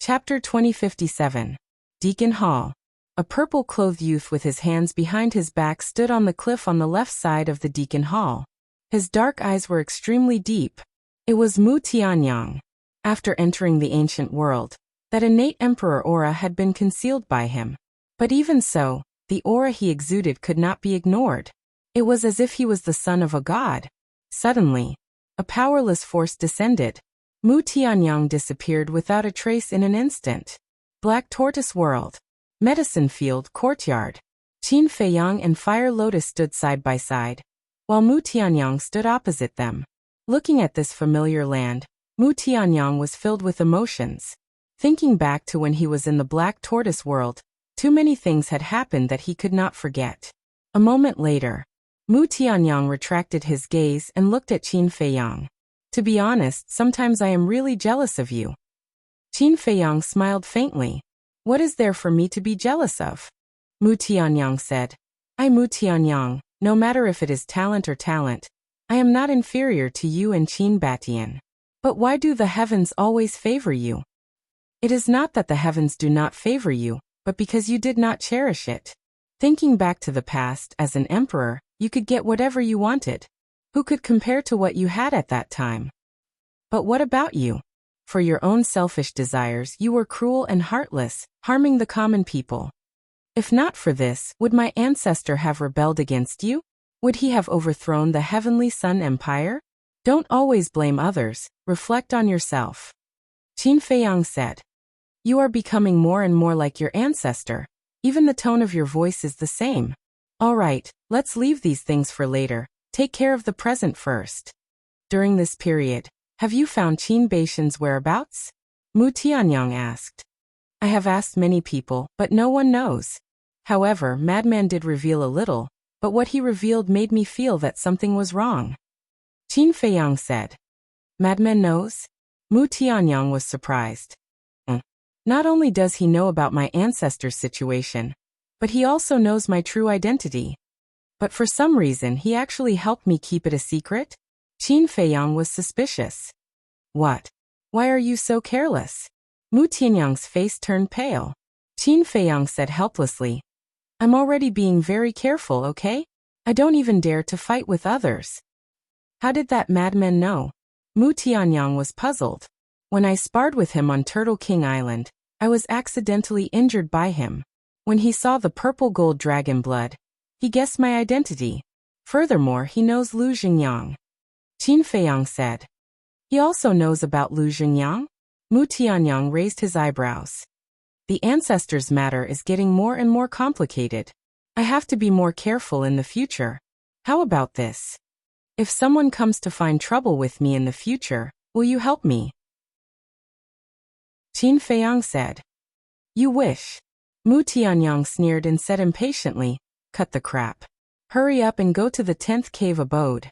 Chapter 2057. Deacon Hall. A purple-clothed youth with his hands behind his back stood on the cliff on the left side of the Deacon Hall. His dark eyes were extremely deep. It was Mu Tianyang. After entering the ancient world, that innate emperor aura had been concealed by him. But even so, the aura he exuded could not be ignored. It was as if he was the son of a god. Suddenly, a powerless force descended. Mu Tianyang disappeared without a trace in an instant. Black Tortoise World. Medicine Field Courtyard. Qin Feiyang and Fire Lotus stood side by side, while Mu Tianyang stood opposite them. Looking at this familiar land, Mu Tianyang was filled with emotions. Thinking back to when he was in the Black Tortoise World, too many things had happened that he could not forget. A moment later, Mu Tianyang retracted his gaze and looked at Qin Feiyang. To be honest, sometimes I am really jealous of you. Qin Feiyang smiled faintly. What is there for me to be jealous of? Mu Tianyang said. I Mu Tianyang, no matter if it is talent or talent, I am not inferior to you and Qin Batian. But why do the heavens always favor you? It is not that the heavens do not favor you, but because you did not cherish it. Thinking back to the past, as an emperor, you could get whatever you wanted. Who could compare to what you had at that time? But what about you? For your own selfish desires, you were cruel and heartless, harming the common people. If not for this, would my ancestor have rebelled against you? Would he have overthrown the Heavenly Sun Empire? Don't always blame others, reflect on yourself. Qin Feiyang said. You are becoming more and more like your ancestor. Even the tone of your voice is the same. All right, let's leave these things for later. Take care of the present first. During this period, have you found Qin Baishan's whereabouts? Mu Tianyang asked. I have asked many people, but no one knows. However, Madman did reveal a little, but what he revealed made me feel that something was wrong. Qin Feiyang said. Madman knows? Mu Tianyang was surprised. Not only does he know about my ancestor's situation, but he also knows my true identity. But for some reason he actually helped me keep it a secret? Qin Feiyang was suspicious. What? Why are you so careless? Mu Tianyang's face turned pale. Qin Feiyang said helplessly. I'm already being very careful, okay? I don't even dare to fight with others. How did that madman know? Mu Tianyang was puzzled. When I sparred with him on Turtle King Island, I was accidentally injured by him. When he saw the purple gold dragon blood, he guessed my identity. Furthermore, he knows Lu Xingyang. Qin Feiyang said. He also knows about Lu Xingyang? Mu Tianyang raised his eyebrows. The ancestors' matter is getting more and more complicated. I have to be more careful in the future. How about this? If someone comes to find trouble with me in the future, will you help me? Qin Feiyang said. You wish. Mu Tianyang sneered and said impatiently, cut the crap. Hurry up and go to the 10th cave abode.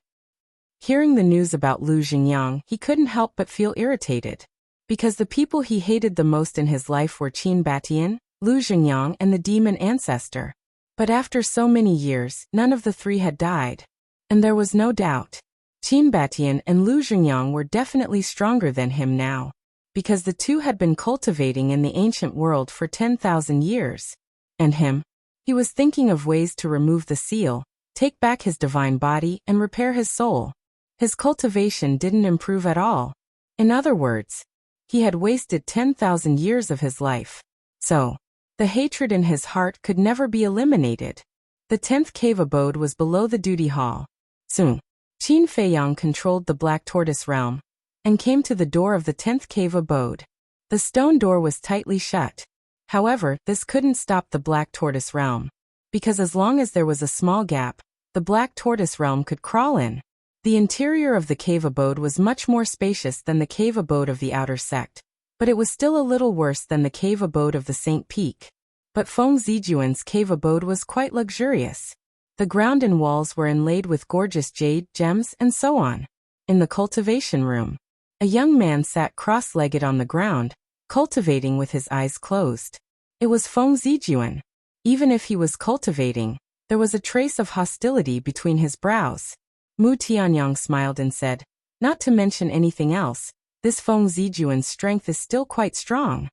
Hearing the news about Lu Xingyang, he couldn't help but feel irritated. Because the people he hated the most in his life were Qin Batian, Lu Xingyang, and the demon ancestor. But after so many years, none of the three had died. And there was no doubt. Qin Batian and Lu Xingyang were definitely stronger than him now. Because the two had been cultivating in the ancient world for 10,000 years. And him? He was thinking of ways to remove the seal, take back his divine body, and repair his soul. His cultivation didn't improve at all. In other words, he had wasted 10,000 years of his life. So, the hatred in his heart could never be eliminated. The 10th cave abode was below the duty hall. Soon, Qin Feiyang controlled the Black Tortoise realm, and came to the door of the 10th cave abode. The stone door was tightly shut. However, this couldn't stop the Black Tortoise realm. Because as long as there was a small gap, the Black Tortoise realm could crawl in. The interior of the cave abode was much more spacious than the cave abode of the outer sect, but it was still a little worse than the cave abode of the Saint Peak. But Feng Zijuan's cave abode was quite luxurious. The ground and walls were inlaid with gorgeous jade, gems, and so on. In the cultivation room, a young man sat cross-legged on the ground, cultivating with his eyes closed. It was Feng Zijuan. Even if he was cultivating, there was a trace of hostility between his brows. Mu Tianyang smiled and said, not to mention anything else, this Feng Zijuan's strength is still quite strong.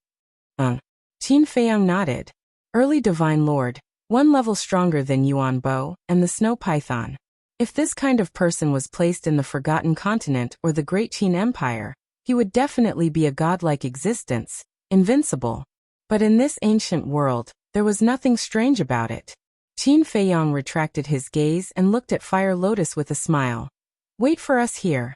Qin Feiyang nodded. Early Divine Lord, one level stronger than Yuan Bo and the Snow Python. If this kind of person was placed in the Forgotten Continent or the Great Qin Empire, he would definitely be a godlike existence, invincible. But in this ancient world, there was nothing strange about it. Qin Feiyang retracted his gaze and looked at Fire Lotus with a smile. Wait for us here.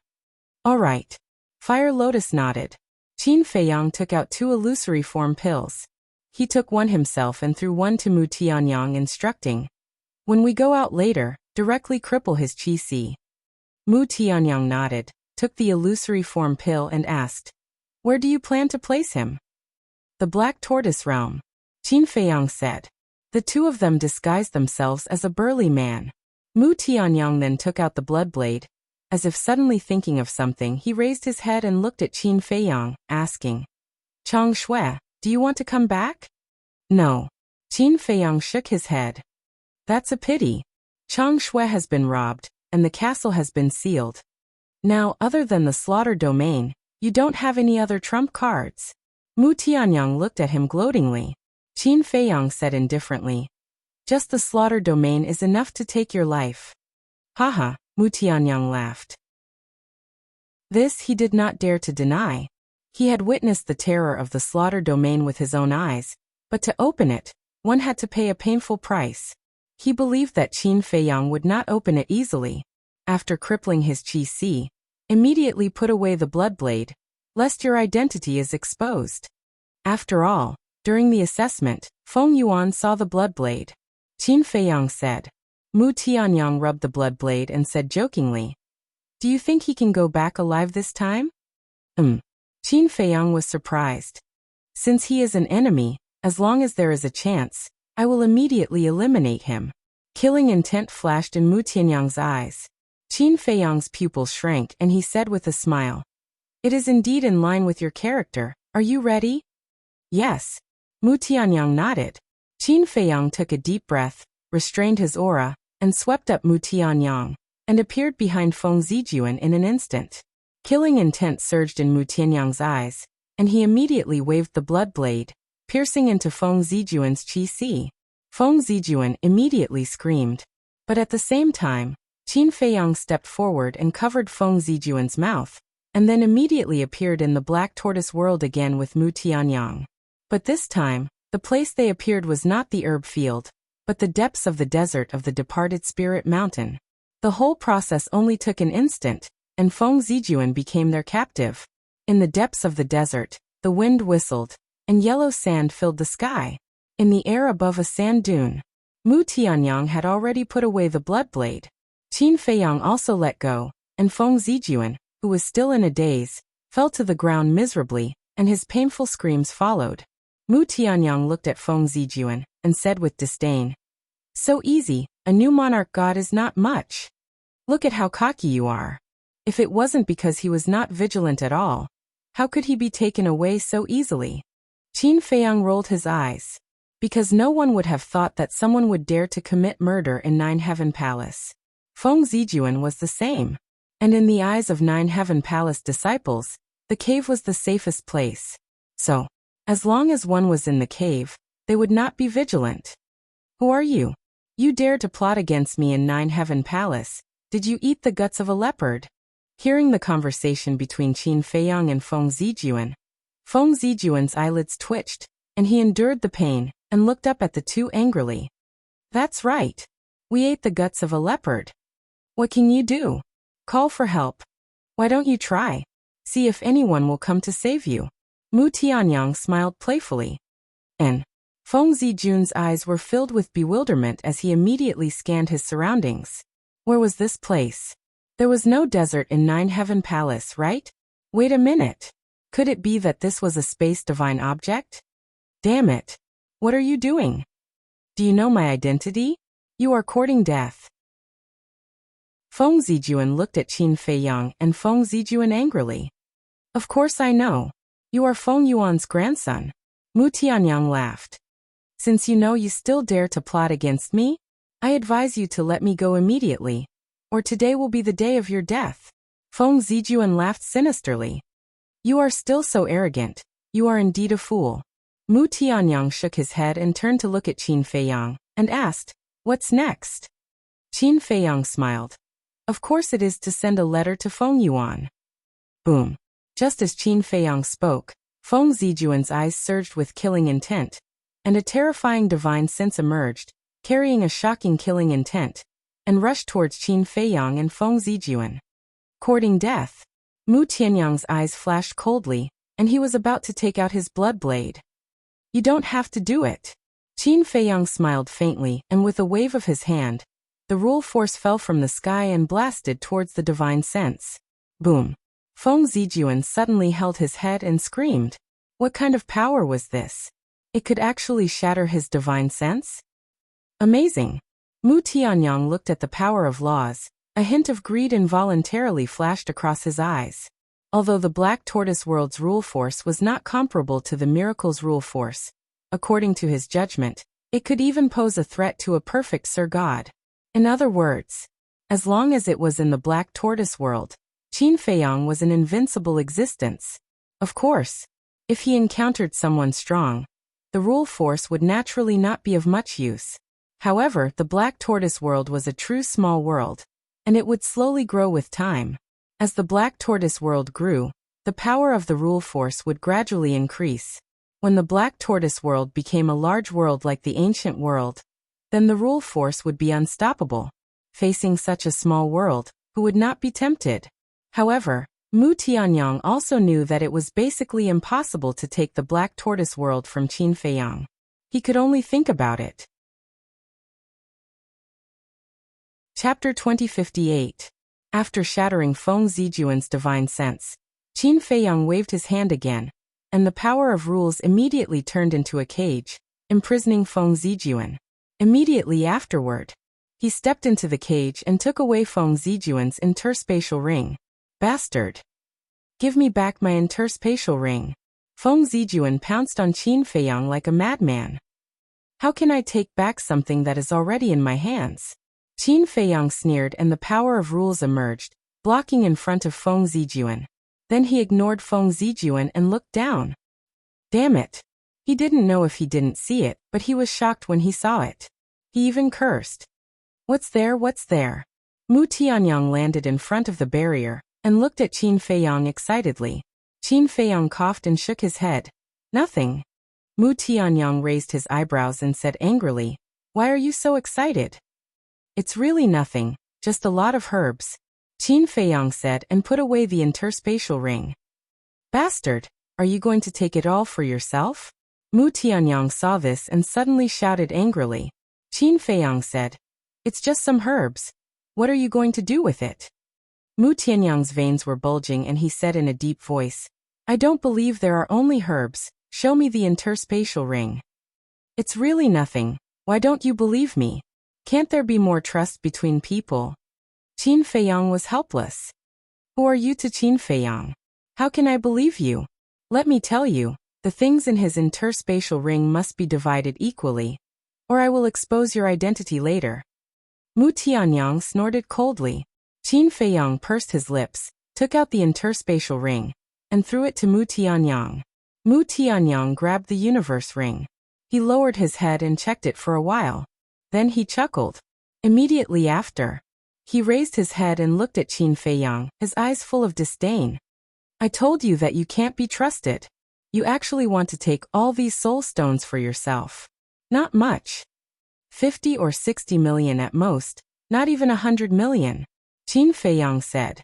All right. Fire Lotus nodded. Qin Feiyang took out 2 illusory form pills. He took one himself and threw one to Mu Tianyang, instructing, when we go out later, directly cripple his qi. Mu Tianyang nodded, took the illusory form pill and asked, where do you plan to place him? The Black Tortoise Realm, Qin Feiyang said. The two of them disguised themselves as a burly man. Mu Tianyang then took out the blood blade. As if suddenly thinking of something, he raised his head and looked at Qin Feiyang, asking, Chang Shui, do you want to come back? No. Qin Feiyang shook his head. That's a pity. Chang Shui has been robbed, and the castle has been sealed. Now, other than the slaughter domain, you don't have any other trump cards. Mu Tianyang looked at him gloatingly. Qin Feiyang said indifferently, just the slaughter domain is enough to take your life. Haha, Mu Tianyang laughed. This he did not dare to deny. He had witnessed the terror of the slaughter domain with his own eyes, but to open it, one had to pay a painful price. He believed that Qin Feiyang would not open it easily. After crippling his qi, immediately put away the blood blade, lest your identity is exposed. After all, during the assessment, Feng Yuan saw the blood blade. Qin Feiyang said. Mu Tianyang rubbed the blood blade and said jokingly, do you think he can go back alive this time? Qin Feiyang was surprised. Since he is an enemy, as long as there is a chance, I will immediately eliminate him. Killing intent flashed in Mu Tianyang's eyes. Qin Feiyang's pupils shrank and he said with a smile, it is indeed in line with your character. Are you ready? Yes. Mu Tianyang nodded. Qin Feiyang took a deep breath, restrained his aura, and swept up Mu Tianyang, and appeared behind Feng Zijuan in an instant. Killing intent surged in Mu Tianyang's eyes, and he immediately waved the blood blade, piercing into Feng Zijuan's qi. Feng Zijuan immediately screamed. But at the same time, Qin Feiyang stepped forward and covered Feng Zijuan's mouth, and then immediately appeared in the Black Tortoise world again with Mu Tianyang. But this time, the place they appeared was not the herb field, but the depths of the desert of the departed spirit mountain. The whole process only took an instant, and Feng Zijuan became their captive. In the depths of the desert, the wind whistled, and yellow sand filled the sky. In the air above a sand dune, Mu Tianyang had already put away the blood blade. Qin Feiyang also let go, and Feng Zijuan, who was still in a daze, fell to the ground miserably, and his painful screams followed. Mu Tianyang looked at Feng Zijuan, and said with disdain, so easy, a new monarch god is not much. Look at how cocky you are. If it wasn't because he was not vigilant at all, how could he be taken away so easily? Qin Feiyang rolled his eyes. Because no one would have thought that someone would dare to commit murder in Nine Heaven Palace. Feng Zijuan was the same. And in the eyes of Nine Heaven Palace disciples, the cave was the safest place. So, as long as one was in the cave, they would not be vigilant. Who are you? You dare to plot against me in Nine Heaven Palace. Did you eat the guts of a leopard? Hearing the conversation between Qin Feiyang and Feng Zijuan's eyelids twitched, and he endured the pain, and looked up at the two angrily. That's right. We ate the guts of a leopard. What can you do? Call for help. Why don't you try? See if anyone will come to save you. Mu Tianyang smiled playfully. And Feng Zijuan's eyes were filled with bewilderment as he immediately scanned his surroundings. Where was this place? There was no desert in Nine Heaven Palace, right? Wait a minute. Could it be that this was a space divine object? Damn it. What are you doing? Do you know my identity? You are courting death. Feng Zijuan looked at Qin Feiyang and Feng Zijuan angrily. Of course I know. You are Feng Yuan's grandson. Mu Tianyang laughed. Since you know you still dare to plot against me, I advise you to let me go immediately, or today will be the day of your death. Feng Zijuan laughed sinisterly. You are still so arrogant. You are indeed a fool. Mu Tianyang shook his head and turned to look at Qin Feiyang, and asked, "What's next?" Qin Feiyang smiled. "Of course it is to send a letter to Feng Yuan." Boom. Just as Qin Feiyang spoke, Feng Zijuan's eyes surged with killing intent, and a terrifying divine sense emerged, carrying a shocking killing intent, and rushed towards Qin Feiyang and Feng Zijuan. Courting death. Mu Tianyang's eyes flashed coldly, and he was about to take out his blood blade. "You don't have to do it." Qin Feiyang smiled faintly, and with a wave of his hand, the rule force fell from the sky and blasted towards the divine sense. Boom. Feng Zijuan suddenly held his head and screamed. What kind of power was this? It could actually shatter his divine sense? Amazing. Mu Tianyang looked at the power of laws. A hint of greed involuntarily flashed across his eyes. Although the Black Tortoise World's rule force was not comparable to the Miracle's rule force, according to his judgment, it could even pose a threat to a perfect Sir God. In other words, as long as it was in the Black Tortoise World, Qin Feiyang was an invincible existence. Of course, if he encountered someone strong, the rule force would naturally not be of much use. However, the Black Tortoise World was a true small world, and it would slowly grow with time. As the Black Tortoise World grew, the power of the rule force would gradually increase. When the Black Tortoise World became a large world like the ancient world, then the rule force would be unstoppable. Facing such a small world, who would not be tempted? However, Mu Tianyang also knew that it was basically impossible to take the Black Tortoise World from Qin Feiyang. He could only think about it. Chapter 2058. After shattering Feng Zijuan's divine sense, Qin Feiyang waved his hand again, and the power of rules immediately turned into a cage, imprisoning Feng Zijuan. Immediately afterward, he stepped into the cage and took away Feng Zijuan's interspatial ring. Bastard! Give me back my interspatial ring. Feng Zijuan pounced on Qin Feiyang like a madman. How can I take back something that is already in my hands? Qin Feiyang sneered and the power of rules emerged, blocking in front of Feng Zijuan. Then he ignored Feng Zijuan and looked down. Damn it! He didn't know if he didn't see it, but he was shocked when he saw it. He even cursed. What's there? What's there? Mu Tianyang landed in front of the barrier, and looked at Qin Feiyang excitedly. Qin Feiyang coughed and shook his head. Nothing. Mu Tianyang raised his eyebrows and said angrily, "Why are you so excited?" "It's really nothing, just a lot of herbs," Qin Feiyang said and put away the interspatial ring. Bastard, are you going to take it all for yourself? Mu Tianyang saw this and suddenly shouted angrily. Qin Feiyang said, "It's just some herbs. What are you going to do with it?" Mu Tianyang's veins were bulging and he said in a deep voice, "I don't believe there are only herbs, show me the interspatial ring." "It's really nothing, why don't you believe me? Can't there be more trust between people?" Qin Feiyang was helpless. "Who are you to Qin Feiyang? How can I believe you? Let me tell you, the things in his interspatial ring must be divided equally, or I will expose your identity later." Mu Tianyang snorted coldly. Qin Feiyang pursed his lips, took out the interspatial ring, and threw it to Mu Tianyang. Mu Tianyang grabbed the universe ring. He lowered his head and checked it for a while. Then he chuckled. Immediately after, he raised his head and looked at Qin Feiyang, his eyes full of disdain. "I told you that you can't be trusted. You actually want to take all these soul stones for yourself. Not much. 50 or 60 million at most, not even 100 million. Qin Feiyang said.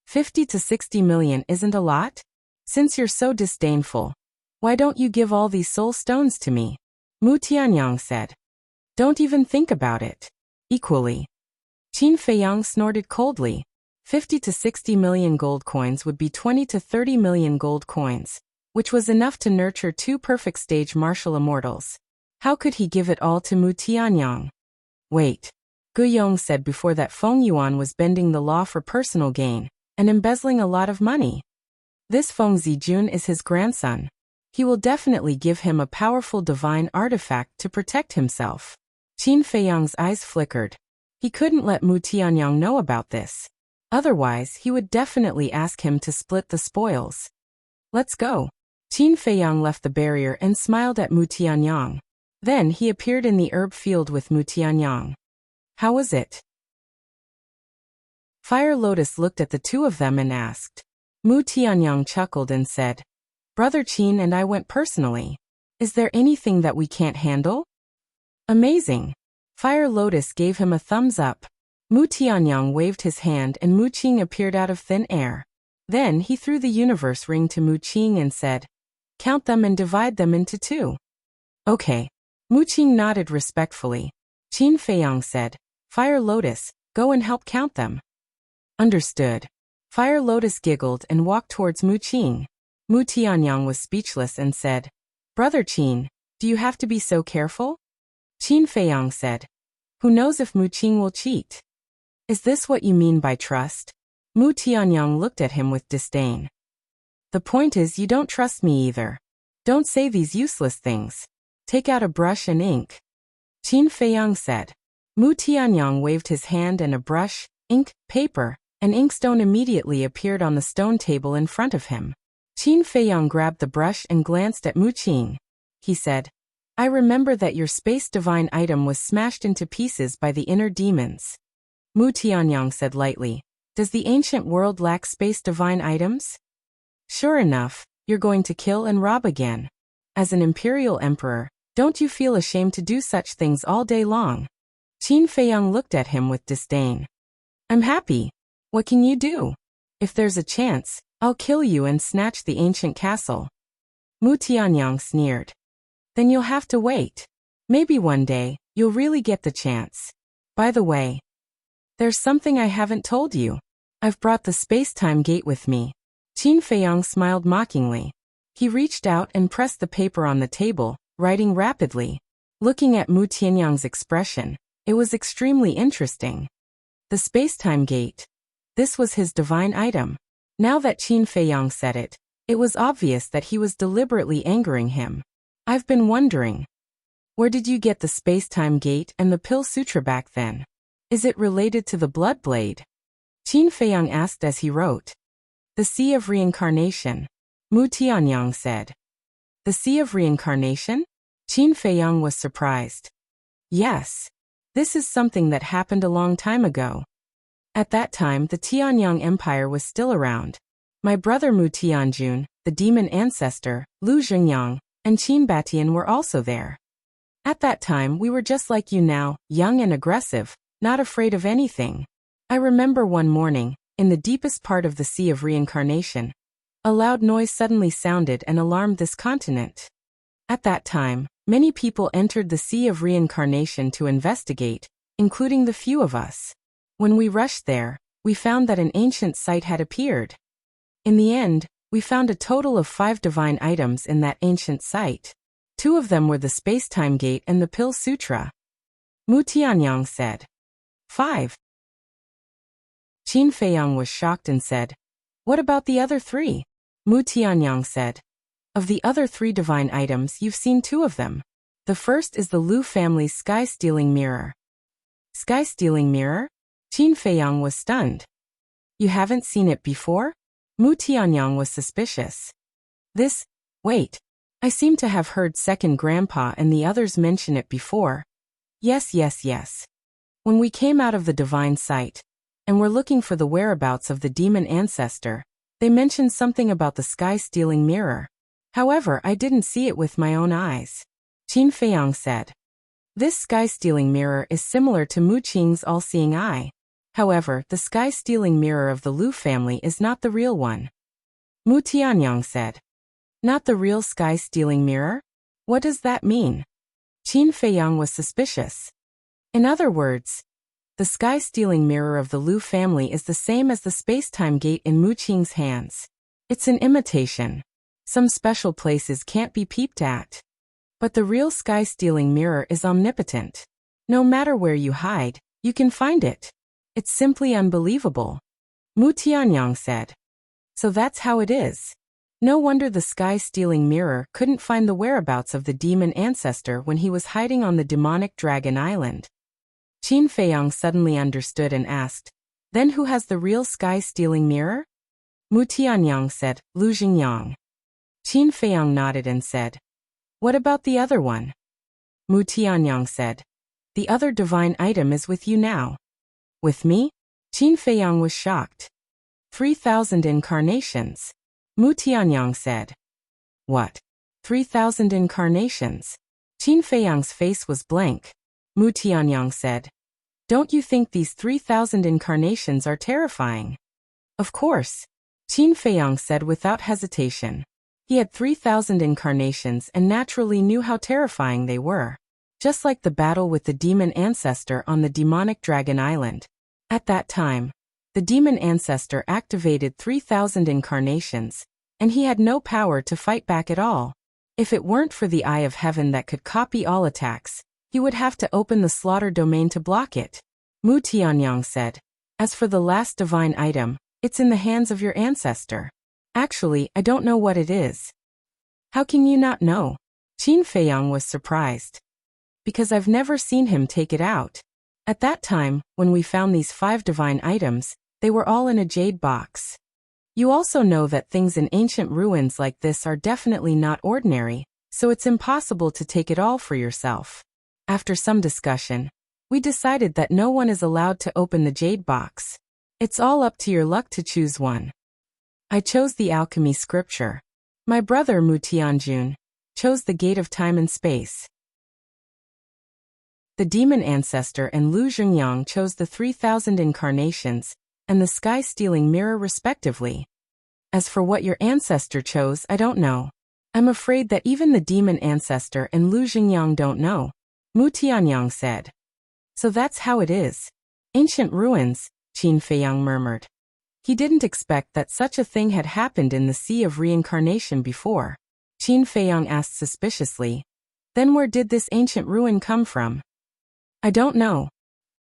50 to 60 million isn't a lot? Since you're so disdainful, why don't you give all these soul stones to me? Mu Tianyang said. Don't even think about it. Equally. Qin Feiyang snorted coldly. 50 to 60 million gold coins would be 20 to 30 million gold coins, which was enough to nurture 2 perfect stage martial immortals. How could he give it all to Mu Tianyang? Wait. Guyong said before that Feng Yuan was bending the law for personal gain, and embezzling a lot of money. This Feng Zijun is his grandson. He will definitely give him a powerful divine artifact to protect himself. Qin Feiyang's eyes flickered. He couldn't let Mu Tianyang know about this. Otherwise, he would definitely ask him to split the spoils. Let's go. Qin Feiyang left the barrier and smiled at Mu Tianyang. Then he appeared in the herb field with Mu Tianyang. How was it? Fire Lotus looked at the two of them and asked. Mu Tianyang chuckled and said, Brother Qin and I went personally. Is there anything that we can't handle? Amazing. Fire Lotus gave him a thumbs up. Mu Tianyang waved his hand and Mu Qing appeared out of thin air. Then he threw the universe ring to Mu Qing and said, Count them and divide them into 2. Okay. Mu Qing nodded respectfully. Qin Feiyang said, Fire Lotus, go and help count them. Understood. Fire Lotus giggled and walked towards Mu Qing. Mu Tianyang was speechless and said, Brother Qin, do you have to be so careful? Qin Feiyang said, Who knows if Mu Qing will cheat? Is this what you mean by trust? Mu Tianyang looked at him with disdain. The point is you don't trust me either. Don't say these useless things. Take out a brush and ink. Qin Feiyang said. Mu Tianyang waved his hand and a brush, ink, paper, and inkstone immediately appeared on the stone table in front of him. Qin Feiyang grabbed the brush and glanced at Mu Qing. He said, I remember that your space divine item was smashed into pieces by the inner demons. Mu Tianyang said lightly, Does the ancient world lack space divine items? Sure enough, you're going to kill and rob again. As an imperial emperor, don't you feel ashamed to do such things all day long? Qin Feiyang looked at him with disdain. I'm happy. What can you do? If there's a chance, I'll kill you and snatch the ancient castle. Mu Tianyang sneered. Then you'll have to wait. Maybe one day, you'll really get the chance. By the way, there's something I haven't told you. I've brought the space-time gate with me. Qin Feiyang smiled mockingly. He reached out and pressed the paper on the table, writing rapidly. Looking at Mu Tianyang's expression, it was extremely interesting. The space-time gate. This was his divine item. Now that Qin Feiyang said it, it was obvious that he was deliberately angering him. I've been wondering. Where did you get the space-time gate and the Pill Sutra back then? Is it related to the Blood Blade? Qin Feiyang asked as he wrote. The Sea of Reincarnation. Mu Tianyang said. The Sea of Reincarnation? Qin Feiyang was surprised. Yes. This is something that happened a long time ago. At that time the Tianyang Empire was still around. My brother Mu Tianjun, the demon ancestor, Lu Zhengyang, and Qin Batian were also there. At that time we were just like you now, young and aggressive, not afraid of anything. I remember one morning, in the deepest part of the Sea of Reincarnation, a loud noise suddenly sounded and alarmed this continent. At that time, many people entered the Sea of Reincarnation to investigate, including the few of us. When we rushed there, we found that an ancient site had appeared. In the end, we found a total of 5 divine items in that ancient site. 2 of them were the Space-Time Gate and the Pill Sutra. Mu Tianyang said. 5. Qin Feiyang was shocked and said, What about the other 3? Mu Tianyang said. Of the other 3 divine items you've seen 2 of them. The first is the Lu family's sky-stealing mirror. Sky-stealing mirror? Qin Feiyang was stunned. You haven't seen it before? Mu Tianyang was suspicious. Wait. I seem to have heard second grandpa and the others mention it before. Yes. When we came out of the divine site, and were looking for the whereabouts of the demon ancestor, they mentioned something about the sky-stealing mirror. However, I didn't see it with my own eyes. Qin Feiyang said. This sky-stealing mirror is similar to Mu Qing's all-seeing eye. However, the sky-stealing mirror of the Lu family is not the real one. Mu Tianyang said. Not the real sky-stealing mirror? What does that mean? Qin Feiyang was suspicious. In other words, the sky-stealing mirror of the Lu family is the same as the space-time gate in Mu Qing's hands. It's an imitation. Some special places can't be peeped at. But the real sky-stealing mirror is omnipotent. No matter where you hide, you can find it. It's simply unbelievable. Mu Tianyang said. So that's how it is. No wonder the sky-stealing mirror couldn't find the whereabouts of the demon ancestor when he was hiding on the demonic dragon island. Qin Feiyang suddenly understood and asked, Then who has the real sky-stealing mirror? Mu Tianyang said, Lu Zhengyang. Qin Feiyang nodded and said, "What about the other one?" Mu Tianyang said, "The other divine item is with you now." "With me?" Qin Feiyang was shocked. 3,000 incarnations. Mu Tianyang said. "What? 3,000 incarnations?" Qin Feiyang's face was blank. Mu Tianyang said, "Don't you think these 3,000 incarnations are terrifying?" "Of course," Qin Feiyang said without hesitation. He had 3,000 incarnations and naturally knew how terrifying they were. Just like the battle with the demon ancestor on the demonic dragon island. At that time, the demon ancestor activated 3,000 incarnations, and he had no power to fight back at all. If it weren't for the Eye of Heaven that could copy all attacks, he would have to open the slaughter domain to block it. Mu Tianyang said, "As for the last divine item, it's in the hands of your ancestor. Actually, I don't know what it is." "How can you not know?" Qin Feiyang was surprised. "Because I've never seen him take it out. At that time, when we found these 5 divine items, they were all in a jade box. You also know that things in ancient ruins like this are definitely not ordinary, so it's impossible to take it all for yourself. After some discussion, we decided that no one is allowed to open the jade box. It's all up to your luck to choose one. I chose the alchemy scripture. My brother Mu Tianjun chose the gate of time and space. The demon ancestor and Lu Zhengyang chose the 3,000 incarnations and the sky-stealing mirror respectively. As for what your ancestor chose, I don't know. I'm afraid that even the demon ancestor and Lu Zhengyang don't know," Mu Tianyang said. "So that's how it is. Ancient ruins," Qin Feiyang murmured. He didn't expect that such a thing had happened in the Sea of Reincarnation before. Qin Feiyang asked suspiciously, "Then where did this ancient ruin come from?" "I don't know.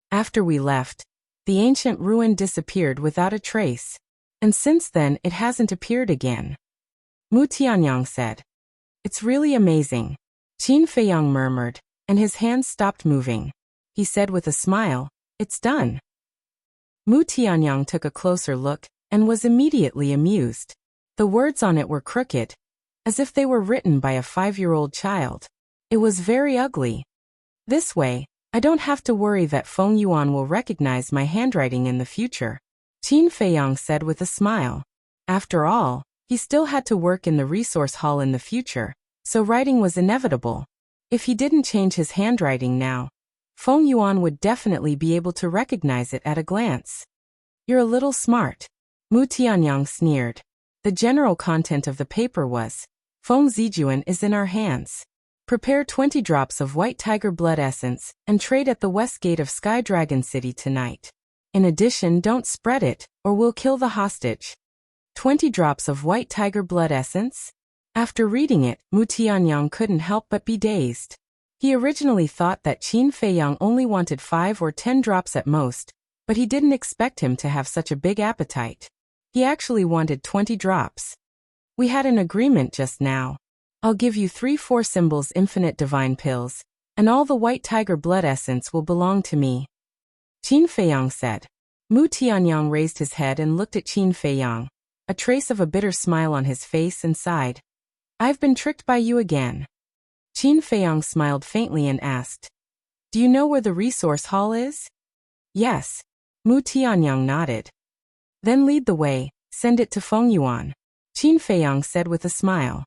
After we left, the ancient ruin disappeared without a trace, and since then it hasn't appeared again," Mu Tianyang said. "It's really amazing," Qin Feiyang murmured, and his hands stopped moving. He said with a smile, "It's done." Mu Tianyang took a closer look and was immediately amused. The words on it were crooked, as if they were written by a 5-year-old child. It was very ugly. "This way, I don't have to worry that Feng Yuan will recognize my handwriting in the future," Qin Feiyang said with a smile. After all, he still had to work in the resource hall in the future, so writing was inevitable. If he didn't change his handwriting now, Feng Yuan would definitely be able to recognize it at a glance. "You're a little smart," Mu Tianyang sneered. The general content of the paper was, "Feng Zijuan is in our hands. Prepare 20 drops of white tiger blood essence and trade at the west gate of Sky Dragon City tonight. In addition, don't spread it, or we'll kill the hostage." 20 drops of white tiger blood essence? After reading it, Mu Tianyang couldn't help but be dazed. He originally thought that Qin Feiyang only wanted 5 or 10 drops at most, but he didn't expect him to have such a big appetite. He actually wanted 20 drops. "We had an agreement just now. I'll give you 3-4 symbols infinite divine pills, and all the white tiger blood essence will belong to me," Qin Feiyang said. Mu Tianyang raised his head and looked at Qin Feiyang, a trace of a bitter smile on his face, and sighed. "I've been tricked by you again." Qin Feiyang smiled faintly and asked, "Do you know where the resource hall is?" "Yes." Mu Tianyang nodded. "Then lead the way, send it to Feng Yuan," Qin Feiyang said with a smile.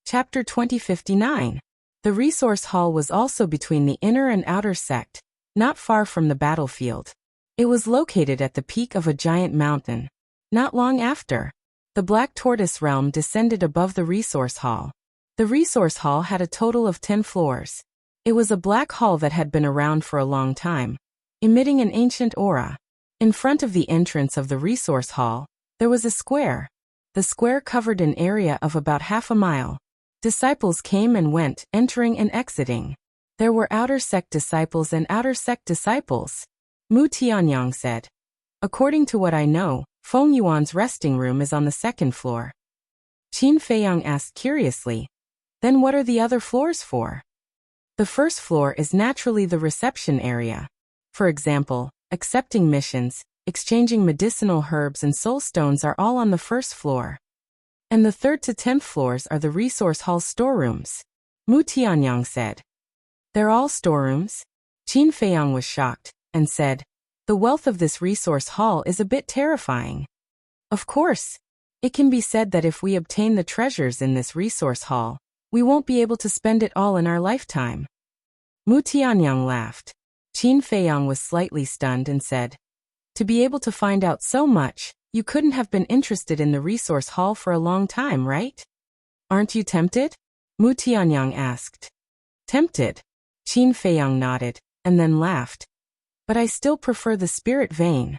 Chapter 2059. The resource hall was also between the inner and outer sect, not far from the battlefield. It was located at the peak of a giant mountain. Not long after, the Black Tortoise Realm descended above the resource hall. The resource hall had a total of 10 floors. It was a black hall that had been around for a long time, emitting an ancient aura. In front of the entrance of the resource hall, there was a square. The square covered an area of about half a mile. Disciples came and went, entering and exiting. There were outer sect disciples and outer sect disciples, Mu Tianyang said. "According to what I know, Feng Yuan's resting room is on the 2nd floor." Qin Feiyang asked curiously, "Then what are the other floors for?" "The first floor is naturally the reception area. For example, accepting missions, exchanging medicinal herbs and soul stones are all on the first floor. And the 3rd to 10th floors are the resource hall storerooms. Mu Tianyang said. They're all storerooms? Qin Feiyang was shocked, and said, the wealth of this resource hall is a bit terrifying. Of course. It can be said that if we obtain the treasures in this resource hall, we won't be able to spend it all in our lifetime. Mu Tianyang laughed. Qin Feiyang was slightly stunned and said, to be able to find out so much, you couldn't have been interested in the resource hall for a long time, right? Aren't you tempted? Mu Tianyang asked. Tempted? Qin Feiyang nodded, and then laughed. But I still prefer the spirit vein.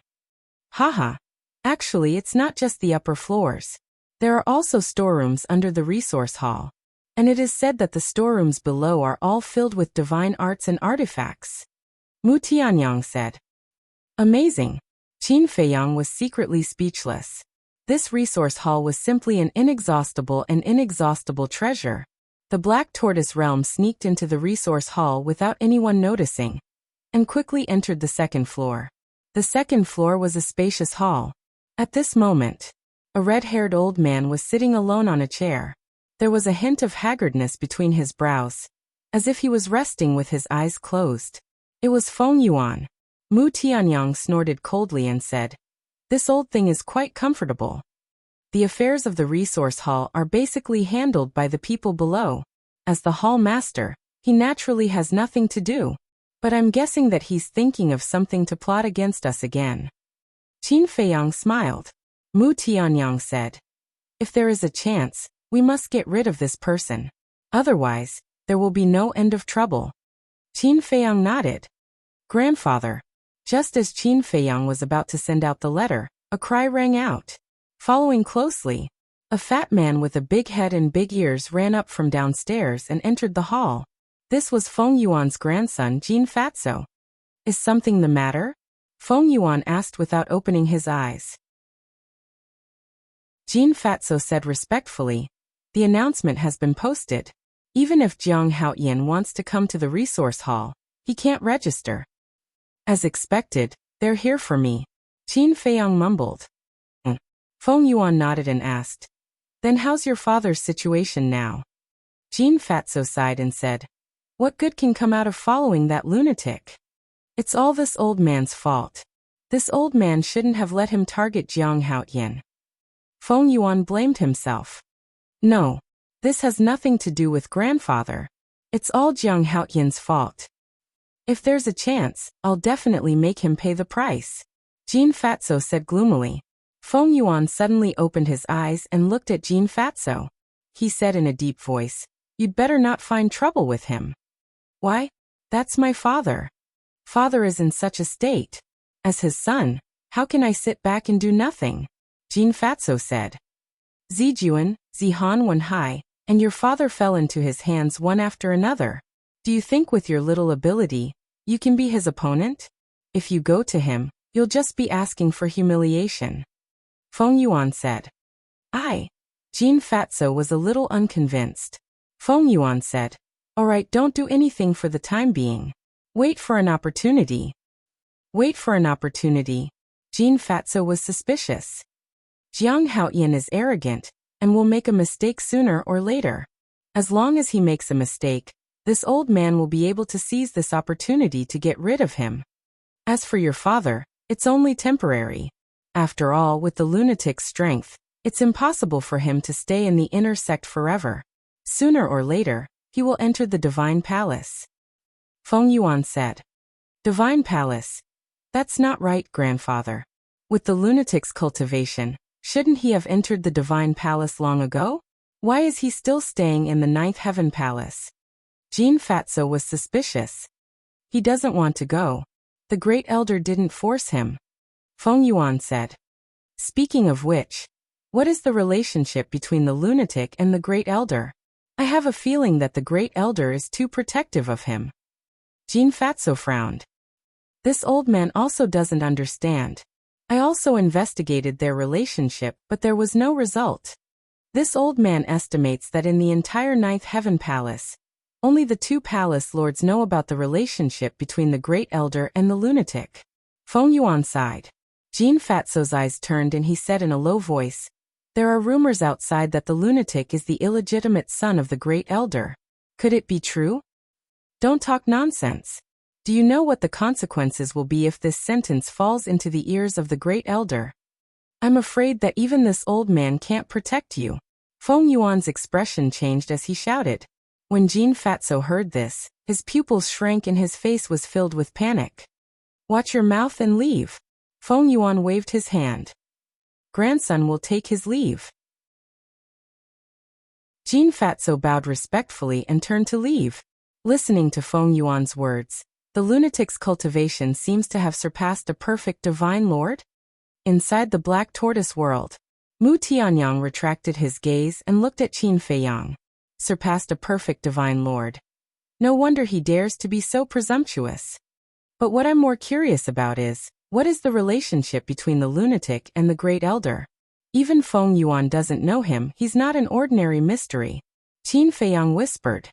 Haha. Actually, it's not just the upper floors. There are also storerooms under the resource hall. And it is said that the storerooms below are all filled with divine arts and artifacts. Mu Tianyang said. Amazing. Qin Feiyang was secretly speechless. This resource hall was simply an inexhaustible treasure. The Black Tortoise realm sneaked into the resource hall without anyone noticing, and quickly entered the 2nd floor. The 2nd floor was a spacious hall. At this moment, a red-haired old man was sitting alone on a chair. There was a hint of haggardness between his brows, as if he was resting with his eyes closed. It was Feng Yuan. Mu Tianyang snorted coldly and said, this old thing is quite comfortable. The affairs of the resource hall are basically handled by the people below. As the hall master, he naturally has nothing to do. But I'm guessing that he's thinking of something to plot against us again. Qin Feiyang smiled. Mu Tianyang said, if there is a chance, we must get rid of this person. Otherwise, there will be no end of trouble. Qin Feiyang nodded. Grandfather. Just as Qin Feiyang was about to send out the letter, a cry rang out. Following closely, a fat man with a big head and big ears ran up from downstairs and entered the hall. This was Feng Yuan's grandson, Jin Fatso. Is something the matter? Feng Yuan asked without opening his eyes. Jin Fatso said respectfully, the announcement has been posted. Even if Jiang Haoyan wants to come to the resource hall, he can't register. As expected, they're here for me. Qin Feiyang mumbled. Feng Yuan nodded and asked, then how's your father's situation now? Jin Fatso sighed and said, what good can come out of following that lunatic? It's all this old man's fault. This old man shouldn't have let him target Jiang Haoyan. Feng Yuan blamed himself. No, this has nothing to do with grandfather. It's all Jiang Haoyan's fault. If there's a chance, I'll definitely make him pay the price. Jin Fatso said gloomily. Feng Yuan suddenly opened his eyes and looked at Jin Fatso. He said in a deep voice, you'd better not find trouble with him. Why? That's my father. Father is in such a state. As his son, how can I sit back and do nothing? Jin Fatso said. Zijuan, Zihan Wenhai, and your father fell into his hands one after another. Do you think with your little ability, you can be his opponent? If you go to him, you'll just be asking for humiliation. Feng Yuan said. Jin Fatso was a little unconvinced. Feng Yuan said, alright, don't do anything for the time being. Wait for an opportunity. Wait for an opportunity. Jin Fatso was suspicious. Jiang Haoyan is arrogant, and will make a mistake sooner or later. As long as he makes a mistake, this old man will be able to seize this opportunity to get rid of him. As for your father, it's only temporary. After all, with the lunatic's strength, it's impossible for him to stay in the inner sect forever. Sooner or later, he will enter the Divine Palace. Feng Yuan said. Divine Palace? That's not right, grandfather. With the lunatic's cultivation, shouldn't he have entered the Divine Palace long ago? Why is he still staying in the 9th Heaven Palace? Jin Fatso was suspicious. He doesn't want to go. The Great Elder didn't force him. Feng Yuan said. Speaking of which, what is the relationship between the lunatic and the Great Elder? I have a feeling that the Great Elder is too protective of him. Jin Fatso frowned. This old man also doesn't understand. I also investigated their relationship, but there was no result. This old man estimates that in the entire 9th Heaven Palace, only the 2 palace lords know about the relationship between the Great Elder and the lunatic. Feng Yuan sighed. Jean Fatso's eyes turned and he said in a low voice, "There are rumors outside that the lunatic is the illegitimate son of the Great Elder. Could it be true?" "Don't talk nonsense. Do you know what the consequences will be if this sentence falls into the ears of the Great Elder? I'm afraid that even this old man can't protect you." Feng Yuan's expression changed as he shouted. When Jean Fatso heard this, his pupils shrank and his face was filled with panic. "Watch your mouth and leave." Feng Yuan waved his hand. "Grandson will take his leave." Jean Fatso bowed respectfully and turned to leave. Listening to Feng Yuan's words, the lunatic's cultivation seems to have surpassed a perfect divine lord? Inside the black tortoise world, Mu Tianyang retracted his gaze and looked at Qin Feiyang. Surpassed a perfect divine lord. No wonder he dares to be so presumptuous. But what I'm more curious about is, what is the relationship between the lunatic and the Great Elder? Even Feng Yuan doesn't know him, he's not an ordinary mystery. Qin Feiyang whispered.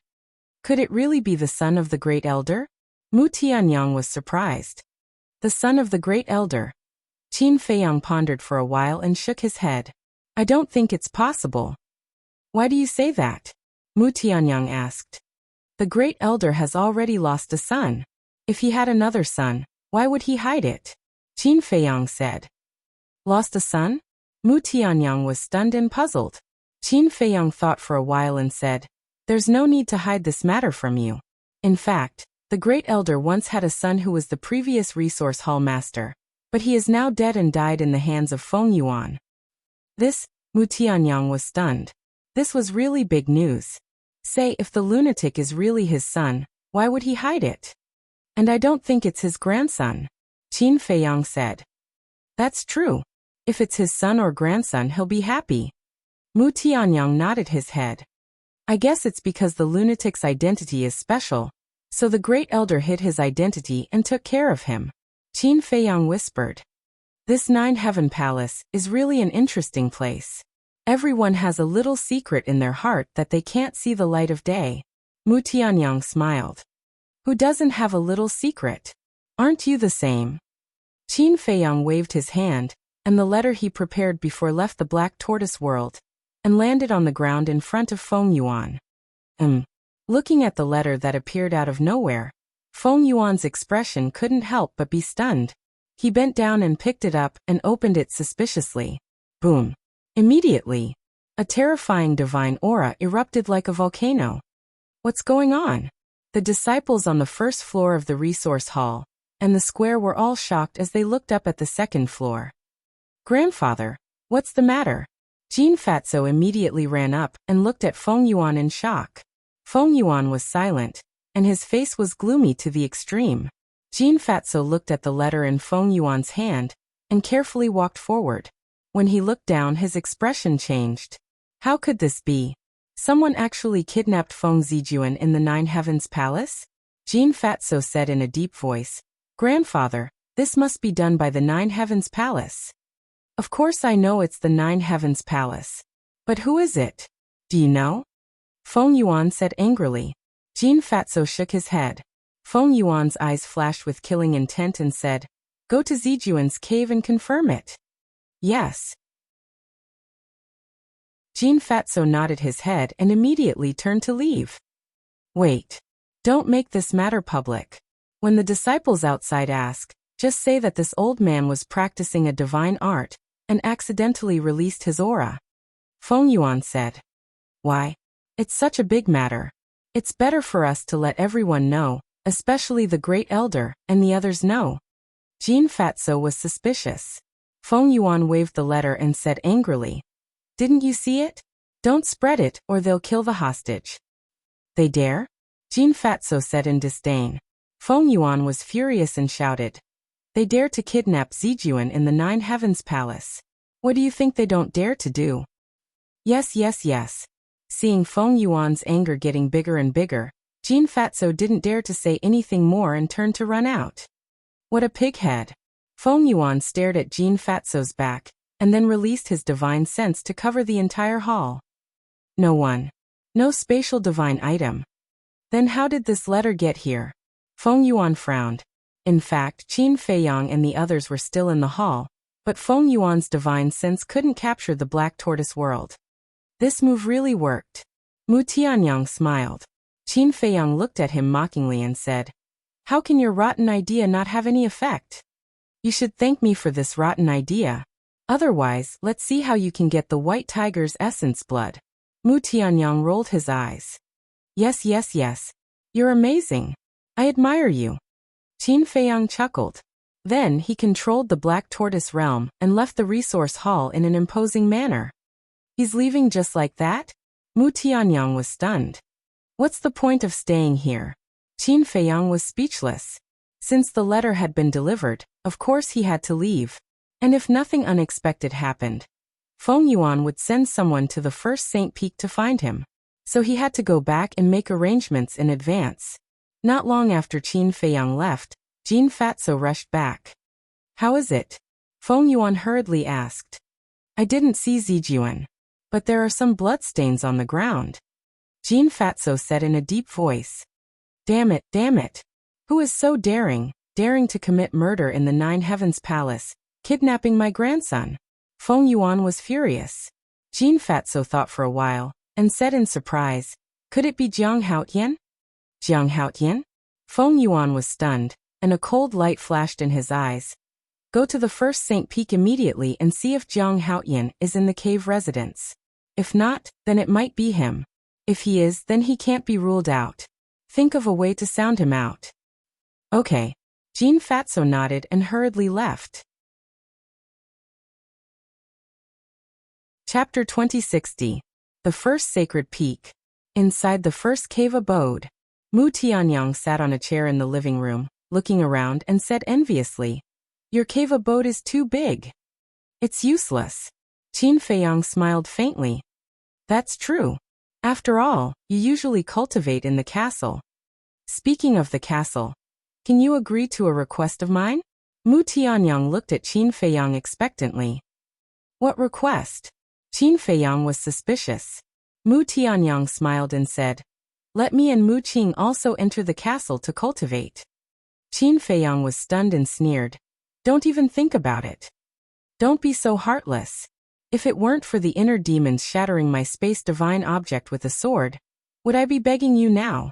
Could it really be the son of the Great Elder? Mu Tianyang was surprised. The son of the Great Elder. Qin Feiyang pondered for a while and shook his head. I don't think it's possible. Why do you say that? Mu Tianyang asked. The Great Elder has already lost a son. If he had another son, why would he hide it? Qin Feiyang said. Lost a son? Mu Tianyang was stunned and puzzled. Qin Feiyang thought for a while and said, There's no need to hide this matter from you. In fact, the Great Elder once had a son who was the previous resource hall master, but he is now dead and died in the hands of Feng Yuan. This, Mu Tianyang was stunned. This was really big news. Say, if the lunatic is really his son, why would he hide it? And I don't think it's his grandson, Qin Feiyang said. That's true. If it's his son or grandson, he'll be happy. Mu Tianyang nodded his head. I guess it's because the lunatic's identity is special, so the Great Elder hid his identity and took care of him. Qin Feiyang whispered. This Nine Heaven Palace is really an interesting place. Everyone has a little secret in their heart that they can't see the light of day. Mu Tianyang smiled. Who doesn't have a little secret? Aren't you the same? Qin Feiyang waved his hand, and the letter he prepared before left the black tortoise world, and landed on the ground in front of Feng Yuan. Looking at the letter that appeared out of nowhere, Feng Yuan's expression couldn't help but be stunned. He bent down and picked it up and opened it suspiciously. Boom. Immediately, a terrifying divine aura erupted like a volcano. What's going on? The disciples on the first floor of the resource hall and the square were all shocked as they looked up at the second floor. Grandfather, what's the matter? Jean Fatso immediately ran up and looked at Feng Yuan in shock. Feng Yuan was silent, and his face was gloomy to the extreme. Jean Fatso looked at the letter in Feng Yuan's hand and carefully walked forward. When he looked down, his expression changed. How could this be? Someone actually kidnapped Feng Zijuan in the Nine Heavens Palace? Jean Fatso said in a deep voice, Grandfather, this must be done by the Nine Heavens Palace. Of course I know it's the Nine Heavens Palace. But who is it? Do you know? Feng Yuan said angrily. Jean Fatso shook his head. Feng Yuan's eyes flashed with killing intent and said, Go to Zijuan's cave and confirm it. Yes. Jean Fatso nodded his head and immediately turned to leave. Wait. Don't make this matter public. When the disciples outside ask, just say that this old man was practicing a divine art and accidentally released his aura. Feng Yuan said. Why? It's such a big matter. It's better for us to let everyone know, especially the Great Elder and the others know. Jean Fatso was suspicious. Feng Yuan waved the letter and said angrily, Didn't you see it? Don't spread it or they'll kill the hostage. They dare? Jean Fatso said in disdain. Feng Yuan was furious and shouted, They dare to kidnap Zijuan in the Nine Heavens Palace. What do you think they don't dare to do? Yes, yes, yes. Seeing Feng Yuan's anger getting bigger and bigger, Jean Fatso didn't dare to say anything more and turned to run out. What a pighead. Feng Yuan stared at Jean Fatso's back, and then released his divine sense to cover the entire hall. No one. No spatial divine item. Then how did this letter get here? Feng Yuan frowned. In fact, Qin Feiyang and the others were still in the hall, But Feng Yuan's divine sense couldn't capture the black tortoise world. This move really worked. Mu Tianyang smiled. Qin Feiyang looked at him mockingly and said, "How can your rotten idea not have any effect? You should thank me for this rotten idea. Otherwise, let's see how you can get the white tiger's essence blood." Mu Tianyang rolled his eyes. Yes, yes, yes. You're amazing. I admire you." Qin Feiyang chuckled. Then he controlled the Black Tortoise realm and left the resource hall in an imposing manner. He's leaving just like that? Mu Tianyang was stunned. What's the point of staying here? Qin Feiyang was speechless. Since the letter had been delivered, of course he had to leave. And if nothing unexpected happened, Feng Yuan would send someone to the first Saint Peak to find him. So he had to go back and make arrangements in advance. Not long after Qin Feiyang left, Jin Fatso rushed back. "How is it?" Feng Yuan hurriedly asked. "I didn't see Zijuan. But there are some bloodstains on the ground," Jin Fatso said in a deep voice. Damn it, damn it. Who is so daring to commit murder in the Nine Heavens Palace, kidnapping my grandson?" Feng Yuan was furious. Jin Fatso thought for a while, and said in surprise, "Could it be Jiang Haotian?" Jiang Haotian? Feng Yuan was stunned, and a cold light flashed in his eyes. "Go to the first Saint Peak immediately and see if Jiang Haotian is in the cave residence. If not, then it might be him. If he is, then he can't be ruled out. Think of a way to sound him out." "Okay." Jin Fatso nodded and hurriedly left. Chapter 2060. The First Sacred Peak. Inside the first cave abode, Mu Tianyang sat on a chair in the living room, looking around and said enviously, "Your cave abode is too big. It's useless." Qin Feiyang smiled faintly. "That's true. After all, you usually cultivate in the castle. Speaking of the castle, can you agree to a request of mine?" Mu Tianyang looked at Qin Feiyang expectantly. "What request?" Qin Feiyang was suspicious. Mu Tianyang smiled and said, "Let me and Mu Qing also enter the castle to cultivate." Qin Feiyang was stunned and sneered. "Don't even think about it. Don't be so heartless. If it weren't for the inner demons shattering my space divine object with a sword, would I be begging you now?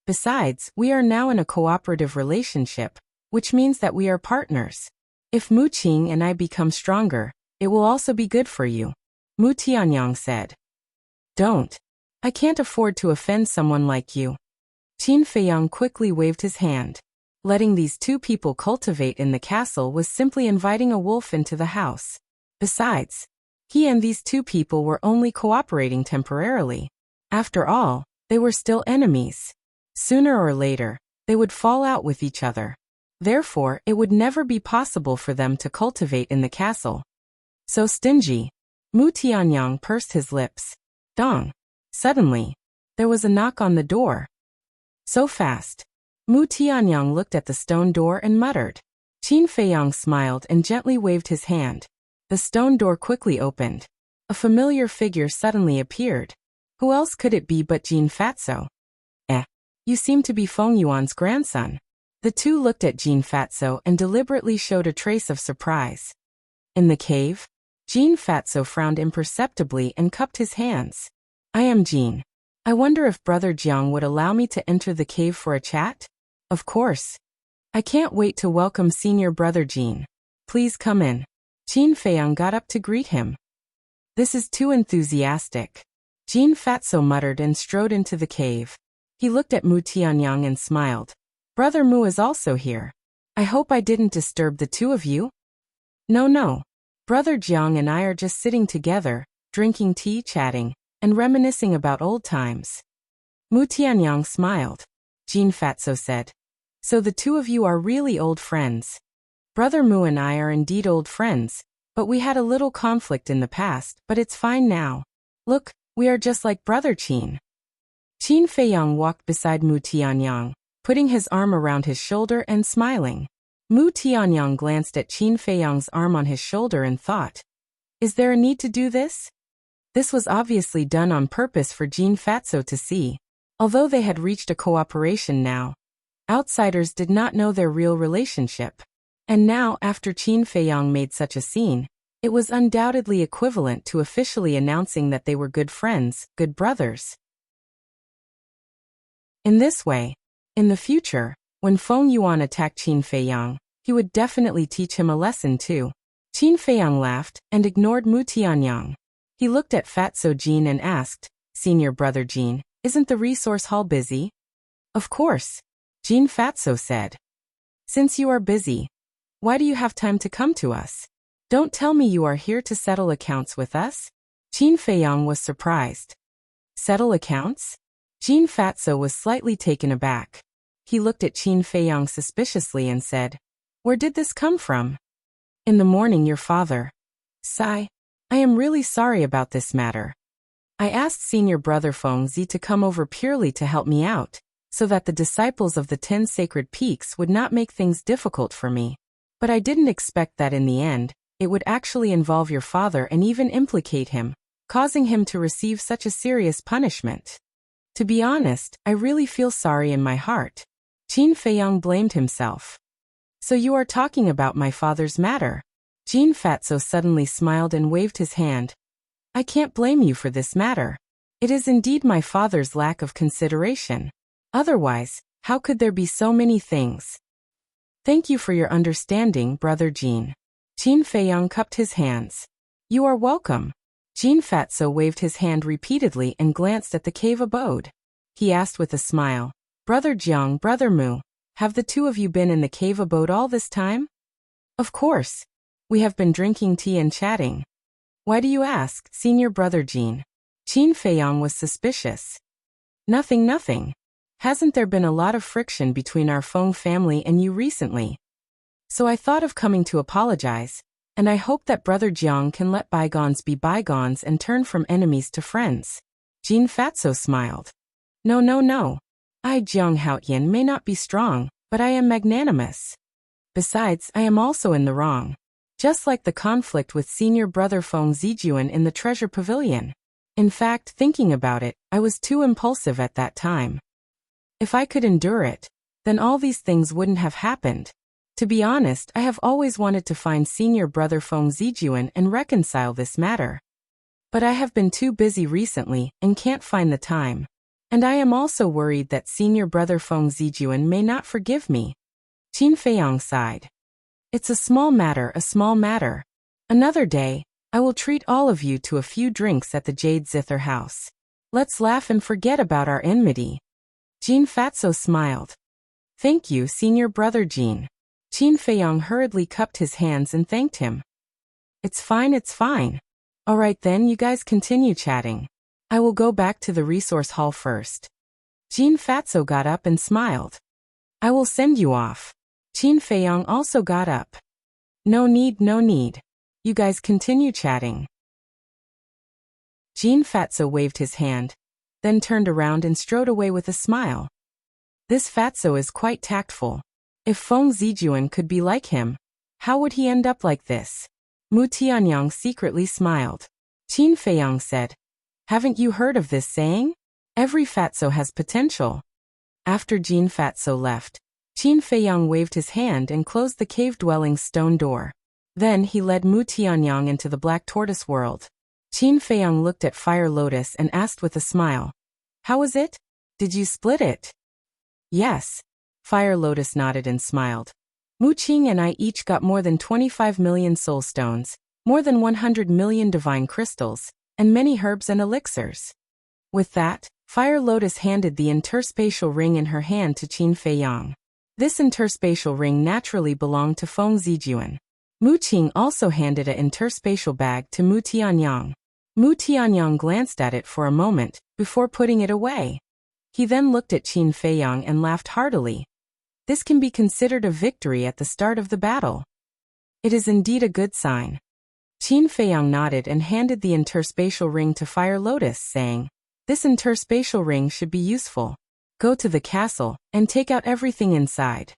Besides, we are now in a cooperative relationship, which means that we are partners. If Mu Qing and I become stronger, it will also be good for you," Mu Tianyang said. "Don't. I can't afford to offend someone like you." Qin Feiyang quickly waved his hand. Letting these two people cultivate in the castle was simply inviting a wolf into the house. Besides, he and these two people were only cooperating temporarily. After all, they were still enemies. Sooner or later, they would fall out with each other. Therefore, it would never be possible for them to cultivate in the castle. So stingy. Mu Tianyang pursed his lips. Dong. Suddenly, there was a knock on the door. So fast. Mu Tianyang looked at the stone door and muttered. Qin Feiyang smiled and gently waved his hand. The stone door quickly opened. A familiar figure suddenly appeared. Who else could it be but Jin Fatso? You seem to be Feng Yuan's grandson." The two looked at Jin Fatso and deliberately showed a trace of surprise. In the cave, Jin Fatso frowned imperceptibly and cupped his hands. "I am Jin. I wonder if Brother Jiang would allow me to enter the cave for a chat?" "Of course. I can't wait to welcome Senior Brother Jin. Please come in." Qin Feiyang got up to greet him. "This is too enthusiastic." Jin Fatso muttered and strode into the cave. He looked at Mu Tianyang and smiled. "Brother Mu is also here. I hope I didn't disturb the two of you?" No. Brother Jiang and I are just sitting together, drinking tea, chatting, and reminiscing about old times." Mu Tianyang smiled. Jin Fatso said, "So the two of you are really old friends." "Brother Mu and I are indeed old friends, but we had a little conflict in the past, but it's fine now. Look, we are just like Brother Qin." Qin Feiyang walked beside Mu Tianyang, putting his arm around his shoulder and smiling. Mu Tianyang glanced at Qin Feiyang's arm on his shoulder and thought, "Is there a need to do this?" This was obviously done on purpose for Jin Fatso to see. Although they had reached a cooperation now, outsiders did not know their real relationship. And now, after Qin Feiyang made such a scene, it was undoubtedly equivalent to officially announcing that they were good friends, good brothers. In this way, in the future, when Feng Yuan attacked Qin Feiyang, he would definitely teach him a lesson too. Qin Feiyang laughed and ignored Mu Tianyang. He looked at Fatso Jin and asked, "Senior brother Jin, isn't the resource hall busy?" "Of course," Jin Fatso said. "Since you are busy, why do you have time to come to us? Don't tell me you are here to settle accounts with us?" Qin Feiyang was surprised. Settle accounts? Jin Fatso was slightly taken aback. He looked at Qin Feiyang suspiciously and said, "Where did this come from?" "In the morning your father." "Sigh. I am really sorry about this matter. I asked senior brother Feng Zi to come over purely to help me out, so that the disciples of the 10 sacred peaks would not make things difficult for me. But I didn't expect that in the end, it would actually involve your father and even implicate him, causing him to receive such a serious punishment. To be honest, I really feel sorry in my heart." Qin Feiyang blamed himself. "So you are talking about my father's matter?" Jin Fatso suddenly smiled and waved his hand. "I can't blame you for this matter. It is indeed my father's lack of consideration. Otherwise, how could there be so many things? Thank you for your understanding, brother Jin." Qin Feiyang cupped his hands. "You are welcome." Jin Fatso waved his hand repeatedly and glanced at the cave abode. He asked with a smile, "Brother Jiang, brother Mu, have the two of you been in the cave abode all this time?" "Of course. We have been drinking tea and chatting." "Why do you ask, senior brother Jin?" Qin Feiyang was suspicious. Nothing. Hasn't there been a lot of friction between our Feng family and you recently? So I thought of coming to apologize, and I hope that brother Jiang can let bygones be bygones and turn from enemies to friends." Jin Fatso smiled. No. I, Jiang Haotian, may not be strong, but I am magnanimous. Besides, I am also in the wrong. Just like the conflict with senior brother Feng Zijuan in the treasure pavilion. In fact, thinking about it, I was too impulsive at that time. If I could endure it, then all these things wouldn't have happened. To be honest, I have always wanted to find senior brother Feng Zijuan and reconcile this matter. But I have been too busy recently and can't find the time. And I am also worried that senior brother Feng Zijuan may not forgive me. Qin Feiyang sighed. It's a small matter. Another day, I will treat all of you to a few drinks at the Jade Zither house. Let's laugh and forget about our enmity. Jin Fatso smiled. Thank you, senior brother Jin. Qin Feiyang hurriedly cupped his hands and thanked him. It's fine. All right then, you guys continue chatting. I will go back to the resource hall first. Jin Fatso got up and smiled. I will send you off. Qin Feiyang also got up. No need. You guys continue chatting. Jin Fatso waved his hand, then turned around and strode away with a smile. This Fatso is quite tactful. If Feng Zijuan could be like him, how would he end up like this? Mu Tianyang secretly smiled. Qin Feiyang said, Haven't you heard of this saying? Every Fatso has potential. After Jin Fatso left, Qin Feiyang waved his hand and closed the cave-dwelling's stone door. Then he led Mu Tianyang into the Black Tortoise world. Qin Feiyang looked at Fire Lotus and asked with a smile, How was it? Did you split it? Yes. Fire Lotus nodded and smiled. Mu Qing and I each got more than 25 million soul stones, more than 100 million divine crystals, and many herbs and elixirs. With that, Fire Lotus handed the interspatial ring in her hand to Qin Feiyang. This interspatial ring naturally belonged to Feng Zijuan. Mu Qing also handed an interspatial bag to Mu Tianyang. Mu Tianyang glanced at it for a moment, before putting it away. He then looked at Qin Feiyang and laughed heartily. This can be considered a victory at the start of the battle. It is indeed a good sign. Qin Feiyang nodded and handed the interspatial ring to Fire Lotus, saying, This interspatial ring should be useful. Go to the castle, and take out everything inside.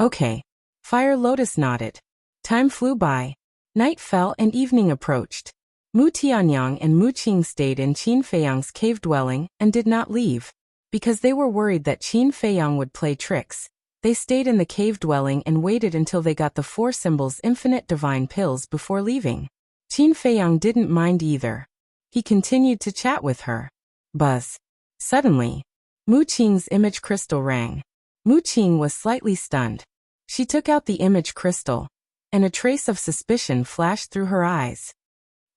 Okay. Fire Lotus nodded. Time flew by. Night fell and evening approached. Mu Tianyang and Mu Qing stayed in Qin Feiyang's cave dwelling and did not leave. Because they were worried that Qin Feiyang would play tricks, They stayed in the cave dwelling and waited until they got the 4 symbols infinite divine pills before leaving. Qin Feiyang didn't mind either. He continued to chat with her. Buzz. Suddenly, Mu Qing's image crystal rang. Mu Qing was slightly stunned. She took out the image crystal, and a trace of suspicion flashed through her eyes.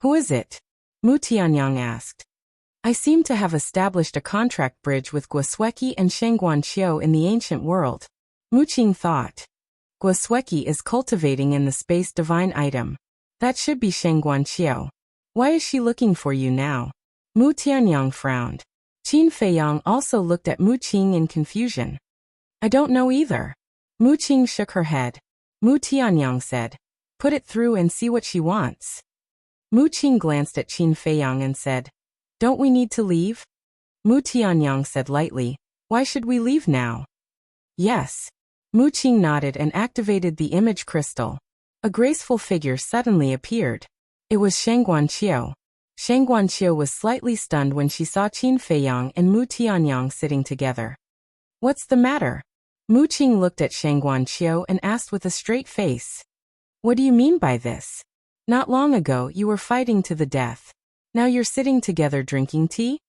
Who is it? Mu Tianyang asked. I seem to have established a contract bridge with Guosweki and Shengguanqiu in the ancient world. Mu Qing thought. Guosweki is cultivating in the space divine item. That should be Shengguanqiu. Why is she looking for you now? Mu Tianyang frowned. Qin Feiyang also looked at Mu Qing in confusion. I don't know either. Mu Qing shook her head. Mu Tianyang said, put it through and see what she wants. Mu Qing glanced at Qin Feiyang and said, don't we need to leave? Mu Tianyang said lightly, why should we leave now? Yes. Mu Qing nodded and activated the image crystal. A graceful figure suddenly appeared. It was Shengguanqiu. Shengguanqiu was slightly stunned when she saw Qin Feiyang and Mu Tianyang sitting together. What's the matter? Mu Qing looked at Shengguanqiu and asked with a straight face. What do you mean by this? Not long ago you were fighting to the death. Now you're sitting together drinking tea?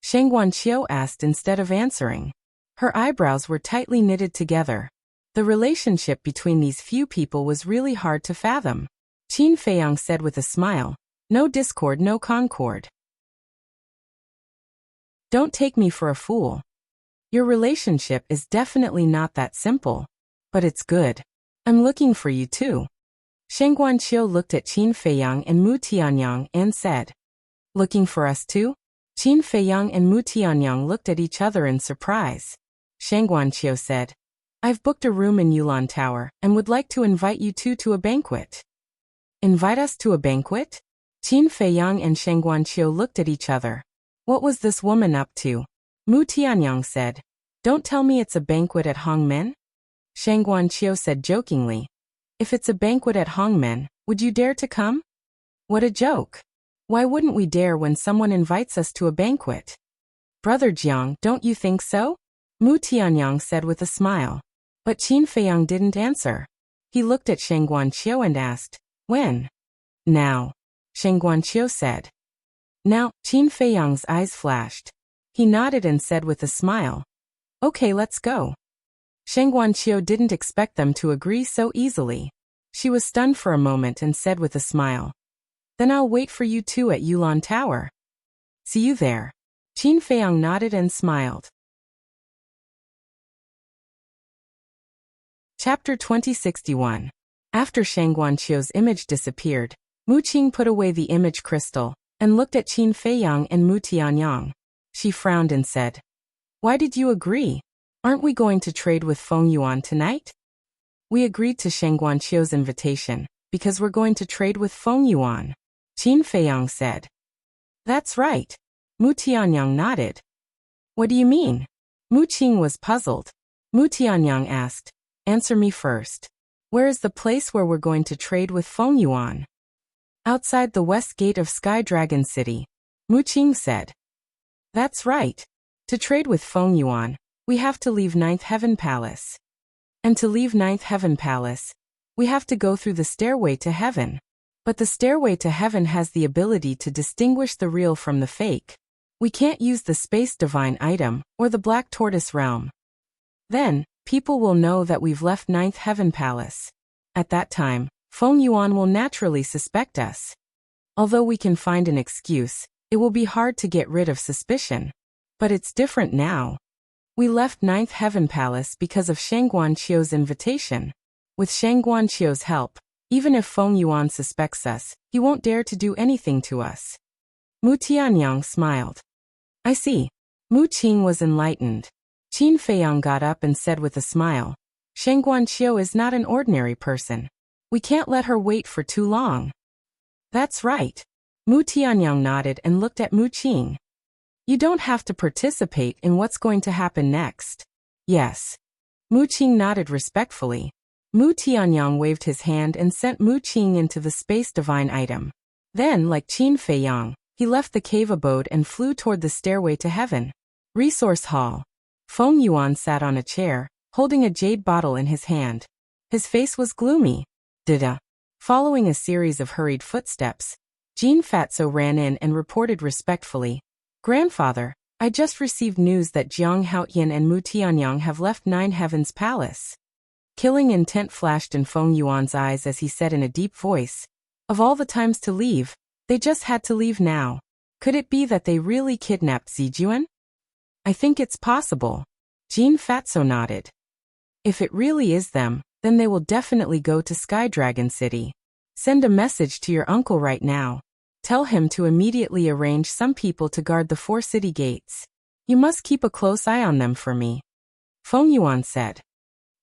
Shengguanqiu asked instead of answering. Her eyebrows were tightly knitted together. The relationship between these few people was really hard to fathom. Qin Feiyang said with a smile, no discord, no concord. Don't take me for a fool. Your relationship is definitely not that simple. But it's good. I'm looking for you too. Shengguanqiu looked at Qin Feiyang and Mu Tianyang and said, looking for us too? Qin Feiyang and Mu Tianyang looked at each other in surprise. Shengguanqiu said, I've booked a room in Yulan Tower and would like to invite you two to a banquet. Invite us to a banquet? Qin Feiyang and Shengguanqiu looked at each other. What was this woman up to? Mu Tianyang said, don't tell me it's a banquet at Hongmen? Shengguanqiu said jokingly, if it's a banquet at Hongmen, would you dare to come? What a joke. Why wouldn't we dare when someone invites us to a banquet? Brother Jiang, don't you think so? Mu Tianyang said with a smile. But Qin Feiyang didn't answer. He looked at Shengguanqiu and asked, when? Now. Shengguanqiu said. Now. Qin Feiyang's eyes flashed. He nodded and said with a smile, okay, let's go. Shengguanqiu didn't expect them to agree so easily. She was stunned for a moment and said with a smile, then I'll wait for you two at Yulan Tower. See you there. Qin Feiyang nodded and smiled. Chapter 2061. After Shengguanqiu's image disappeared, Mu Qing put away the image crystal and looked at Qin Feiyang and Mu Tianyang. She frowned and said, why did you agree? Aren't we going to trade with Feng Yuan tonight? We agreed to Shengguanqiu's invitation because we're going to trade with Feng Yuan. Qin Feiyang said. That's right. Mu Tianyang nodded. What do you mean? Mu Qing was puzzled. Mu Tianyang asked, answer me first. Where is the place where we're going to trade with Feng Yuan? Outside the west gate of Sky Dragon City. Mu Qing said. That's right. To trade with Feng Yuan, we have to leave Ninth Heaven Palace. And to leave Ninth Heaven Palace, we have to go through the stairway to heaven. But the stairway to heaven has the ability to distinguish the real from the fake. We can't use the space divine item or the black tortoise realm. Then, people will know that we've left Ninth Heaven Palace. At that time, Feng Yuan will naturally suspect us. Although we can find an excuse, it will be hard to get rid of suspicion. But it's different now. We left Ninth Heaven Palace because of Shengguanqiu's invitation. With Shengguanqiu's help, even if Feng Yuan suspects us, he won't dare to do anything to us. Mu Tianyang smiled. I see. Mu Qing was enlightened. Qin Feiyang got up and said with a smile, Shengguanqiu is not an ordinary person. We can't let her wait for too long. That's right. Mu Tianyang nodded and looked at Mu Qing. You don't have to participate in what's going to happen next. Yes. Mu Qing nodded respectfully. Mu Tianyang waved his hand and sent Mu Qing into the space divine item. Then, like Qin Feiyang, he left the cave abode and flew toward the stairway to heaven. Resource Hall. Feng Yuan sat on a chair, holding a jade bottle in his hand. His face was gloomy. Dida. Following a series of hurried footsteps, Jean Fatso ran in and reported respectfully, "Grandfather, I just received news that Jiang Haotian and Mu Tianyang have left Nine Heavens Palace." Killing intent flashed in Feng Yuan's eyes as he said in a deep voice, "Of all the times to leave, they just had to leave now. Could it be that they really kidnapped Zijuan?" "I think it's possible." Jean Fatso nodded. "If it really is them, then they will definitely go to Sky Dragon City. Send a message to your uncle right now. Tell him to immediately arrange some people to guard the 4 city gates. You must keep a close eye on them for me." Feng Yuan said.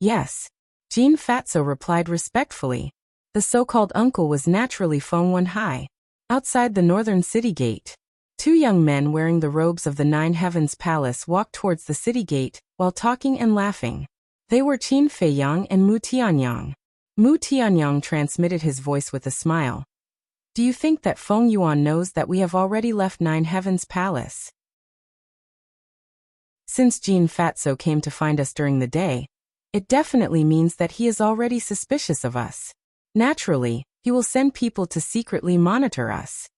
"Yes." Jean Fatso replied respectfully. The so-called uncle was naturally Feng Wenhai. Outside the northern city gate, 2 young men wearing the robes of the Nine Heavens Palace walked towards the city gate, while talking and laughing. They were Qin Feiyang and Mu Tianyang. Mu Tianyang transmitted his voice with a smile. "Do you think that Feng Yuan knows that we have already left Nine Heavens Palace? Since Jean Fatso came to find us during the day, it definitely means that he is already suspicious of us. Naturally, he will send people to secretly monitor us.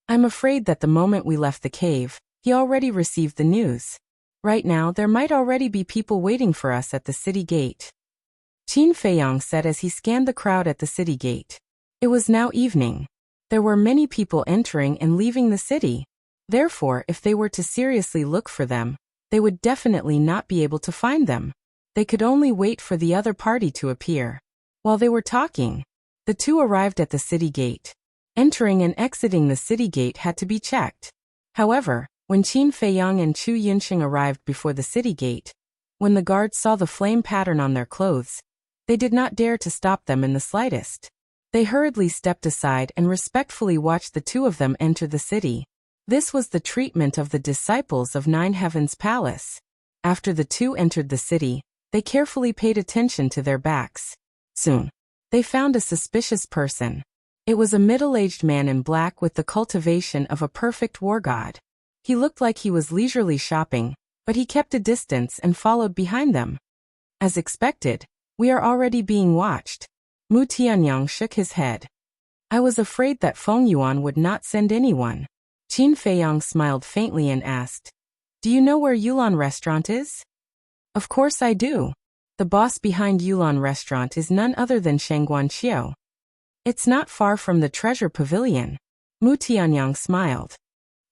I'm afraid that the moment we left the cave, he already received the news. Right now there might already be people waiting for us at the city gate." Qin Feiyang said as he scanned the crowd at the city gate. It was now evening. There were many people entering and leaving the city. Therefore, if they were to seriously look for them, they would definitely not be able to find them. They could only wait for the other party to appear. While they were talking, the 2 arrived at the city gate. Entering and exiting the city gate had to be checked. However, when Qin Feiyang and Chu Yunxing arrived before the city gate, when the guards saw the flame pattern on their clothes, they did not dare to stop them in the slightest. They hurriedly stepped aside and respectfully watched the 2 of them enter the city. This was the treatment of the disciples of Nine Heavens Palace. After the 2 entered the city, they carefully paid attention to their backs. Soon, they found a suspicious person. It was a middle-aged man in black with the cultivation of a perfect war god. He looked like he was leisurely shopping, but he kept a distance and followed behind them. As expected, "We are already being watched." Mu Tianyang shook his head. "I was afraid that Feng Yuan would not send anyone." Qin Feiyang smiled faintly and asked, "Do you know where Yulan Restaurant is?" "Of course I do. The boss behind Yulan Restaurant is none other than Shangguan Qiu. It's not far from the Treasure Pavilion." Mu Tianyang smiled.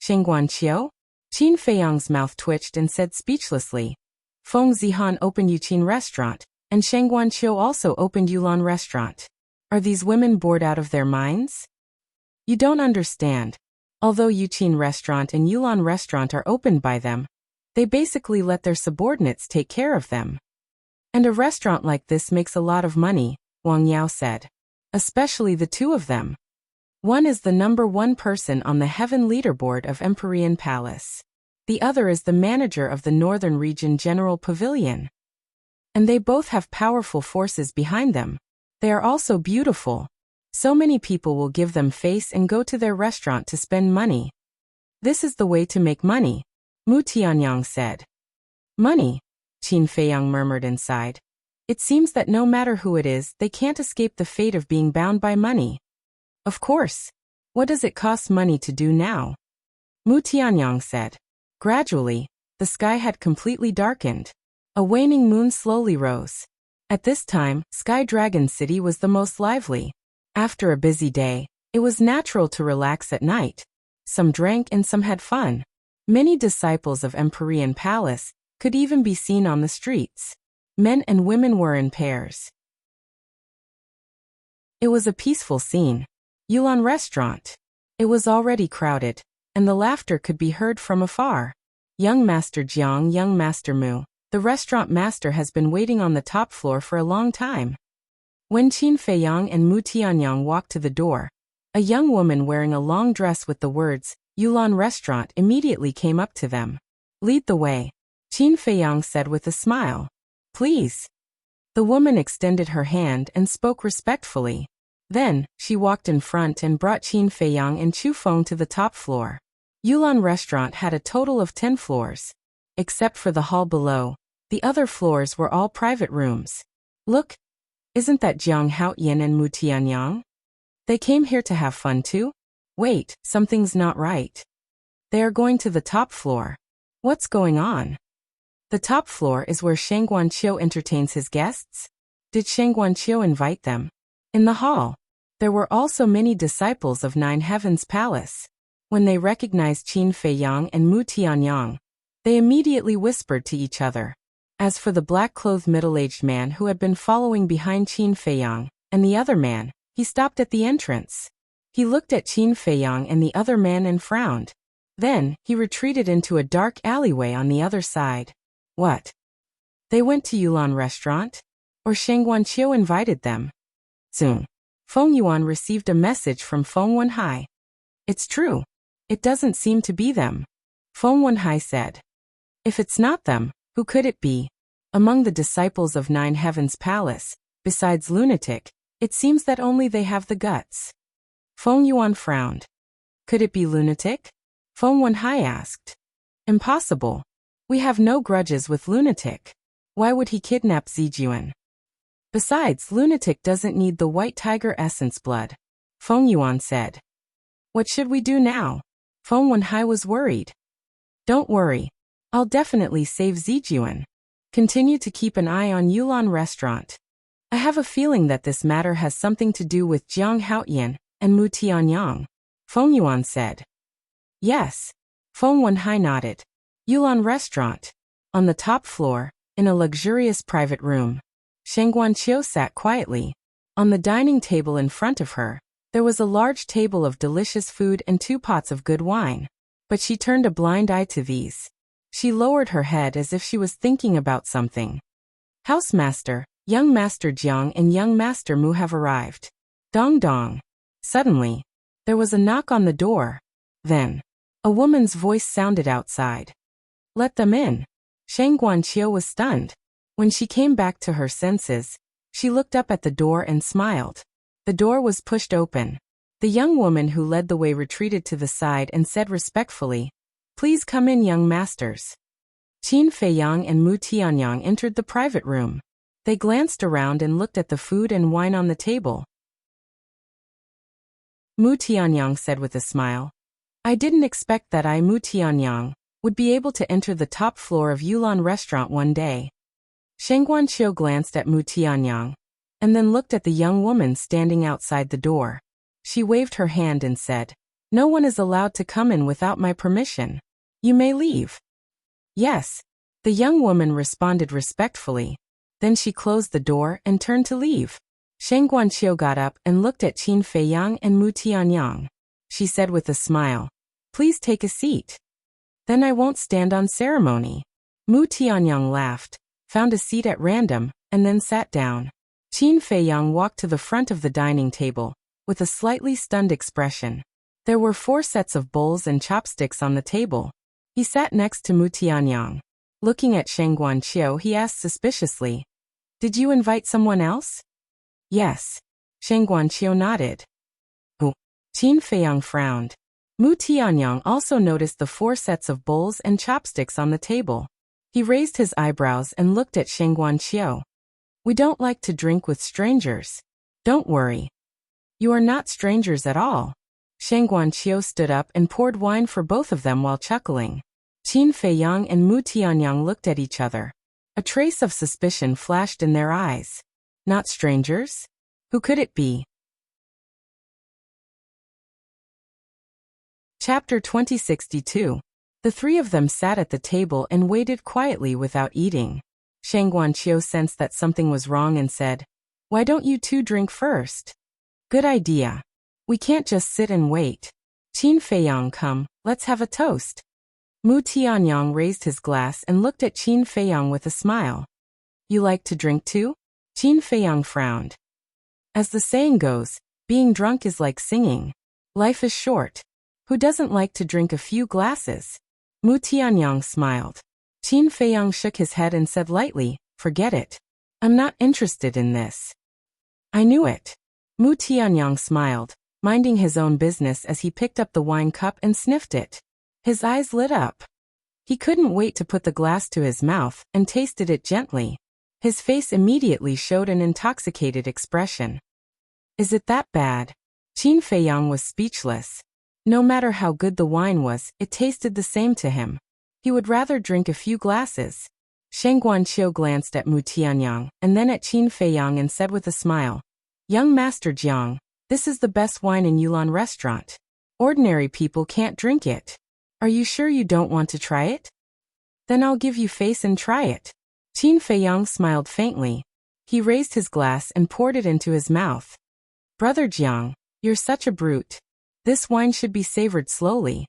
"Shangguan Qiu?" Qin Feiyang's mouth twitched and said speechlessly, "Feng Zihan opened Yuqin Restaurant, and Shangguan Qiu also opened Yulan Restaurant. Are these women bored out of their minds? You don't understand. Although Yuqin Restaurant and Yulan Restaurant are opened by them, they basically let their subordinates take care of them. And a restaurant like this makes a lot of money," Wang Yao said. "Especially the 2 of them. One is the #1 person on the Heaven Leaderboard of Empyrean Palace. The other is the manager of the Northern Region General Pavilion. And they both have powerful forces behind them. They are also beautiful. So many people will give them face and go to their restaurant to spend money. This is the way to make money," Mu Tianyang said. "Money?" Qin Feiyang murmured inside. "It seems that no matter who it is, they can't escape the fate of being bound by money." "Of course. What does it cost money to do now?" Mu Tianyang said. Gradually, the sky had completely darkened. A waning moon slowly rose. At this time, Sky Dragon City was the most lively. After a busy day, it was natural to relax at night. Some drank and some had fun. Many disciples of Empyrean Palace could even be seen on the streets. Men and women were in pairs. It was a peaceful scene. Yulan Restaurant. It was already crowded, and the laughter could be heard from afar. Young Master Jiang, young Master Mu, the restaurant master has been waiting on the top floor for a long time. When Qin Feiyang and Mu Tianyang walked to the door, a young woman wearing a long dress with the words, Yulan Restaurant, immediately came up to them. "Lead the way," Qin Feiyang said with a smile. "Please." The woman extended her hand and spoke respectfully. Then, she walked in front and brought Qin Feiyang and Chu Feng to the top floor. Yulan Restaurant had a total of 10 floors. Except for the hall below, The other floors were all private rooms. Look, isn't that Jiang Haoyin and Mu Tianyang? They came here to have fun too? Wait, something's not right. They are going to the top floor. What's going on? The top floor is where Shang Guanqiu entertains his guests? Did Shang Guanqiu invite them? In the hall, there were also many disciples of Nine Heavens Palace. When they recognized Qin Feiyang and Mu Tianyang, they immediately whispered to each other. As for the black-clothed middle-aged man who had been following behind Qin Feiyang, and the other man, he stopped at the entrance. He looked at Qin Feiyang and the other man and frowned. Then, he retreated into a dark alleyway on the other side. What? They went to Yulan restaurant? Or Shang Guanqiu invited them? Soon, Feng Yuan received a message from Feng Wenhai. It's true. It doesn't seem to be them. Feng Wenhai said. If it's not them, who could it be? Among the disciples of Nine Heavens Palace, besides lunatic, it seems that only they have the guts. Feng Yuan frowned. Could it be lunatic? Feng Wenhai asked. Impossible. We have no grudges with lunatic. Why would he kidnap Zijuan? Besides, lunatic doesn't need the white tiger essence blood. Feng Yuan said. What should we do now? Feng Wenhai was worried. Don't worry. I'll definitely save Zijuan. Continue to keep an eye on Yulan restaurant. I have a feeling that this matter has something to do with Jiang Haoyin and Mu Tianyang. Feng Yuan said. Yes. Feng Wenhai nodded. Yulan restaurant. On the top floor, in a luxurious private room, Shang Guanqiu sat quietly. On the dining table in front of her, there was a large table of delicious food and 2 pots of good wine. But she turned a blind eye to these. She lowered her head as if she was thinking about something. Housemaster, young Master Jiang and young Master Mu have arrived. Dong dong. Suddenly, there was a knock on the door. Then, a woman's voice sounded outside. Let them in. Shang Guanqiu was stunned. When she came back to her senses, she looked up at the door and smiled. The door was pushed open. The young woman who led the way retreated to the side and said respectfully, Please come in, young masters. Qin Feiyang and Mu Tianyang entered the private room. They glanced around and looked at the food and wine on the table. Mu Tianyang said with a smile, I didn't expect that I, Mu Tianyang, would be able to enter the top floor of Yulan restaurant one day. Shang Guanqiu glanced at Mu Tianyang, and then looked at the young woman standing outside the door. She waved her hand and said, No one is allowed to come in without my permission. You may leave. Yes. The young woman responded respectfully. Then she closed the door and turned to leave. Shang Guanqiu got up and looked at Qin Feiyang and Mu Tianyang. She said with a smile, Please take a seat. Then I won't stand on ceremony. Mu Tianyang laughed, found a seat at random, and then sat down. Qin Feiyang walked to the front of the dining table, with a slightly stunned expression. There were 4 sets of bowls and chopsticks on the table. He sat next to Mu Tianyang. Looking at Shang Guanqiu, he asked suspiciously, Did you invite someone else? Yes. Shang Guanqiu nodded. Oh. Qin Feiyang frowned. Mu Tianyang also noticed the 4 sets of bowls and chopsticks on the table. He raised his eyebrows and looked at Shang Guanqiu. We don't like to drink with strangers. Don't worry. You are not strangers at all. Shang Guanqiu stood up and poured wine for both of them while chuckling. Qin Feiyang and Mu Tianyang looked at each other. A trace of suspicion flashed in their eyes. Not strangers? Who could it be? Chapter 2062. The 3 of them sat at the table and waited quietly without eating. Shang Guanqiu sensed that something was wrong and said, Why don't you 2 drink first? Good idea. We can't just sit and wait. Qin Feiyang, come, let's have a toast. Mu Tianyang raised his glass and looked at Qin Feiyang with a smile. You like to drink too? Qin Feiyang frowned. As the saying goes, being drunk is like singing. Life is short. Who doesn't like to drink a few glasses? Mu Tianyang smiled. Qin Feiyang shook his head and said lightly, Forget it. I'm not interested in this. I knew it. Mu Tianyang smiled, minding his own business as he picked up the wine cup and sniffed it. His eyes lit up. He couldn't wait to put the glass to his mouth and tasted it gently. His face immediately showed an intoxicated expression. Is it that bad? Qin Feiyang was speechless. No matter how good the wine was, it tasted the same to him. He would rather drink a few glasses. Sheng Guanqiu glanced at Mu Tianyang and then at Qin Feiyang and said with a smile, Young Master Jiang, this is the best wine in Yulan restaurant. Ordinary people can't drink it. Are you sure you don't want to try it? Then I'll give you face and try it. Qin Feiyang smiled faintly. He raised his glass and poured it into his mouth. Brother Jiang, you're such a brute. This wine should be savored slowly.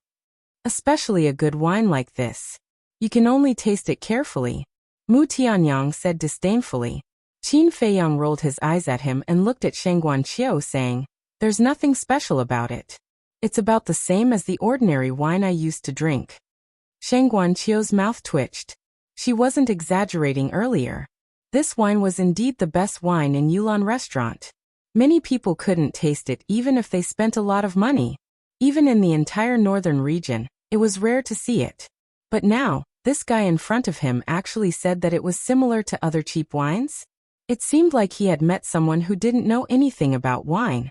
Especially a good wine like this. You can only taste it carefully. Mu Tianyang said disdainfully. Qin Feiyang rolled his eyes at him and looked at Sheng Guanqiu saying, There's nothing special about it. It's about the same as the ordinary wine I used to drink. Sheng Guanqiu's mouth twitched. She wasn't exaggerating earlier. This wine was indeed the best wine in Yulan restaurant. Many people couldn't taste it even if they spent a lot of money. Even in the entire northern region, it was rare to see it. But now, this guy in front of him actually said that it was similar to other cheap wines? It seemed like he had met someone who didn't know anything about wine.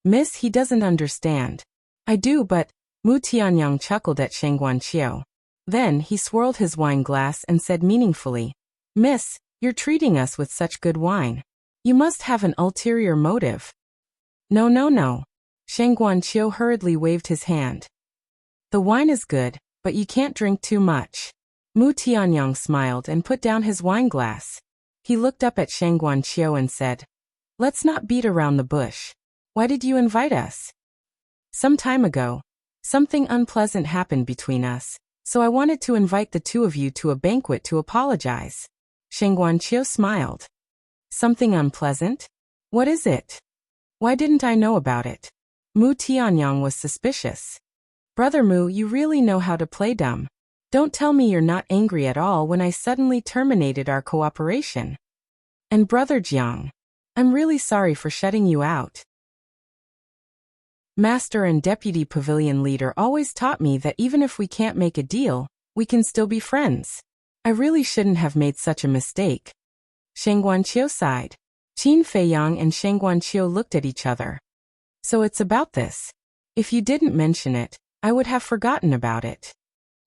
Miss, he doesn't understand. I do, but Mu Tianyang chuckled at Sheng Guanqiu. Then he swirled his wine glass and said meaningfully, Miss, you're treating us with such good wine. You must have an ulterior motive. No. Sheng Guanqiu hurriedly waved his hand. The wine is good, but you can't drink too much. Mu Tianyang smiled and put down his wine glass. He looked up at Sheng Guanqiu and said, Let's not beat around the bush. Why did you invite us? Some time ago, something unpleasant happened between us, so I wanted to invite the two of you to a banquet to apologize. Sheng Guanqiu smiled. Something unpleasant? What is it? Why didn't I know about it? Mu Tianyang was suspicious. Brother Mu, you really know how to play dumb. Don't tell me you're not angry at all when I suddenly terminated our cooperation. And Brother Jiang, I'm really sorry for shutting you out. Master and Deputy Pavilion Leader always taught me that even if we can't make a deal, we can still be friends. I really shouldn't have made such a mistake. Sheng Guanqiu sighed. Qin Feiyang and Sheng Guanqiu looked at each other. So it's about this. If you didn't mention it, I would have forgotten about it.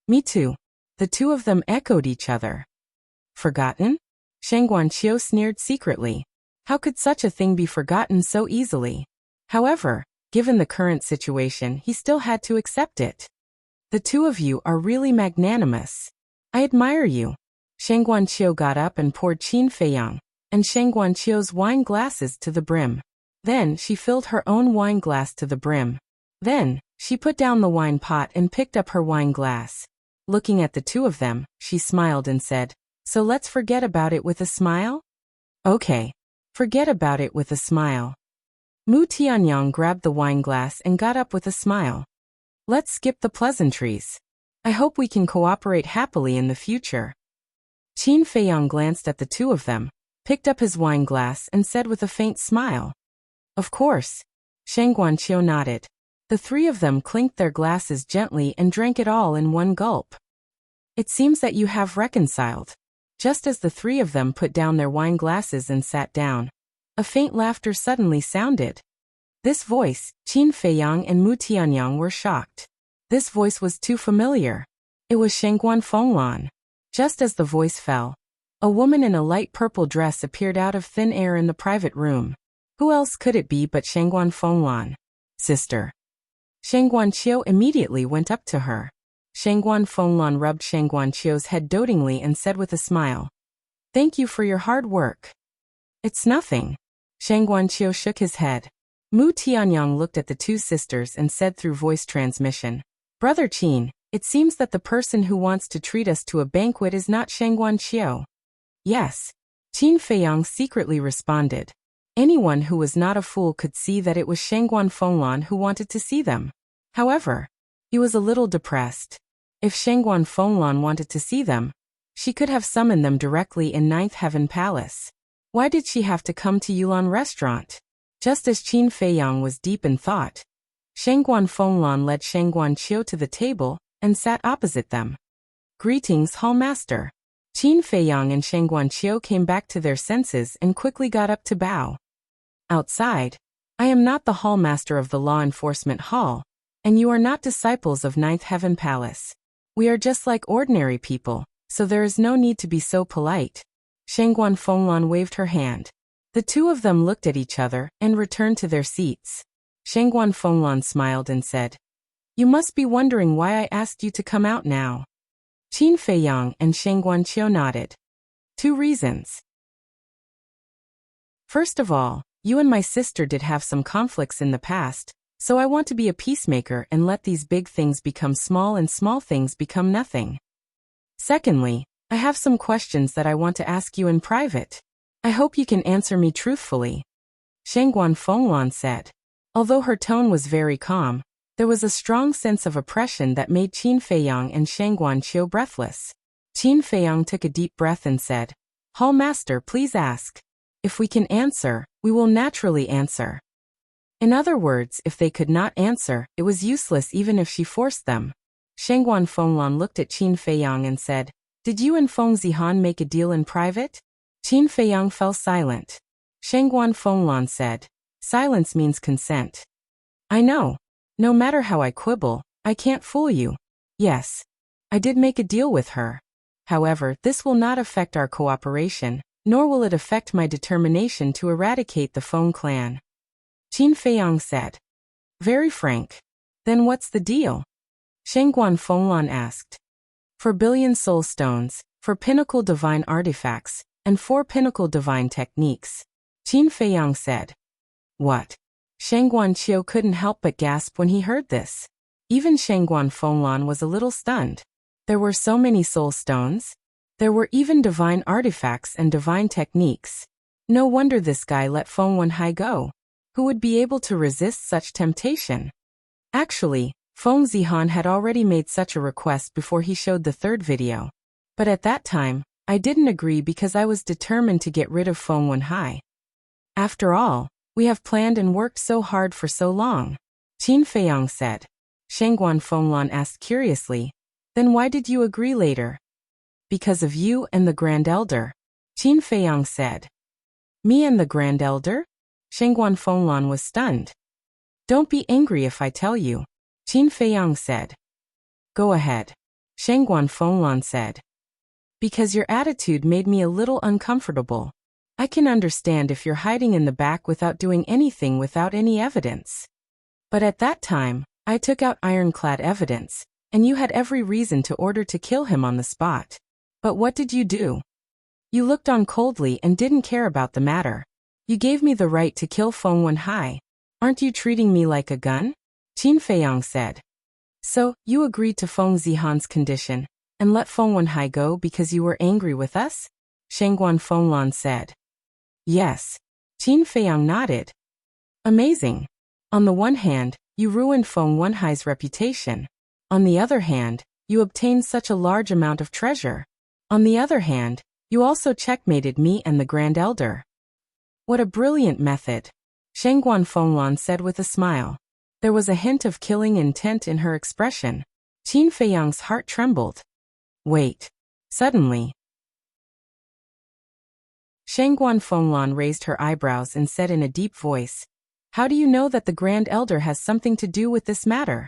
Me too. The two of them echoed each other. Forgotten? Sheng Guanqiu sneered secretly. How could such a thing be forgotten so easily? However, given the current situation, he still had to accept it. The two of you are really magnanimous. I admire you. Sheng Guanqiu got up and poured Qin Feiyang and Sheng Guanqiu's wine glasses to the brim. Then she filled her own wine glass to the brim. Then, she put down the wine pot and picked up her wine glass. Looking at the two of them, she smiled and said, So let's forget about it with a smile? Okay. Forget about it with a smile. Mu Tianyang grabbed the wine glass and got up with a smile. Let's skip the pleasantries. I hope we can cooperate happily in the future. Qin Feiyang glanced at the two of them, picked up his wine glass and said with a faint smile. Of course. Sheng Guanqiu nodded. The three of them clinked their glasses gently and drank it all in one gulp. It seems that you have reconciled. Just as the three of them put down their wine glasses and sat down, a faint laughter suddenly sounded. This voice, Qin Feiyang and Mu Tianyang were shocked. This voice was too familiar. It was Shengguan Fenglan. Just as the voice fell, a woman in a light purple dress appeared out of thin air in the private room. Who else could it be but Shengguan Fenglan? Sister. Sheng Guanqiu immediately went up to her. Shengguan Fenglan rubbed Sheng Guanqiu's head dotingly and said with a smile, Thank you for your hard work. It's nothing. Sheng Guanqiu shook his head. Mu Tianyang looked at the two sisters and said through voice transmission, Brother Qin, it seems that the person who wants to treat us to a banquet is not Sheng Guanqiu. Yes. Qin Feiyang secretly responded. Anyone who was not a fool could see that it was Shengguan Fenglan who wanted to see them. However, he was a little depressed. If Shengguan Fenglan wanted to see them, she could have summoned them directly in Ninth Heaven Palace. Why did she have to come to Yulan Restaurant? Just as Qin Feiyang was deep in thought, Shengguan Fenglan led Sheng Guanqiu to the table and sat opposite them. Greetings, Hall Master. Qin Feiyang and Sheng Guanqiu came back to their senses and quickly got up to bow. Outside, I am not the Hall Master of the Law Enforcement Hall, and you are not disciples of Ninth Heaven Palace. We are just like ordinary people, so there is no need to be so polite. Shengguan Fenglan waved her hand. The two of them looked at each other and returned to their seats. Shengguan Fenglan smiled and said, "You must be wondering why I asked you to come out now." Qin Feiyang and Sheng Guanqiu nodded. 2 reasons. First of all, you and my sister did have some conflicts in the past, so I want to be a peacemaker and let these big things become small and small things become nothing. Secondly, I have some questions that I want to ask you in private. I hope you can answer me truthfully. Shengguan Fenglan said. Although her tone was very calm, there was a strong sense of oppression that made Qin Feiyang and Sheng Guanqiu breathless. Qin Feiyang took a deep breath and said, "Hall Master, please ask. If we can answer, we will naturally answer." In other words, if they could not answer, it was useless even if she forced them. Shengguan Fenglan looked at Qin Feiyang and said, "Did you and Feng Zihan make a deal in private?" Qin Feiyang fell silent. Shengguan Fenglan said, "Silence means consent. I know. No matter how I quibble, I can't fool you. Yes, I did make a deal with her. However, this will not affect our cooperation, nor will it affect my determination to eradicate the Feng clan." Qin Feiyang said. "Very frank. Then what's the deal?" Shengguan Fenglan asked. "For billion soul stones, for pinnacle divine artifacts, and 4 pinnacle divine techniques." Qin Feiyang said. "What?" Sheng Guanqiu couldn't help but gasp when he heard this. Even Shengguan Fenglan was a little stunned. There were so many soul stones. There were even divine artifacts and divine techniques. No wonder this guy let Feng Wenhai go. Who would be able to resist such temptation? Actually, Feng Zihan had already made such a request before he showed the 3rd video. But at that time, I didn't agree because I was determined to get rid of Feng Wenhai. After all, we have planned and worked so hard for so long. Qin Feiyang said. Shengguan Fenglan asked curiously, "Then why did you agree later?" "Because of you and the Grand Elder." Qin Feiyang said. "Me and the Grand Elder?" Shengguan Fenglan was stunned. "Don't be angry if I tell you," Qin Feiyang said. "Go ahead," Shengguan Fenglan said. "Because your attitude made me a little uncomfortable. I can understand if you're hiding in the back without doing anything without any evidence. But at that time, I took out ironclad evidence, and you had every reason to order to kill him on the spot. But what did you do? You looked on coldly and didn't care about the matter. You gave me the right to kill Feng Wenhai. Aren't you treating me like a gun?" Qin Feiyang said. "So, you agreed to Feng Zihan's condition, and let Feng Wenhai go because you were angry with us?" Shengguan Fenglan said. "Yes." Qin Feiyang nodded. "Amazing. On the one hand, you ruined Feng Wenhai's reputation. On the other hand, you obtained such a large amount of treasure. On the other hand, you also checkmated me and the Grand Elder. What a brilliant method," Shengguan Fenglan said with a smile. There was a hint of killing intent in her expression. Qin Feiyang's heart trembled. "Wait." Suddenly, Shengguan Fenglan raised her eyebrows and said in a deep voice, "How do you know that the Grand Elder has something to do with this matter?"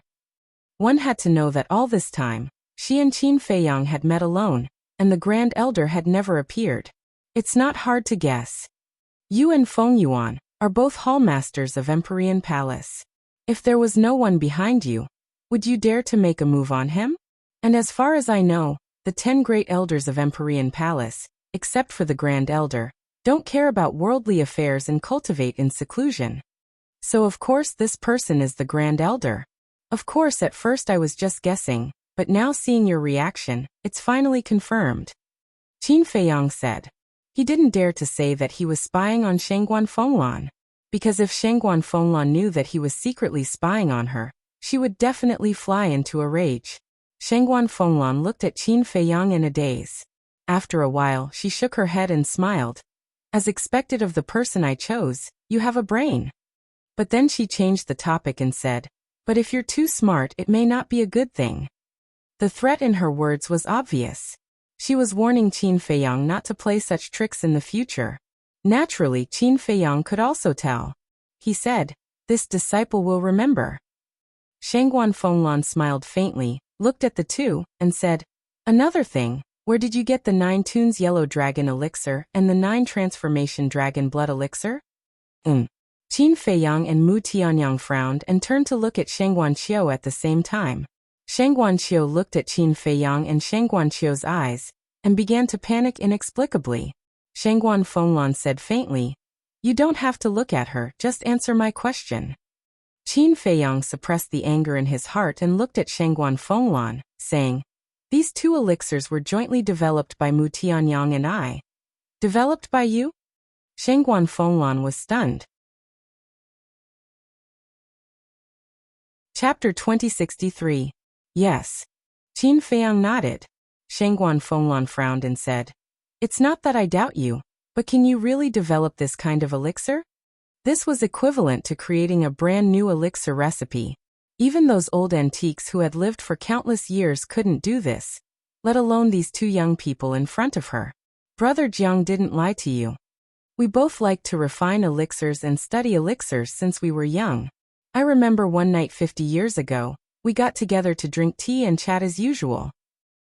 One had to know that all this time, she and Qin Feiyang had met alone, and the Grand Elder had never appeared. It's not hard to guess. You and Feng Yuan are both hall masters of Empyrean Palace. If there was no one behind you, would you dare to make a move on him? And as far as I know, the 10 great elders of Empyrean Palace, except for the Grand Elder, don't care about worldly affairs and cultivate in seclusion. So of course this person is the Grand Elder. Of course at first I was just guessing, but now seeing your reaction, it's finally confirmed." Qin Feiyang said. He didn't dare to say that he was spying on Shengguan Fenglan, because if Shengguan Fenglan knew that he was secretly spying on her, she would definitely fly into a rage. Shengguan Fenglan looked at Qin Feiyang in a daze. After a while, she shook her head and smiled. "As expected of the person I chose, you have a brain." But then she changed the topic and said, "But if you're too smart, it may not be a good thing." The threat in her words was obvious. She was warning Qin Feiyang not to play such tricks in the future. Naturally, Qin Feiyang could also tell. He said, "This disciple will remember." Shangguan Fenglan smiled faintly, looked at the two, and said, "Another thing, where did you get the 9 Tunes Yellow Dragon Elixir and the 9 Transformation Dragon Blood Elixir?" Qin Feiyang and Mu Tianyang frowned and turned to look at Shangguan Qiu at the same time. Shangguan Qiu looked at Qin Feiyang and Shangguan Qiu's eyes, and began to panic inexplicably. Shangguan Fenglan said faintly, "You don't have to look at her, just answer my question." Qin Feiyang suppressed the anger in his heart and looked at Shangguan Fenglan, saying, "These 2 elixirs were jointly developed by Mu Tianyang and I." "Developed by you?" Shangguan Fenglan was stunned. Chapter 2063. Yes. Qin Feiyang nodded. Shangguan Fenglan frowned and said, "It's not that I doubt you, but can you really develop this kind of elixir?" This was equivalent to creating a brand new elixir recipe. Even those old antiques who had lived for countless years couldn't do this, let alone these 2 young people in front of her. Brother Jiang didn't lie to you. We both liked to refine elixirs and study elixirs since we were young. I remember one night 50 years ago, we got together to drink tea and chat as usual.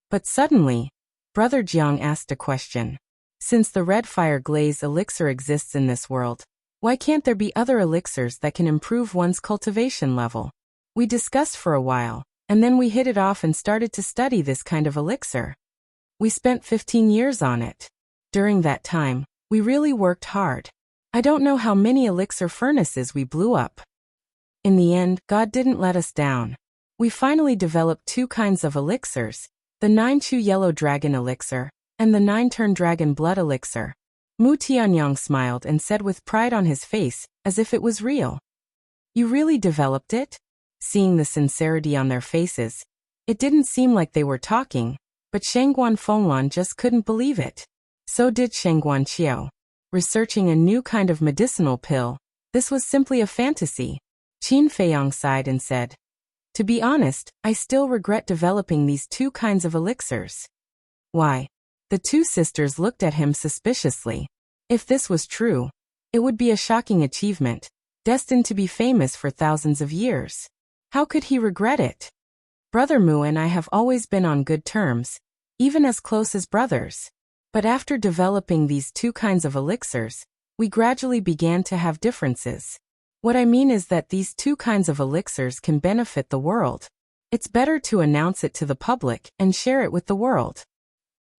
But suddenly, Brother Jiang asked a question. Since the red fire glaze elixir exists in this world, why can't there be other elixirs that can improve one's cultivation level? We discussed for a while, and then we hit it off and started to study this kind of elixir. We spent 15 years on it. During that time, we really worked hard. I don't know how many elixir furnaces we blew up. In the end, God didn't let us down. We finally developed 2 kinds of elixirs, the 9 Chu Yellow Dragon Elixir, and the 9 Turn Dragon Blood Elixir. Mu Tianyang smiled and said with pride on his face, as if it was real, "You really developed it?" Seeing the sincerity on their faces, it didn't seem like they were talking, but Shangguan Fenglan just couldn't believe it. So did Shangguan Qiu. Researching a new kind of medicinal pill, this was simply a fantasy. Qin Feiyang sighed and said, "To be honest, I still regret developing these 2 kinds of elixirs." "Why?" The 2 sisters looked at him suspiciously. If this was true, it would be a shocking achievement, destined to be famous for thousands of years. How could he regret it? Brother Mu and I have always been on good terms, even as close as brothers. But after developing these 2 kinds of elixirs, we gradually began to have differences. What I mean is that these 2 kinds of elixirs can benefit the world. It's better to announce it to the public and share it with the world.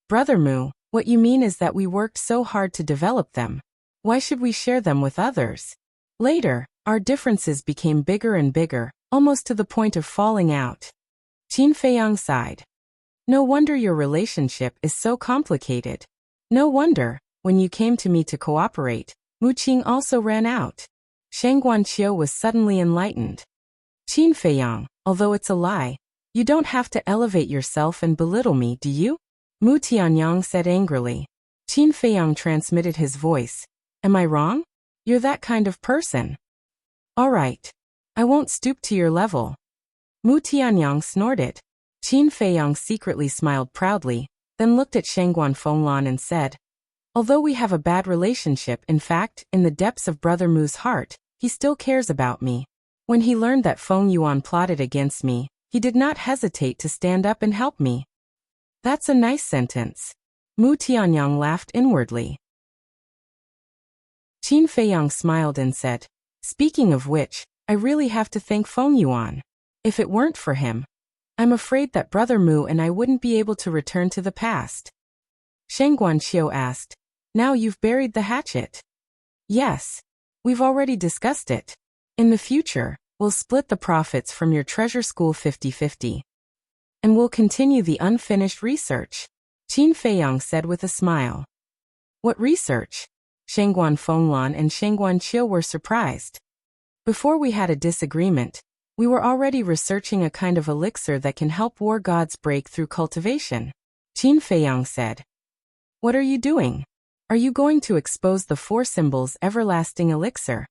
Brother Mu, what you mean is that we worked so hard to develop them. Why should we share them with others? Later, our differences became bigger and bigger, almost to the point of falling out. Qin Feiyang sighed. No wonder your relationship is so complicated. No wonder, when you came to me to cooperate, Mu Qing also ran out. Shangguan Qiu was suddenly enlightened. Qin Feiyang, although it's a lie, you don't have to elevate yourself and belittle me, do you? Mu Tianyang said angrily. Qin Feiyang transmitted his voice. Am I wrong? You're that kind of person. All right. I won't stoop to your level. Mu Tianyang snorted. Qin Feiyang secretly smiled proudly, then looked at Shangguan Fenglan and said, "Although we have a bad relationship, in fact, in the depths of Brother Mu's heart, he still cares about me. When he learned that Feng Yuan plotted against me, he did not hesitate to stand up and help me." That's a nice sentence. Mu Tianyang laughed inwardly. Qin Feiyang smiled and said, "Speaking of which, I really have to thank Feng Yuan. If it weren't for him, I'm afraid that Brother Mu and I wouldn't be able to return to the past." Shangguan Qiu asked, "Now you've buried the hatchet?" "Yes. We've already discussed it. In the future, we'll split the profits from your treasure school 50-50. And we'll continue the unfinished research," Qin Feiyang said with a smile. "What research?" Shangguan Fenglan and Shangguan Qiu were surprised. "Before we had a disagreement, we were already researching a kind of elixir that can help war gods break through cultivation," Qin Feiyang said. "What are you doing? Are you going to expose the 4 symbols everlasting elixir?"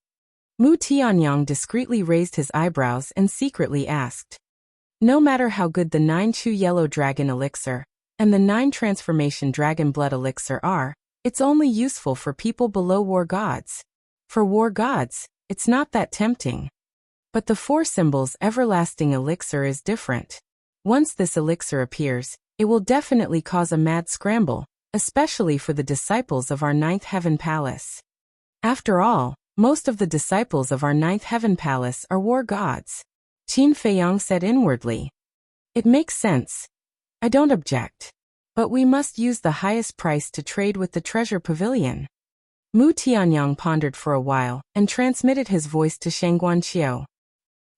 Mu Tianyang discreetly raised his eyebrows and secretly asked. No matter how good the 9 Chu Yellow Dragon Elixir and the 9 Transformation Dragon Blood Elixir are, it's only useful for people below war gods. For war gods, it's not that tempting. But the 4 Symbols Everlasting Elixir is different. Once this elixir appears, it will definitely cause a mad scramble, especially for the disciples of our 9th Heaven Palace. After all, most of the disciples of our 9th Heaven Palace are war gods. Qin Feiyang said inwardly. It makes sense. I don't object. But we must use the highest price to trade with the treasure pavilion. Mu Tianyang pondered for a while and transmitted his voice to Shangguanqiu.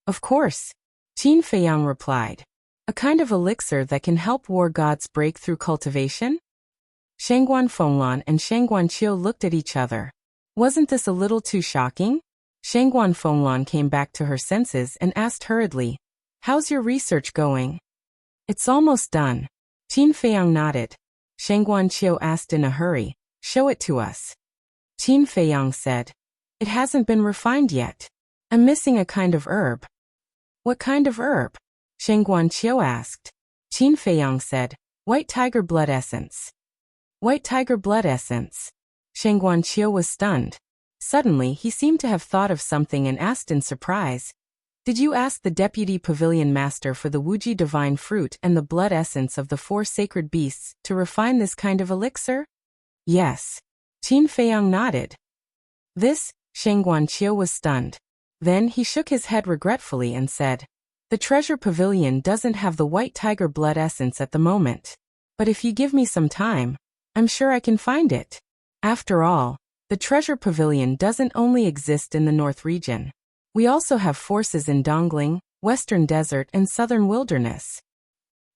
Of course, Qin Feiyang replied. A kind of elixir that can help war gods break through cultivation? Shangguan Fenglan and Shangguanqiu looked at each other. Wasn't this a little too shocking? Shangguan Fenglan came back to her senses and asked hurriedly, How's your research going? It's almost done. Qin Feiyang nodded. Shangguanqiu asked in a hurry, Show it to us. Qin Feiyang said, It hasn't been refined yet. I'm missing a kind of herb. What kind of herb? Shangguanqiu asked. Qin Feiyang said, White tiger blood essence. White tiger blood essence. Shangguanqiu was stunned. Suddenly, he seemed to have thought of something and asked in surprise, Did you ask the deputy pavilion master for the Wuji divine fruit and the blood essence of the 4 sacred beasts to refine this kind of elixir? Yes. Qin Feiyang nodded. This, Shangguanqiu was stunned. Then he shook his head regretfully and said, The treasure pavilion doesn't have the white tiger blood essence at the moment. But if you give me some time, I'm sure I can find it. After all, the treasure pavilion doesn't only exist in the North region. We also have forces in Dongling, Western Desert and Southern Wilderness.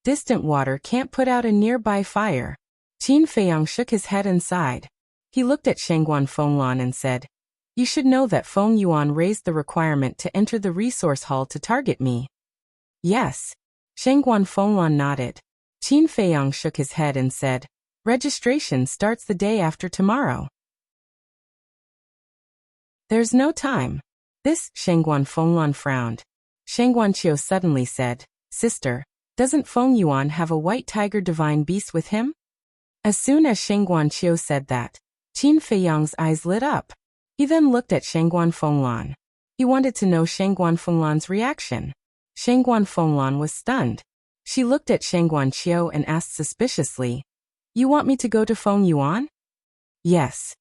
Distant water can't put out a nearby fire. Qin Feiyang shook his head and sighed. He looked at Shangguan Fenglan and said, You should know that Feng Yuan raised the requirement to enter the resource hall to target me. Yes. Shangguan Fenglan nodded. Qin Feiyang shook his head and said, Registration starts the day after tomorrow. There's no time. This, Shangguan Fenglan frowned. Shangguanqiu suddenly said, Sister, doesn't Feng Yuan have a white tiger divine beast with him? As soon as Shangguanqiu said that, Qin Feiyang's eyes lit up. He then looked at Shangguan Fenglan. He wanted to know Shangguan Fenglan's reaction. Shangguan Fenglan was stunned. She looked at Shangguanqiu and asked suspiciously, You want me to go to Feng Yuan? Yes.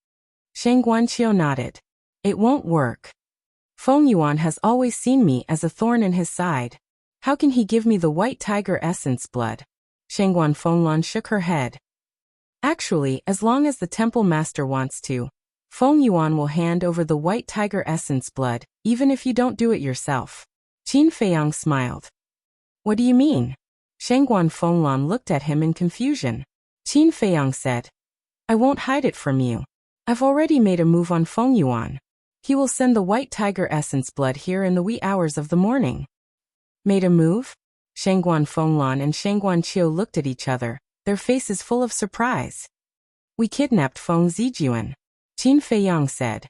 Shangguanqiu nodded. It won't work. Feng Yuan has always seen me as a thorn in his side. How can he give me the white tiger essence blood? Shangguan Fenglan shook her head. Actually, as long as the temple master wants to, Feng Yuan will hand over the white tiger essence blood, even if you don't do it yourself. Qin Feiyang smiled. What do you mean? Shangguan Fenglan looked at him in confusion. Qin Feiyang said, I won't hide it from you. I've already made a move on Feng Yuan. He will send the white tiger essence blood here in the wee hours of the morning. Made a move? Shangguan Fenglan and Shangguanqiu looked at each other, their faces full of surprise. We kidnapped Feng Zijuan, Qin Feiyang said.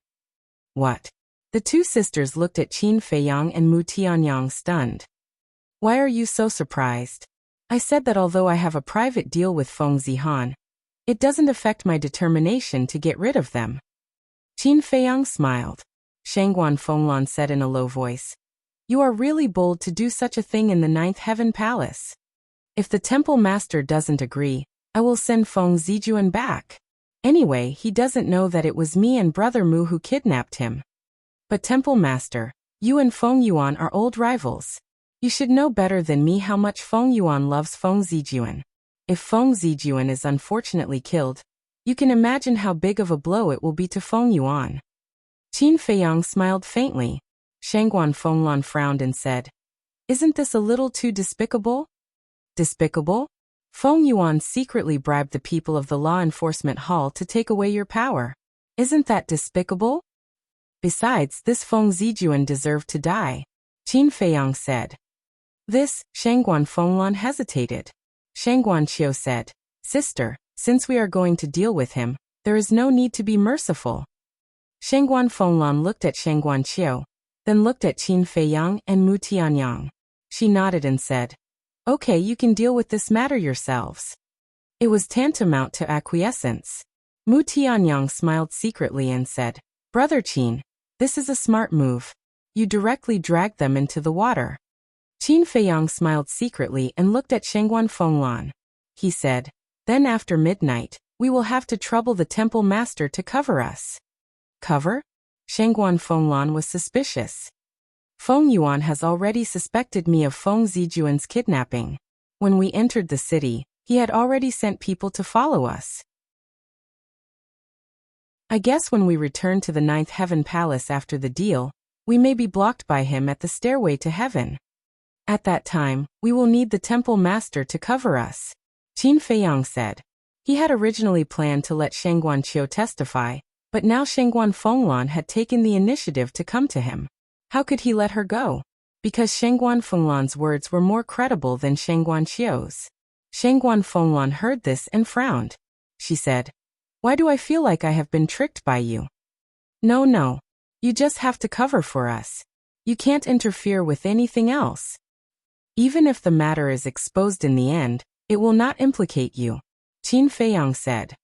What? The 2 sisters looked at Qin Feiyang and Mu Tianyang stunned. Why are you so surprised? I said that although I have a private deal with Feng Zihan, it doesn't affect my determination to get rid of them. Qin Feiyang smiled. Shangguan Fenglan said in a low voice, You are really bold to do such a thing in the 9th Heaven Palace. If the temple master doesn't agree, I will send Feng Zijuan back. Anyway, he doesn't know that it was me and Brother Mu who kidnapped him. But temple master, you and Feng Yuan are old rivals. You should know better than me how much Feng Yuan loves Feng Zijuan. If Feng Zijuan is unfortunately killed, you can imagine how big of a blow it will be to Feng Yuan. Qin Feiyang smiled faintly. Shangguan Fenglan frowned and said, Isn't this a little too despicable? Despicable? Feng Yuan secretly bribed the people of the law enforcement hall to take away your power. Isn't that despicable? Besides, this Feng Zijuan deserved to die, Qin Feiyang said. This, Shangguan Fenglan hesitated. Shangguanqiu said, Sister, since we are going to deal with him, there is no need to be merciful. Shangguan Fenglan looked at Shangguanqiu, then looked at Qin Feiyang and Mu Tianyang. She nodded and said, Okay, you can deal with this matter yourselves. It was tantamount to acquiescence. Mu Tianyang smiled secretly and said, Brother Qin, this is a smart move. You directly dragged them into the water. Qin Feiyang smiled secretly and looked at Shengguan Fenglan. He said, then after midnight, we will have to trouble the temple master to cover us. Cover? Shengguan Fenglan was suspicious. Feng Yuan has already suspected me of Feng Zijuan's kidnapping. When we entered the city, he had already sent people to follow us. I guess when we return to the Ninth Heaven Palace after the deal, we may be blocked by him at the stairway to heaven. At that time, we will need the temple master to cover us. Qin Feiyang said. He had originally planned to let Shengguan Qiu testify, but now Shengguan Fenglan had taken the initiative to come to him. How could he let her go? Because Shengguan Fenglan's words were more credible than Shengguan Qiu's. Shengguan Fenglan heard this and frowned. She said, Why do I feel like I have been tricked by you? No. You just have to cover for us. You can't interfere with anything else. Even if the matter is exposed in the end, it will not implicate you. Qin Feiyang said.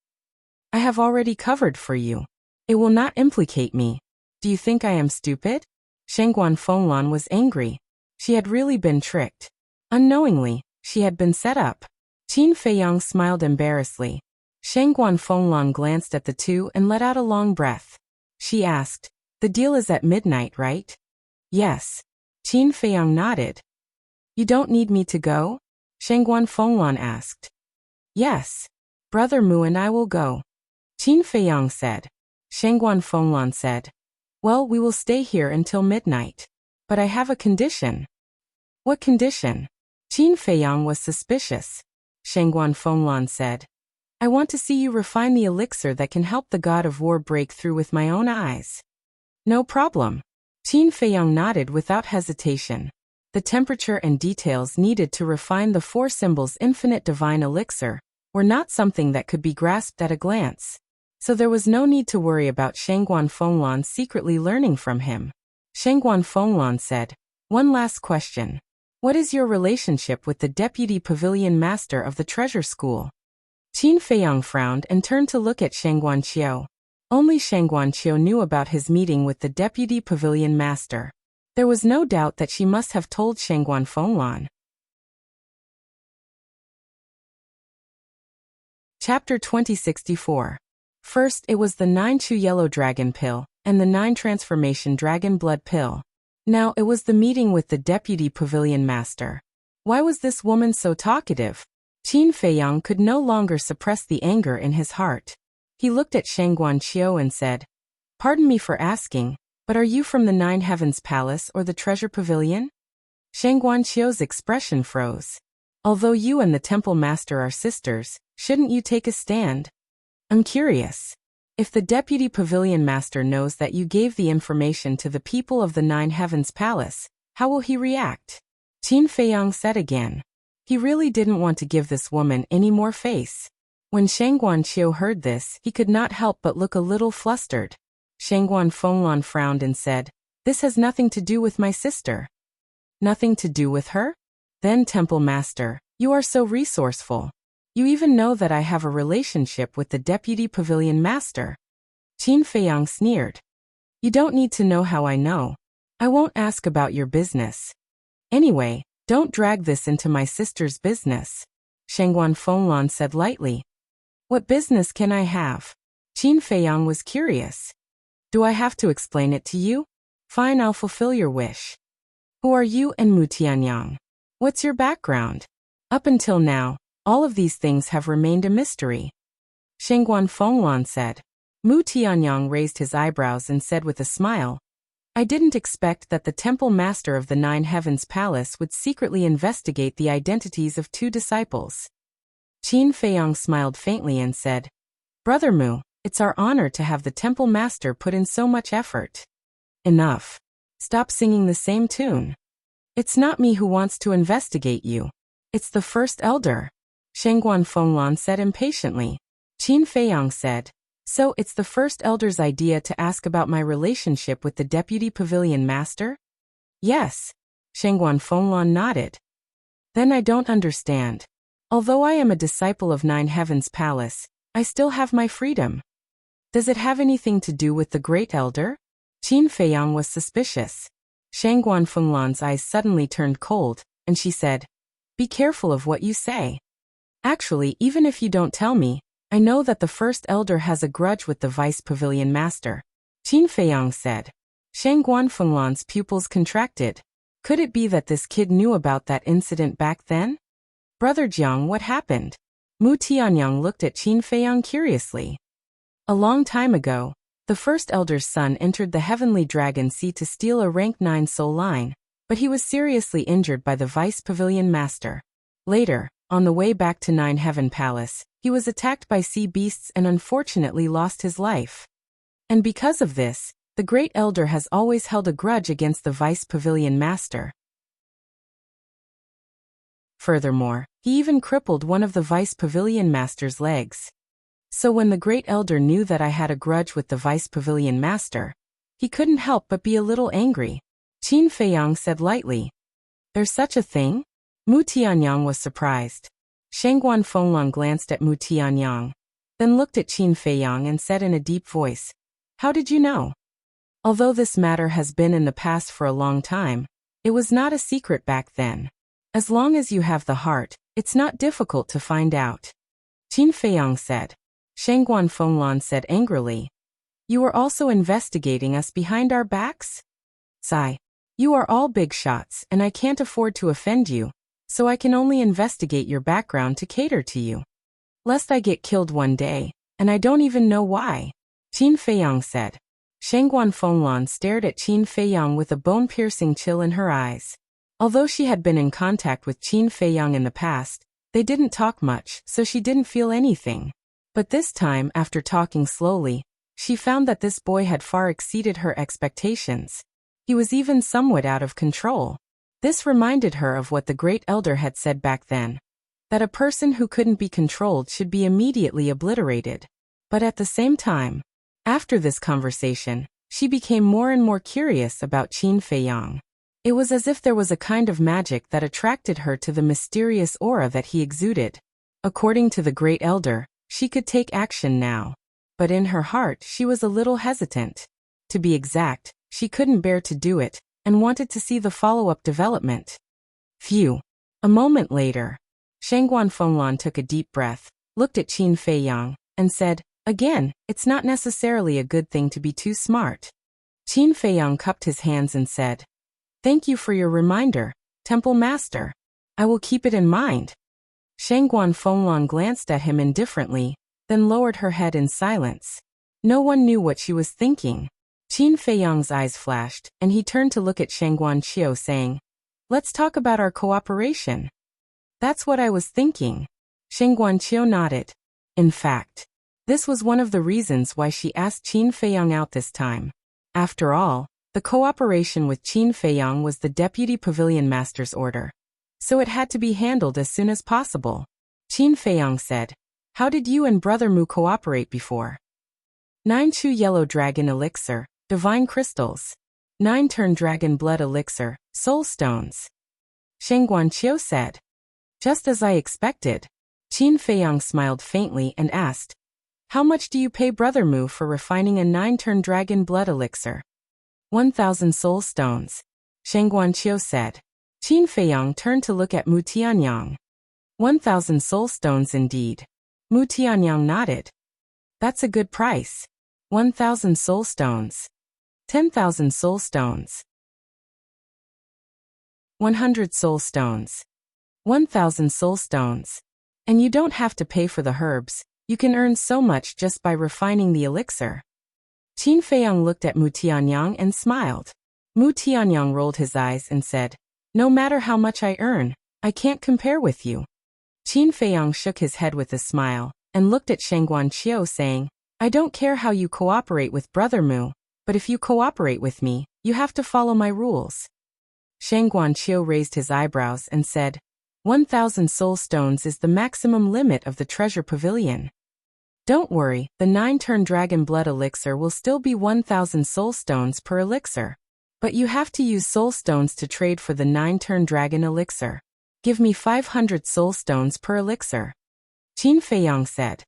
I have already covered for you. It will not implicate me. Do you think I am stupid? Shengguan Fenglan was angry. She had really been tricked. Unknowingly, she had been set up. Qin Feiyang smiled embarrassedly. Shengguan Fenglan glanced at the two and let out a long breath. She asked, The deal is at midnight, right? Yes. Qin Feiyang nodded. You don't need me to go? Shengguan Fenglan asked. Yes. Brother Mu and I will go. Qin Feiyang said. Shengguan Fenglan said. Well, we will stay here until midnight. But I have a condition. What condition? Qin Feiyang was suspicious. Shengguan Fenglan said. I want to see you refine the elixir that can help the god of war break through with my own eyes. No problem. Qin Feiyang nodded without hesitation. The temperature and details needed to refine the four symbols' infinite divine elixir were not something that could be grasped at a glance. So there was no need to worry about Shengguan Fenglan secretly learning from him. Shengguan Fenglan said, One last question. What is your relationship with the deputy pavilion master of the treasure school? Qin Feiyang frowned and turned to look at Shengguan Qiu. Only Shengguan Qiu knew about his meeting with the deputy pavilion master. There was no doubt that she must have told Shengguan Fenglan. Chapter 2064. First, it was the 9 Chu Yellow Dragon Pill, and the 9 Transformation Dragon Blood Pill. Now it was the meeting with the Deputy Pavilion Master. Why was this woman so talkative? Qin Feiyang could no longer suppress the anger in his heart. He looked at Shengguan Qiu and said, Pardon me for asking, but are you from the 9 Heavens Palace or the Treasure Pavilion? Shengguan Qiu's expression froze. Although you and the Temple Master are sisters, shouldn't you take a stand? I'm curious. If the Deputy Pavilion Master knows that you gave the information to the people of the 9 Heavens Palace, how will he react? Qin Feiyang said again. He really didn't want to give this woman any more face. When Shengguan Qiu heard this, he could not help but look a little flustered. Shengguan Fenglan frowned and said, This has nothing to do with my sister. Nothing to do with her? Then Temple Master, you are so resourceful. You even know that I have a relationship with the Deputy Pavilion Master. Qin Feiyang sneered. You don't need to know how I know. I won't ask about your business. Anyway, don't drag this into my sister's business. Shengguan Fenglan said lightly. What business can I have? Qin Feiyang was curious. Do I have to explain it to you? Fine, I'll fulfill your wish. Who are you and Mu Tianyang? What's your background? Up until now, all of these things have remained a mystery. Shengguan Fenglan said. Mu Tianyang raised his eyebrows and said with a smile, I didn't expect that the Temple Master of the 9 Heavens Palace would secretly investigate the identities of 2 disciples. Qin Feiyang smiled faintly and said, Brother Mu, it's our honor to have the Temple Master put in so much effort. Enough. Stop singing the same tune. It's not me who wants to investigate you. It's the First Elder. Shengguan Fenglan said impatiently. Qin Feiyang said, So it's the First Elder's idea to ask about my relationship with the Deputy Pavilion Master? Yes. Shengguan Fenglan nodded. Then I don't understand. Although I am a disciple of Nine Heavens Palace, I still have my freedom. Does it have anything to do with the Great Elder? Qin Feiyang was suspicious. Shangguan Fenglan's eyes suddenly turned cold, and she said, "Be careful of what you say. Actually, even if you don't tell me, I know that the First Elder has a grudge with the Vice Pavilion Master," Qin Feiyang said. Shangguan Fenglan's pupils contracted. Could it be that this kid knew about that incident back then? "Brother Jiang, what happened?" Mu Tianyang looked at Qin Feiyang curiously. A long time ago, the First Elder's son entered the Heavenly Dragon Sea to steal a rank 9 soul line, but he was seriously injured by the Vice Pavilion Master. Later, on the way back to Nine Heaven Palace, he was attacked by sea beasts and unfortunately lost his life. And because of this, the Great Elder has always held a grudge against the Vice Pavilion Master. Furthermore, he even crippled one of the Vice Pavilion Master's legs. So when the Great Elder knew that I had a grudge with the Vice Pavilion Master, he couldn't help but be a little angry. Qin Feiyang said lightly. "There's such a thing?" Mu Tianyang was surprised. Shangguan Fenglan glanced at Mu Tianyang, then looked at Qin Feiyang and said in a deep voice, "How did you know?" Although this matter has been in the past for a long time, it was not a secret back then. As long as you have the heart, it's not difficult to find out. Qin Feiyang said. Shangguan Fenglan said angrily, "You are also investigating us behind our backs? Sigh. You are all big shots and I can't afford to offend you, so I can only investigate your background to cater to you. Lest I get killed one day, and I don't even know why," Qin Feiyang said. Shangguan Fenglan stared at Qin Feiyang with a bone-piercing chill in her eyes. Although she had been in contact with Qin Feiyang in the past, they didn't talk much, so she didn't feel anything. But this time, after talking slowly, she found that this boy had far exceeded her expectations. He was even somewhat out of control. This reminded her of what the Great Elder had said back then, that a person who couldn't be controlled should be immediately obliterated. But at the same time, after this conversation, she became more and more curious about Qin Feiyang. It was as if there was a kind of magic that attracted her to the mysterious aura that he exuded. According to the Great Elder, she could take action now. But in her heart she was a little hesitant. To be exact, she couldn't bear to do it, and wanted to see the follow-up development. Phew. A moment later, Shangguan Fenglan took a deep breath, looked at Qin Feiyang, and said, "Again, it's not necessarily a good thing to be too smart." Qin Feiyang cupped his hands and said, "Thank you for your reminder, Temple Master. I will keep it in mind." Shangguan Fenglan glanced at him indifferently, then lowered her head in silence. No one knew what she was thinking. Qin Feiyang's eyes flashed, and he turned to look at Shangguan Qiu saying, "Let's talk about our cooperation." "That's what I was thinking." Shangguan Qiu nodded. In fact, this was one of the reasons why she asked Qin Feiyang out this time. After all, the cooperation with Qin Feiyang was the Deputy Pavilion Master's order, so it had to be handled as soon as possible. Qin Feiyang said, "How did you and Brother Mu cooperate before?" 9 Chu Yellow Dragon Elixir, Divine Crystals. 9 Turn Dragon Blood Elixir, Soul Stones. Shangguan Qiu said. "Just as I expected." Qin Feiyang smiled faintly and asked, "How much do you pay Brother Mu for refining a 9 Turn Dragon Blood Elixir?" 1,000 soul stones. Shangguan Qiu said. Qin Feiyang turned to look at Mu Tianyang. 1,000 soul stones indeed. Mu Tianyang nodded. "That's a good price. 1,000 soul stones. 10,000 soul stones. 100 soul stones. 1,000 soul stones. And you don't have to pay for the herbs, you can earn so much just by refining the elixir." Qin Feiyang looked at Mu Tianyang and smiled. Mu Tianyang rolled his eyes and said, "No matter how much I earn, I can't compare with you." Qin Feiyang shook his head with a smile, and looked at Shangguan Qiu saying, "I don't care how you cooperate with Brother Mu, but if you cooperate with me, you have to follow my rules." Shangguan Qiu raised his eyebrows and said, 1,000 soul stones is the maximum limit of the treasure pavilion. Don't worry, the 9-turn dragon blood elixir will still be 1,000 soul stones per elixir. But you have to use soul stones to trade for the 9-turn dragon elixir. Give me 500 soul stones per elixir. Qin Feiyang said.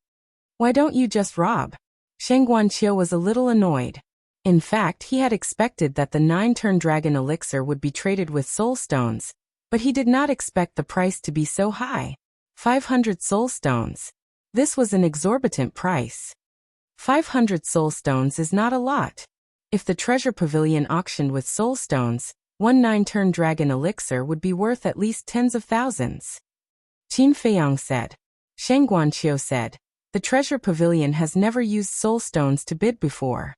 Why don't you just rob? Sheng Guanqiu was a little annoyed. In fact, he had expected that the 9-turn dragon elixir would be traded with soul stones, but he did not expect the price to be so high. 500 soul stones. This was an exorbitant price. 500 soul stones is not a lot. If the treasure pavilion auctioned with soul stones, one 9-turn dragon elixir would be worth at least tens of thousands. Qin Feiyang said. Sheng Guanqiu said. The treasure pavilion has never used soul stones to bid before.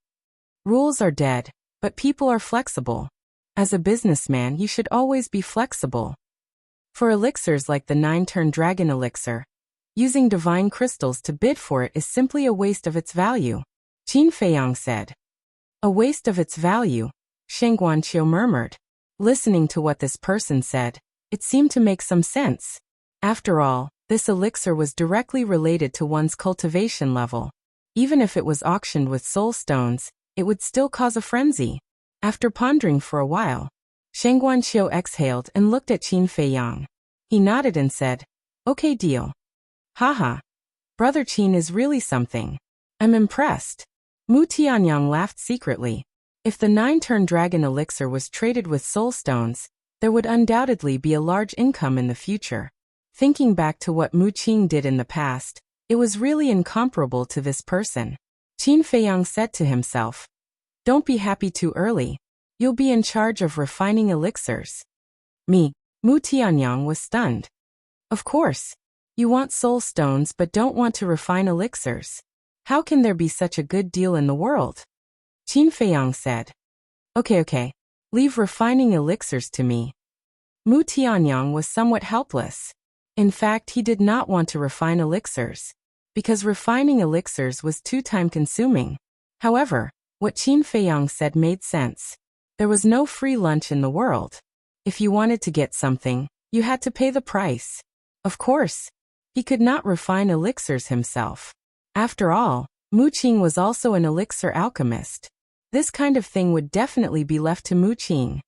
Rules are dead, but people are flexible. As a businessman, you should always be flexible. For elixirs like the 9-turn dragon elixir, using divine crystals to bid for it is simply a waste of its value, Qin Feiyang said. A waste of its value, Sheng Guanqiu murmured. Listening to what this person said, it seemed to make some sense. After all, this elixir was directly related to one's cultivation level. Even if it was auctioned with soul stones, it would still cause a frenzy. After pondering for a while, Sheng Guanqiu exhaled and looked at Qin Feiyang. He nodded and said, Okay, deal. Haha. Brother Qin is really something. I'm impressed. Mu Tianyang laughed secretly. If the 9-turn dragon elixir was traded with soul stones, there would undoubtedly be a large income in the future. Thinking back to what Mu Qing did in the past, it was really incomparable to this person. Qin Feiyang said to himself, Don't be happy too early. You'll be in charge of refining elixirs. Me. Mu Tianyang was stunned. Of course. You want soul stones but don't want to refine elixirs. How can there be such a good deal in the world? Qin Feiyang said. Okay. Leave refining elixirs to me. Mu Tianyang was somewhat helpless. In fact, he did not want to refine elixirs, because refining elixirs was too time-consuming. However, what Qin Feiyang said made sense. There was no free lunch in the world. If you wanted to get something, you had to pay the price. Of course, he could not refine elixirs himself. After all, Mu Qing was also an elixir alchemist. This kind of thing would definitely be left to Mu Qing.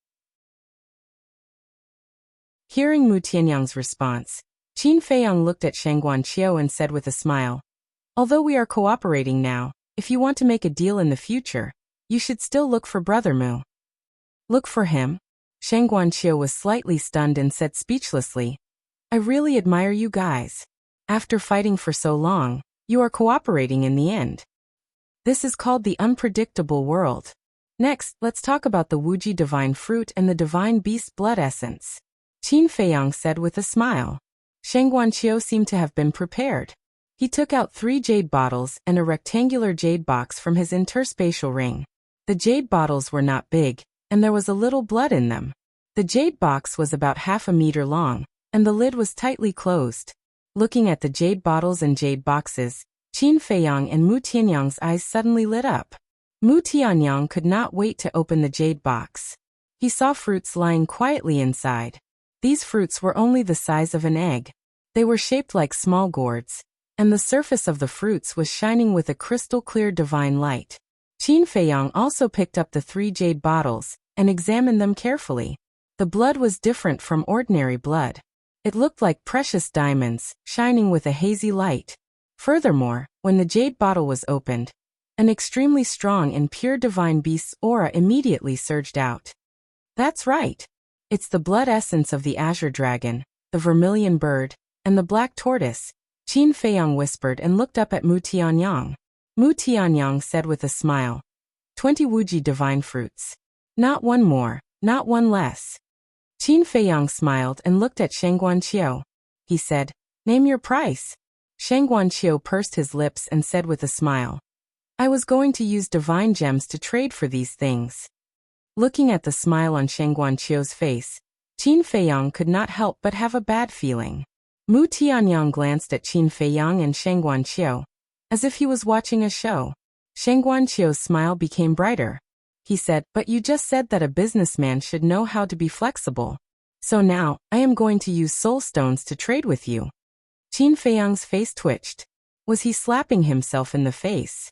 Hearing Mu Tianyang's response, Qin Feiyang looked at Sheng Guanqiu and said with a smile, Although we are cooperating now, if you want to make a deal in the future, you should still look for Brother Mu. Look for him? Sheng Guanqiu was slightly stunned and said speechlessly, I really admire you guys. After fighting for so long, you are cooperating in the end. This is called the unpredictable world. Next, let's talk about the Wuji divine fruit and the divine beast blood essence. Qin Feiyang said with a smile. Sheng Guanqiu seemed to have been prepared. He took out 3 jade bottles and a rectangular jade box from his interspatial ring. The jade bottles were not big, and there was a little blood in them. The jade box was about half a meter long, and the lid was tightly closed. Looking at the jade bottles and jade boxes, Qin Feiyang and Mu Tianyang's eyes suddenly lit up. Mu Tianyang could not wait to open the jade box. He saw fruits lying quietly inside. These fruits were only the size of an egg. They were shaped like small gourds, and the surface of the fruits was shining with a crystal-clear divine light. Qin Feiyang also picked up the 3 jade bottles and examined them carefully. The blood was different from ordinary blood. It looked like precious diamonds, shining with a hazy light. Furthermore, when the jade bottle was opened, an extremely strong and pure divine beast's aura immediately surged out. That's right. It's the blood essence of the azure dragon, the vermilion bird, and the black tortoise, Qin Feiyang whispered and looked up at Mu Tianyang. Mu Tianyang said with a smile, 20 Wuji divine fruits. Not one more, not one less. Qin Feiyang smiled and looked at Sheng Guanqiu. He said, Name your price. Sheng Guanqiu pursed his lips and said with a smile, I was going to use divine gems to trade for these things. Looking at the smile on Sheng Guanqiu's face, Qin Feiyang could not help but have a bad feeling. Mu Tianyang glanced at Qin Feiyang and Sheng Guanqiu, as if he was watching a show. Sheng Guanqiu's smile became brighter. He said, But you just said that a businessman should know how to be flexible. So now, I am going to use soul stones to trade with you. Qin Feiyang's face twitched. Was he slapping himself in the face?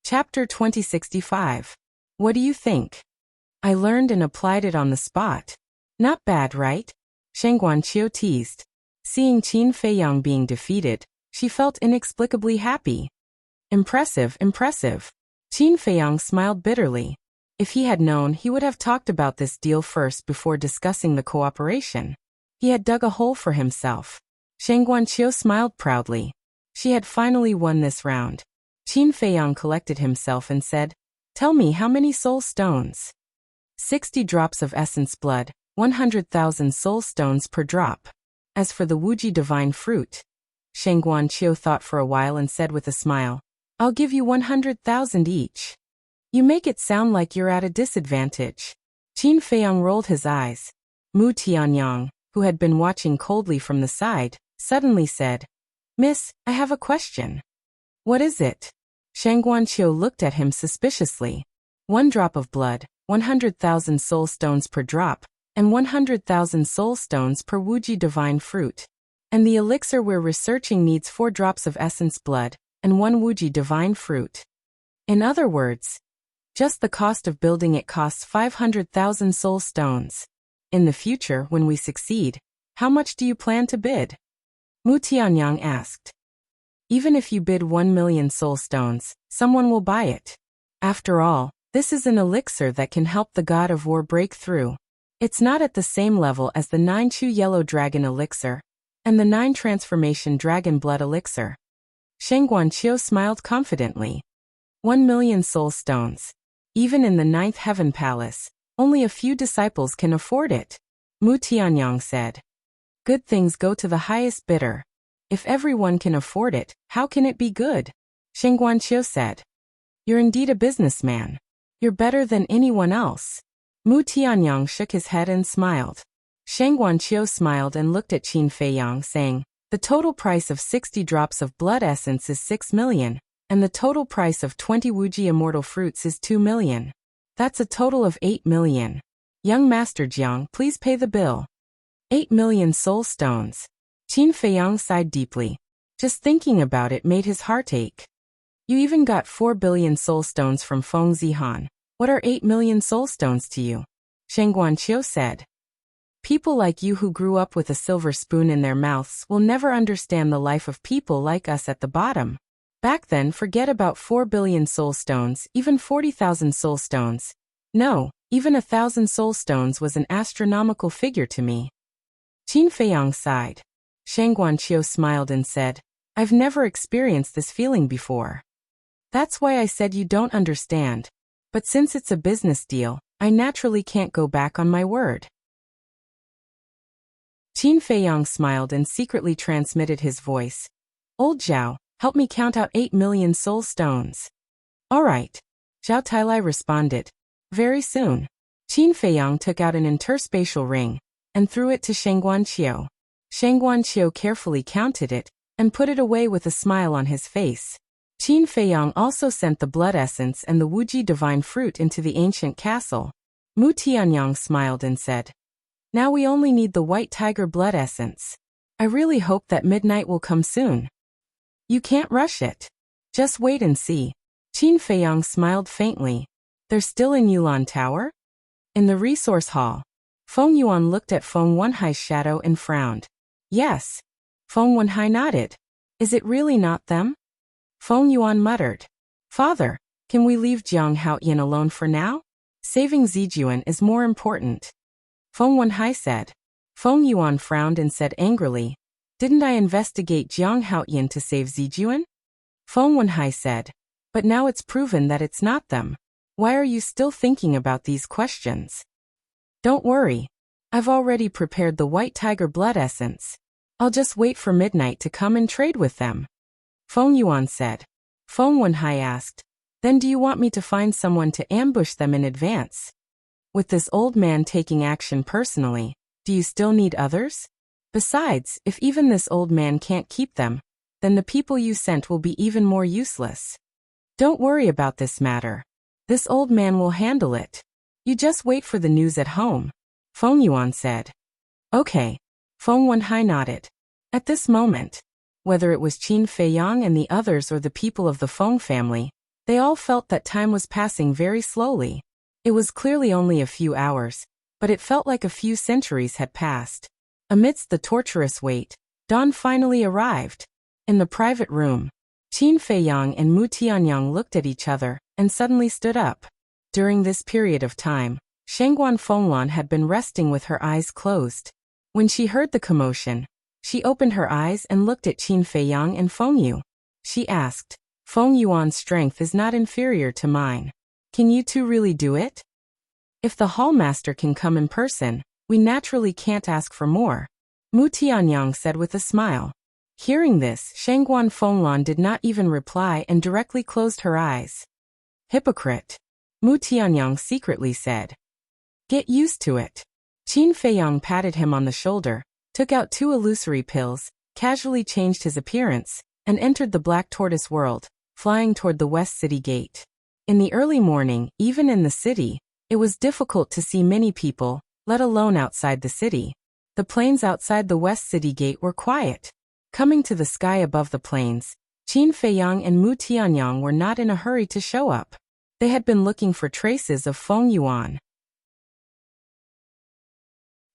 Chapter 2065. What do you think? I learned and applied it on the spot. Not bad, right? Shen Guanqiu teased. Seeing Qin Feiyang being defeated, she felt inexplicably happy. Impressive, impressive. Qin Feiyang smiled bitterly. If he had known, he would have talked about this deal first before discussing the cooperation. He had dug a hole for himself. Shen Guanqiu smiled proudly. She had finally won this round. Qin Feiyang collected himself and said, "Tell me how many soul stones?" 60 drops of essence blood, 100,000 soul stones per drop. As for the Wuji divine fruit, Shen Guanqiu thought for a while and said with a smile, "I'll give you 100,000 each." You make it sound like you're at a disadvantage. Qin Feiyang rolled his eyes. Mu Tianyang, who had been watching coldly from the side, suddenly said, "Miss, I have a question." "What is it?" Shen Guanqiu looked at him suspiciously. 1 drop of blood, 100,000 soul stones per drop, and 100,000 soul stones per Wuji divine fruit. And the elixir we're researching needs 4 drops of essence blood, and 1 Wuji divine fruit. In other words, just the cost of building it costs 500,000 soul stones. In the future, when we succeed, how much do you plan to bid? Mu Tianyang asked. Even if you bid 1 million soul stones, someone will buy it. After all, this is an elixir that can help the god of war break through. It's not at the same level as the 9 Chu Yellow Dragon elixir and the 9 Transformation Dragon Blood elixir. Shen Guanqiu smiled confidently. 1 million soul stones. Even in the 9th Heaven Palace, only a few disciples can afford it. Mu Tianyang said. Good things go to the highest bidder. If everyone can afford it, how can it be good? Shen Guanqiu said. You're indeed a businessman. You're better than anyone else. Mu Tianyang shook his head and smiled. Shen Guanqiu smiled and looked at Qin Feiyang, saying, the total price of 60 drops of blood essence is 6 million, and the total price of 20 Wuji immortal fruits is 2 million. That's a total of 8 million. Young Master Jiang, please pay the bill. 8 million soul stones. Qin Feiyang sighed deeply. Just thinking about it made his heart ache. You even got 4 billion soul stones from Feng Zihan. What are 8 million soul stones to you? Shen Guanqiu said. People like you who grew up with a silver spoon in their mouths will never understand the life of people like us at the bottom. Back then, forget about 4 billion soul stones, even 40,000 soul stones. No, even 1,000 soul stones was an astronomical figure to me. Qin Feiyang sighed. Shen Guanqiu smiled and said, I've never experienced this feeling before. That's why I said you don't understand. But since it's a business deal, I naturally can't go back on my word. Qin Feiyang smiled and secretly transmitted his voice. Old Zhao, help me count out 8 million soul stones. All right. Zhao Tailai responded. Very soon. Qin Feiyang took out an interspatial ring and threw it to Shen Guanqiu. Shen Guanqiu carefully counted it and put it away with a smile on his face. Qin Feiyang also sent the blood essence and the Wuji divine fruit into the ancient castle. Mu Tianyang smiled and said, now we only need the white tiger blood essence. I really hope that midnight will come soon. You can't rush it. Just wait and see. Qin Feiyang smiled faintly. They're still in Yulan Tower? In the resource hall. Feng Yuan looked at Feng Wenhai's shadow and frowned. Yes. Feng Wenhai nodded. Is it really not them? Feng Yuan muttered. Father, can we leave Jiang Haoyan alone for now? Saving Zijuan is more important. Feng Wenhai said. Feng Yuan frowned and said angrily, didn't I investigate Jiang Haoyan to save Zijuan? Feng Wenhai said, but now it's proven that it's not them. Why are you still thinking about these questions? Don't worry. I've already prepared the white tiger blood essence. I'll just wait for midnight to come and trade with them. Feng Yuan said. Feng Wenhai asked, then do you want me to find someone to ambush them in advance? With this old man taking action personally, do you still need others? Besides, if even this old man can't keep them, then the people you sent will be even more useless. Don't worry about this matter. This old man will handle it. You just wait for the news at home. Feng Yuan said. Okay. Feng Wenhai nodded. At this moment, whether it was Qin Feiyang and the others or the people of the Feng family, they all felt that time was passing very slowly. It was clearly only a few hours, but it felt like a few centuries had passed. Amidst the torturous wait, dawn finally arrived. In the private room, Qin Feiyang and Mu Tianyang looked at each other and suddenly stood up. During this period of time, Shangguan Fenglan had been resting with her eyes closed. When she heard the commotion, she opened her eyes and looked at Qin Feiyang and Feng Yu. She asked, "Feng Yuan's strength is not inferior to mine. Can you two really do it? If the hallmaster can come in person, we naturally can't ask for more," Mu Tianyang said with a smile. Hearing this, Shangguan Fenglan did not even reply and directly closed her eyes. "Hypocrite," Mu Tianyang secretly said. "Get used to it." Qin Feiyang patted him on the shoulder, took out 2 illusory pills, casually changed his appearance, and entered the Black Tortoise world, flying toward the West City Gate. In the early morning, even in the city, it was difficult to see many people, let alone outside the city. The plains outside the West City Gate were quiet. Coming to the sky above the plains, Qin Feiyang and Mu Tianyang were not in a hurry to show up. They had been looking for traces of Feng Yuan,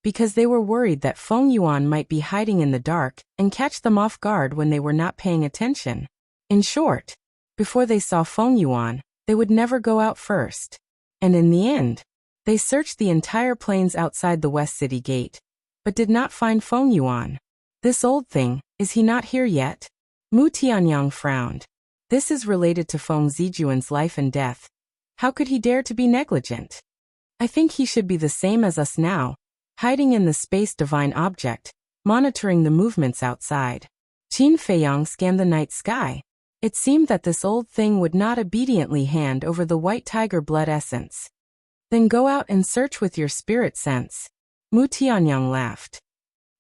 because they were worried that Feng Yuan might be hiding in the dark and catch them off guard when they were not paying attention. In short, before they saw Feng Yuan, they would never go out first. And in the end, they searched the entire plains outside the West City Gate, but did not find Feng Yuan. "This old thing, is he not here yet?" Mu Tianyang frowned. "This is related to Feng Zijuan's life and death. How could he dare to be negligent? I think he should be the same as us now, hiding in the space divine object, monitoring the movements outside." Qin Feiyang scanned the night sky. It seemed that this old thing would not obediently hand over the white tiger blood essence. "Then go out and search with your spirit sense," Mu Tianyang laughed.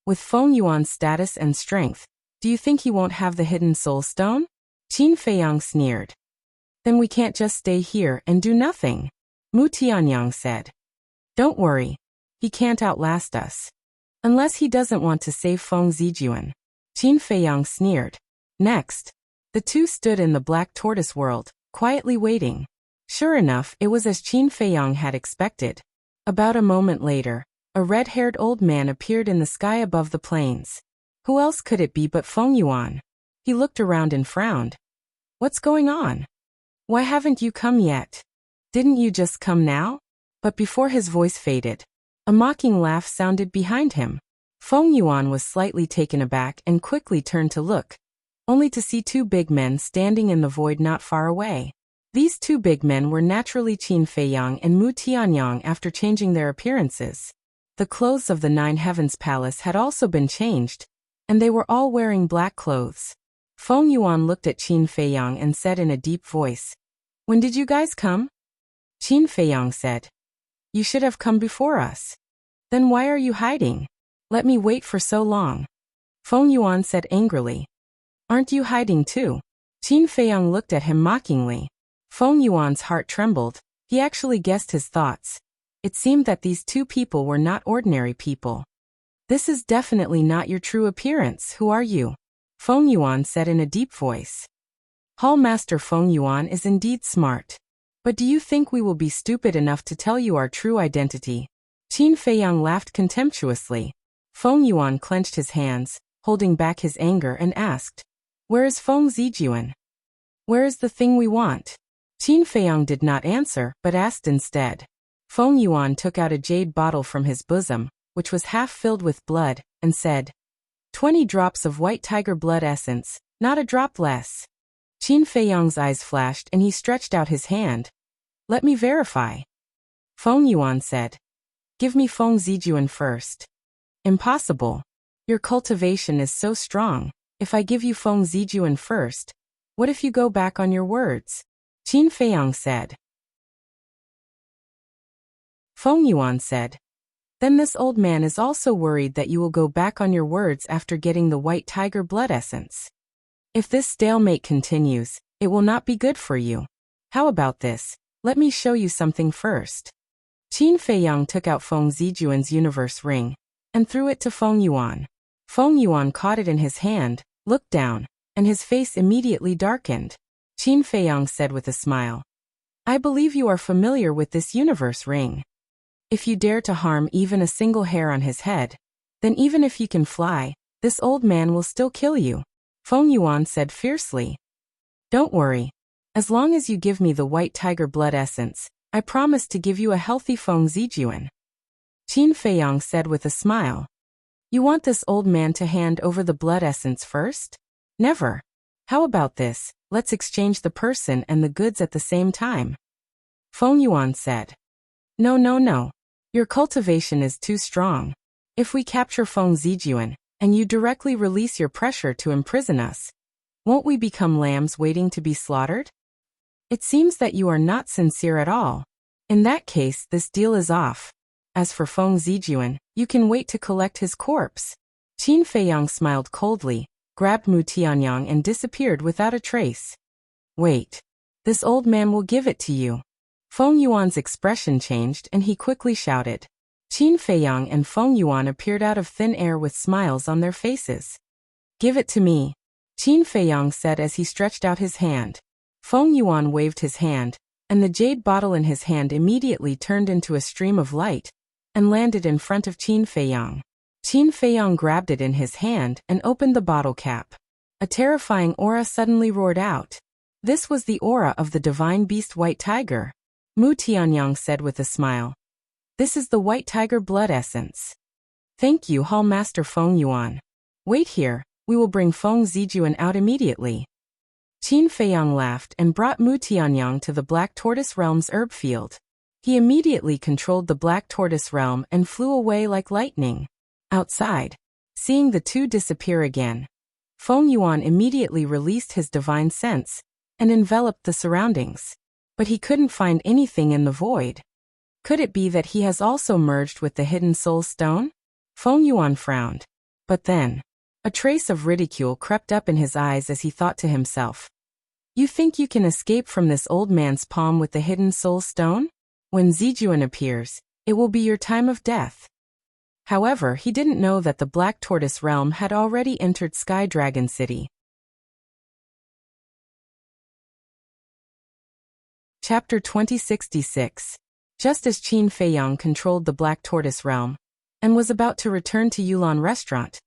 "With Feng Yuan's status and strength, do you think he won't have the hidden soul stone?" Qin Feiyang sneered. "Then we can't just stay here and do nothing," Mu Tianyang said. "Don't worry. He can't outlast us. Unless he doesn't want to save Feng Zijuan," Qin Feiyang sneered. Next, the two stood in the Black Tortoise world, quietly waiting. Sure enough, it was as Qin Feiyang had expected. About a moment later, a red-haired old man appeared in the sky above the plains. Who else could it be but Feng Yuan? He looked around and frowned. "What's going on? Why haven't you come yet? Didn't you just come now?" But before his voice faded, a mocking laugh sounded behind him. Feng Yuan was slightly taken aback and quickly turned to look, only to see 2 big men standing in the void not far away. These 2 big men were naturally Qin Feiyang and Mu Tianyang after changing their appearances. The clothes of the 9 Heavens Palace had also been changed, and they were all wearing black clothes. Feng Yuan looked at Qin Feiyang and said in a deep voice, "When did you guys come?" Qin Feiyang said, "You should have come before us. Then why are you hiding? Let me wait for so long." Feng Yuan said angrily, "Aren't you hiding too?" Qin Feiyang looked at him mockingly. Feng Yuan's heart trembled. He actually guessed his thoughts. It seemed that these 2 people were not ordinary people. "This is definitely not your true appearance. Who are you?" Feng Yuan said in a deep voice. "Hallmaster Feng Yuan is indeed smart. But do you think we will be stupid enough to tell you our true identity?" Qin Feiyang laughed contemptuously. Feng Yuan clenched his hands, holding back his anger, and asked, "Where is Feng Zijuan? Where is the thing we want?" Qin Feiyang did not answer, but asked instead. Feng Yuan took out a jade bottle from his bosom, which was half filled with blood, and said, 20 drops of white tiger blood essence, not a drop less." Qin Feiyang's eyes flashed and he stretched out his hand. "Let me verify." Feng Yuan said, "Give me Feng Zijuan first." "Impossible. Your cultivation is so strong. If I give you Feng Zijuan first, what if you go back on your words?" Qin Feiyang said. Feng Yuan said, "Then this old man is also worried that you will go back on your words after getting the white tiger blood essence. If this stalemate continues, it will not be good for you. How about this? Let me show you something first." Qin Feiyang took out Feng Zijuan's universe ring and threw it to Feng Yuan. Feng Yuan caught it in his hand, looked down, and his face immediately darkened. Qin Feiyang said with a smile, I believe you are familiar with this universe ring. If you dare to harm even a single hair on his head, then even if you can fly, this old man will still kill you, Feng Yuan said fiercely. Don't worry. As long as you give me the white tiger blood essence, I promise to give you a healthy Feng Zijuan. Qin Feiyang said with a smile. You want this old man to hand over the blood essence first? Never. How about this, let's exchange the person and the goods at the same time. Feng Yuan said. No. Your cultivation is too strong. If we capture Feng Zijuan, and you directly release your pressure to imprison us, won't we become lambs waiting to be slaughtered? It seems that you are not sincere at all. In that case, this deal is off. As for Feng Zijuan, you can wait to collect his corpse. Qin Feiyang smiled coldly, grabbed Mu Tianyang and disappeared without a trace. Wait. This old man will give it to you. Feng Yuan's expression changed and he quickly shouted. Qin Feiyang and Feng Yuan appeared out of thin air with smiles on their faces. Give it to me, Qin Feiyang said as he stretched out his hand. Feng Yuan waved his hand, and the jade bottle in his hand immediately turned into a stream of light and landed in front of Qin Feiyang. Qin Feiyang grabbed it in his hand and opened the bottle cap. A terrifying aura suddenly roared out. This was the aura of the divine beast White Tiger. Mu Tianyang said with a smile. This is the White Tiger blood essence. Thank you, Hall Master Feng Yuan. Wait here, we will bring Feng Zijuan out immediately. Qin Feiyang laughed and brought Mu Tianyang to the Black Tortoise Realm's herb field. He immediately controlled the Black Tortoise Realm and flew away like lightning. Outside, seeing the two disappear again, Feng Yuan immediately released his divine sense and enveloped the surroundings. But he couldn't find anything in the void. Could it be that he has also merged with the hidden soul stone? Feng Yuan frowned. But then, a trace of ridicule crept up in his eyes as he thought to himself. You think you can escape from this old man's palm with the hidden soul stone? When Zijuan appears, it will be your time of death. However, he didn't know that the Black Tortoise Realm had already entered Sky Dragon City. Chapter 2066. Just as Qin Feiyang controlled the Black Tortoise Realm and was about to return to Yulan Restaurant,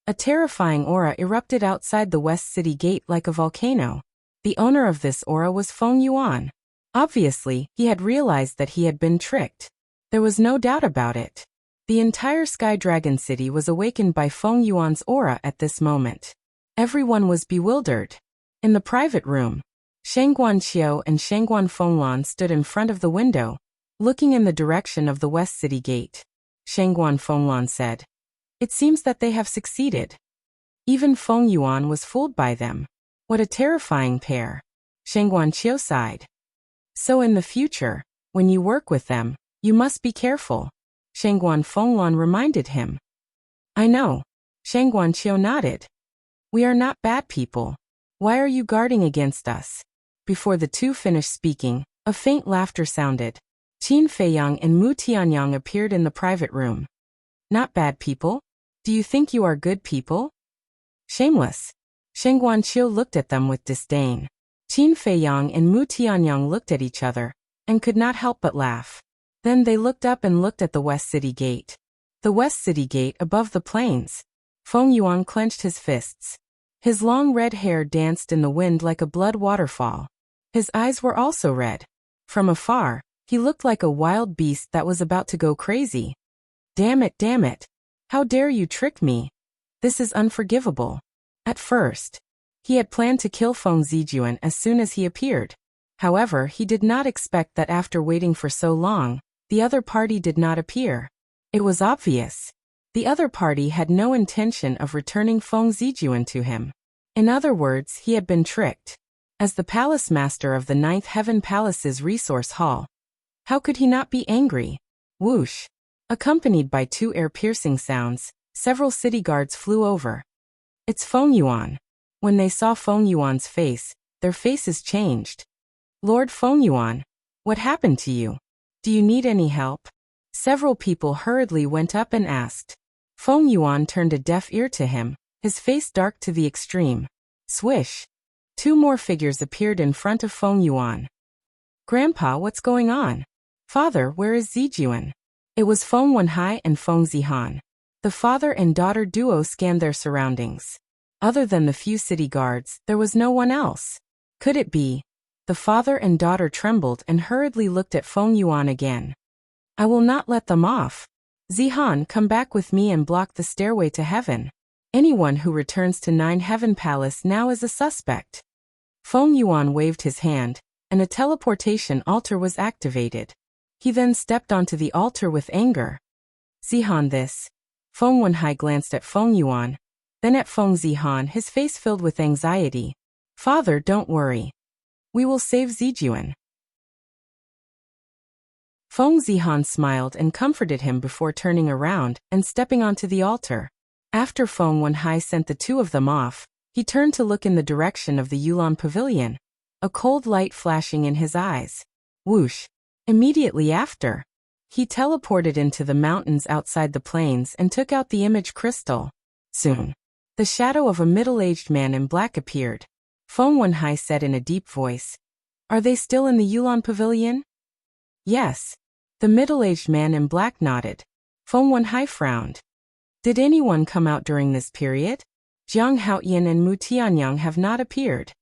a terrifying aura erupted outside the West City Gate like a volcano. The owner of this aura was Feng Yuan. Obviously, he had realized that he had been tricked. There was no doubt about it. The entire Sky Dragon City was awakened by Feng Yuan's aura at this moment. Everyone was bewildered. In the private room, Shangguan Qiu and Shangguan Fenglan stood in front of the window, looking in the direction of the West City Gate. Shangguan Fenglan said, It seems that they have succeeded. Even Feng Yuan was fooled by them. What a terrifying pair. Shangguan Qiu sighed. So in the future, when you work with them, you must be careful, Shangguan Fenglan reminded him. I know. Shangguan Qiu nodded. We are not bad people. Why are you guarding against us? Before the two finished speaking, a faint laughter sounded. Qin Feiyang and Mu Tianyang appeared in the private room. Not bad people? Do you think you are good people? Shameless. Shangguan Qiu looked at them with disdain. Qin Feiyang and Mu Tianyang looked at each other and could not help but laugh. Then they looked up and looked at the West City Gate. The West City Gate above the plains. Feng Yuan clenched his fists. His long red hair danced in the wind like a blood waterfall. His eyes were also red. From afar, he looked like a wild beast that was about to go crazy. Damn it. How dare you trick me? This is unforgivable. At first, he had planned to kill Feng Zijuan as soon as he appeared. However, he did not expect that after waiting for so long, the other party did not appear. It was obvious. The other party had no intention of returning Feng Zijuan to him. In other words, he had been tricked. As the palace master of the Ninth Heaven Palace's resource hall, how could he not be angry? Whoosh! Accompanied by two air-piercing sounds, several city guards flew over. It's Feng Yuan. When they saw Feng Yuan's face, their faces changed. Lord Feng Yuan, what happened to you? Do you need any help? Several people hurriedly went up and asked. Feng Yuan turned a deaf ear to him, his face dark to the extreme. Swish! Two more figures appeared in front of Feng Yuan. Grandpa, what's going on? Father, where is Zijuan? It was Feng Wenhai and Feng Zihan. The father and daughter duo scanned their surroundings. Other than the few city guards, there was no one else. Could it be? The father and daughter trembled and hurriedly looked at Feng Yuan again. I will not let them off. Zihan, come back with me and block the stairway to heaven. Anyone who returns to Nine Heaven Palace now is a suspect. Feng Yuan waved his hand, and a teleportation altar was activated. He then stepped onto the altar with anger. Zihan, this. Feng Wenhai glanced at Feng Yuan, then at Feng Zihan, his face filled with anxiety. Father, don't worry. We will save Zijuan. Feng Zihan smiled and comforted him before turning around and stepping onto the altar. After Feng Wenhai sent the two of them off, he turned to look in the direction of the Yulan Pavilion, a cold light flashing in his eyes. Whoosh! Immediately after, he teleported into the mountains outside the plains and took out the image crystal. Soon, the shadow of a middle-aged man in black appeared. Feng Wenhai said in a deep voice, Are they still in the Yulan Pavilion? Yes. The middle-aged man in black nodded. Feng Wenhai frowned. Did anyone come out during this period? Jiang Haoyan and Mu Tianyang have not appeared.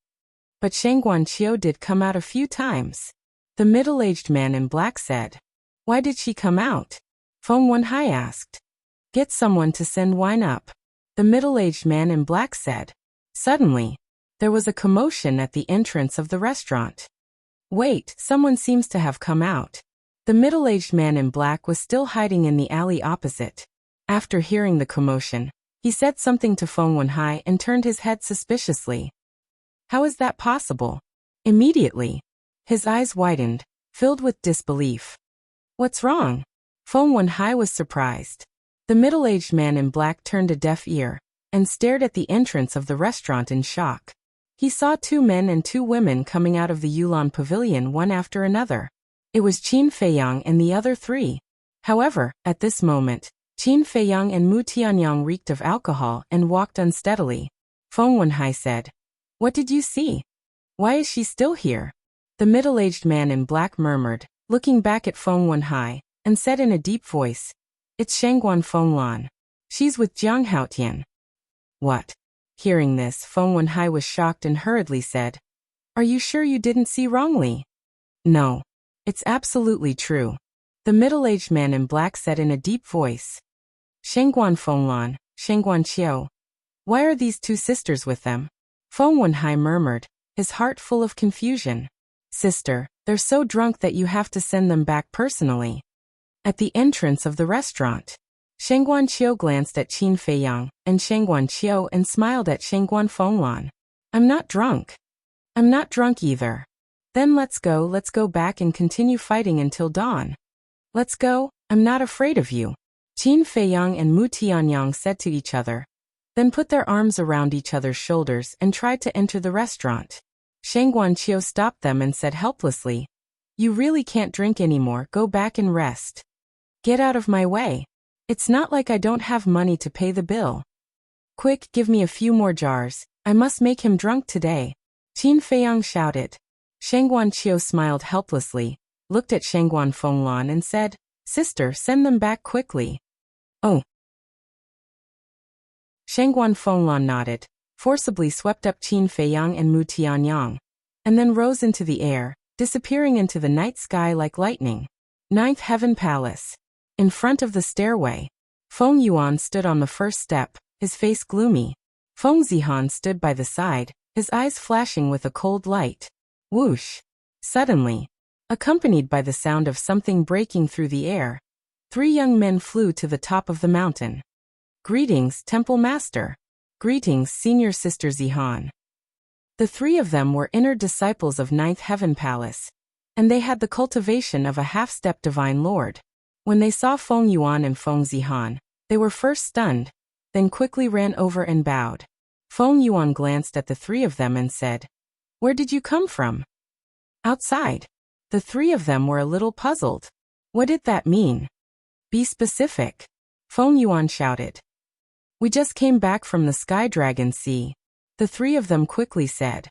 But Shangguan Qiu did come out a few times. The middle-aged man in black said. Why did she come out? Feng Wenhai asked. Get someone to send wine up. The middle-aged man in black said. Suddenly, there was a commotion at the entrance of the restaurant. Wait, someone seems to have come out. The middle-aged man in black was still hiding in the alley opposite. After hearing the commotion, he said something to Feng Wenhai and turned his head suspiciously. How is that possible? Immediately, his eyes widened, filled with disbelief. What's wrong? Feng Wenhai was surprised. The middle-aged man in black turned a deaf ear and stared at the entrance of the restaurant in shock. He saw two men and two women coming out of the Yulan Pavilion one after another. It was Qin Feiyang and the other three. However, at this moment, Qin Feiyang and Mu Tianyang reeked of alcohol and walked unsteadily. Feng Wenhai said, What did you see? Why is she still here? The middle-aged man in black murmured, looking back at Feng Wenhai, and said in a deep voice, It's Shangguan Fenglan. She's with Jiang Haotian. What? Hearing this, Feng Wenhai was shocked and hurriedly said, Are you sure you didn't see wrongly? No. It's absolutely true. The middle-aged man in black said in a deep voice. Shangguan Fenglan, Shangguan Qiu. Why are these two sisters with them? Feng Wenhai murmured, his heart full of confusion. Sister, they're so drunk that you have to send them back personally. At the entrance of the restaurant, Shangguan Qiu glanced at Qin Feiyang and Shangguan Qiu and smiled at Shangguan Fenglan. I'm not drunk. I'm not drunk either. Then let's go back and continue fighting until dawn. Let's go, I'm not afraid of you. Qin Feiyang and Mu Tianyang said to each other, then put their arms around each other's shoulders and tried to enter the restaurant. Shangguan Qiu stopped them and said helplessly, You really can't drink anymore, go back and rest. Get out of my way. It's not like I don't have money to pay the bill. Quick, give me a few more jars, I must make him drunk today. Qin Feiyang shouted. Shangguan Qiu smiled helplessly, looked at Shangguan Fenglan and said, Sister, send them back quickly. Oh. Shangguan Fenglan nodded, forcibly swept up Qin Feiyang and Mu Tianyang, and then rose into the air, disappearing into the night sky like lightning. Ninth Heaven Palace. In front of the stairway, Feng Yuan stood on the first step, his face gloomy. Feng Zihan stood by the side, his eyes flashing with a cold light. Whoosh! Suddenly, accompanied by the sound of something breaking through the air, three young men flew to the top of the mountain. Greetings, Temple Master. Greetings, Senior Sister Zihan. The three of them were inner disciples of Ninth Heaven Palace, and they had the cultivation of a half-step Divine Lord. When they saw Feng Yuan and Feng Zihan, they were first stunned, then quickly ran over and bowed. Feng Yuan glanced at the three of them and said, Where did you come from? Outside. The three of them were a little puzzled. What did that mean? Be specific. Feng Yuan shouted. We just came back from the Sky Dragon Sea. The three of them quickly said.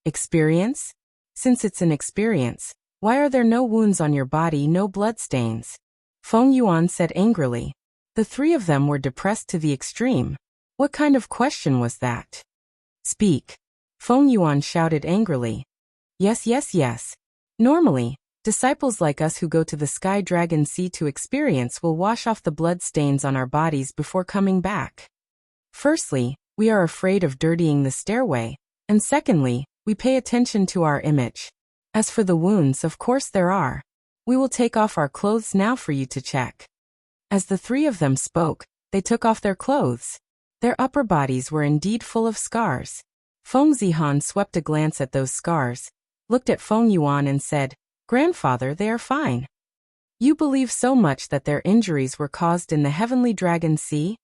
Experience? Since it's an experience, Why are there no wounds on your body, no bloodstains? Feng Yuan said angrily. The three of them were depressed to the extreme. What kind of question was that? Speak. Feng Yuan shouted angrily. Yes, yes, yes. Normally, disciples like us who go to the Sky Dragon Sea to experience will wash off the blood stains on our bodies before coming back. Firstly, we are afraid of dirtying the stairway, and secondly, we pay attention to our image. As for the wounds, of course there are. We will take off our clothes now for you to check. As the three of them spoke, they took off their clothes. Their upper bodies were indeed full of scars. Feng Zihan swept a glance at those scars, looked at Feng Yuan and said, Grandfather, they are fine. You believe so much that their injuries were caused in the Heavenly Dragon Sea?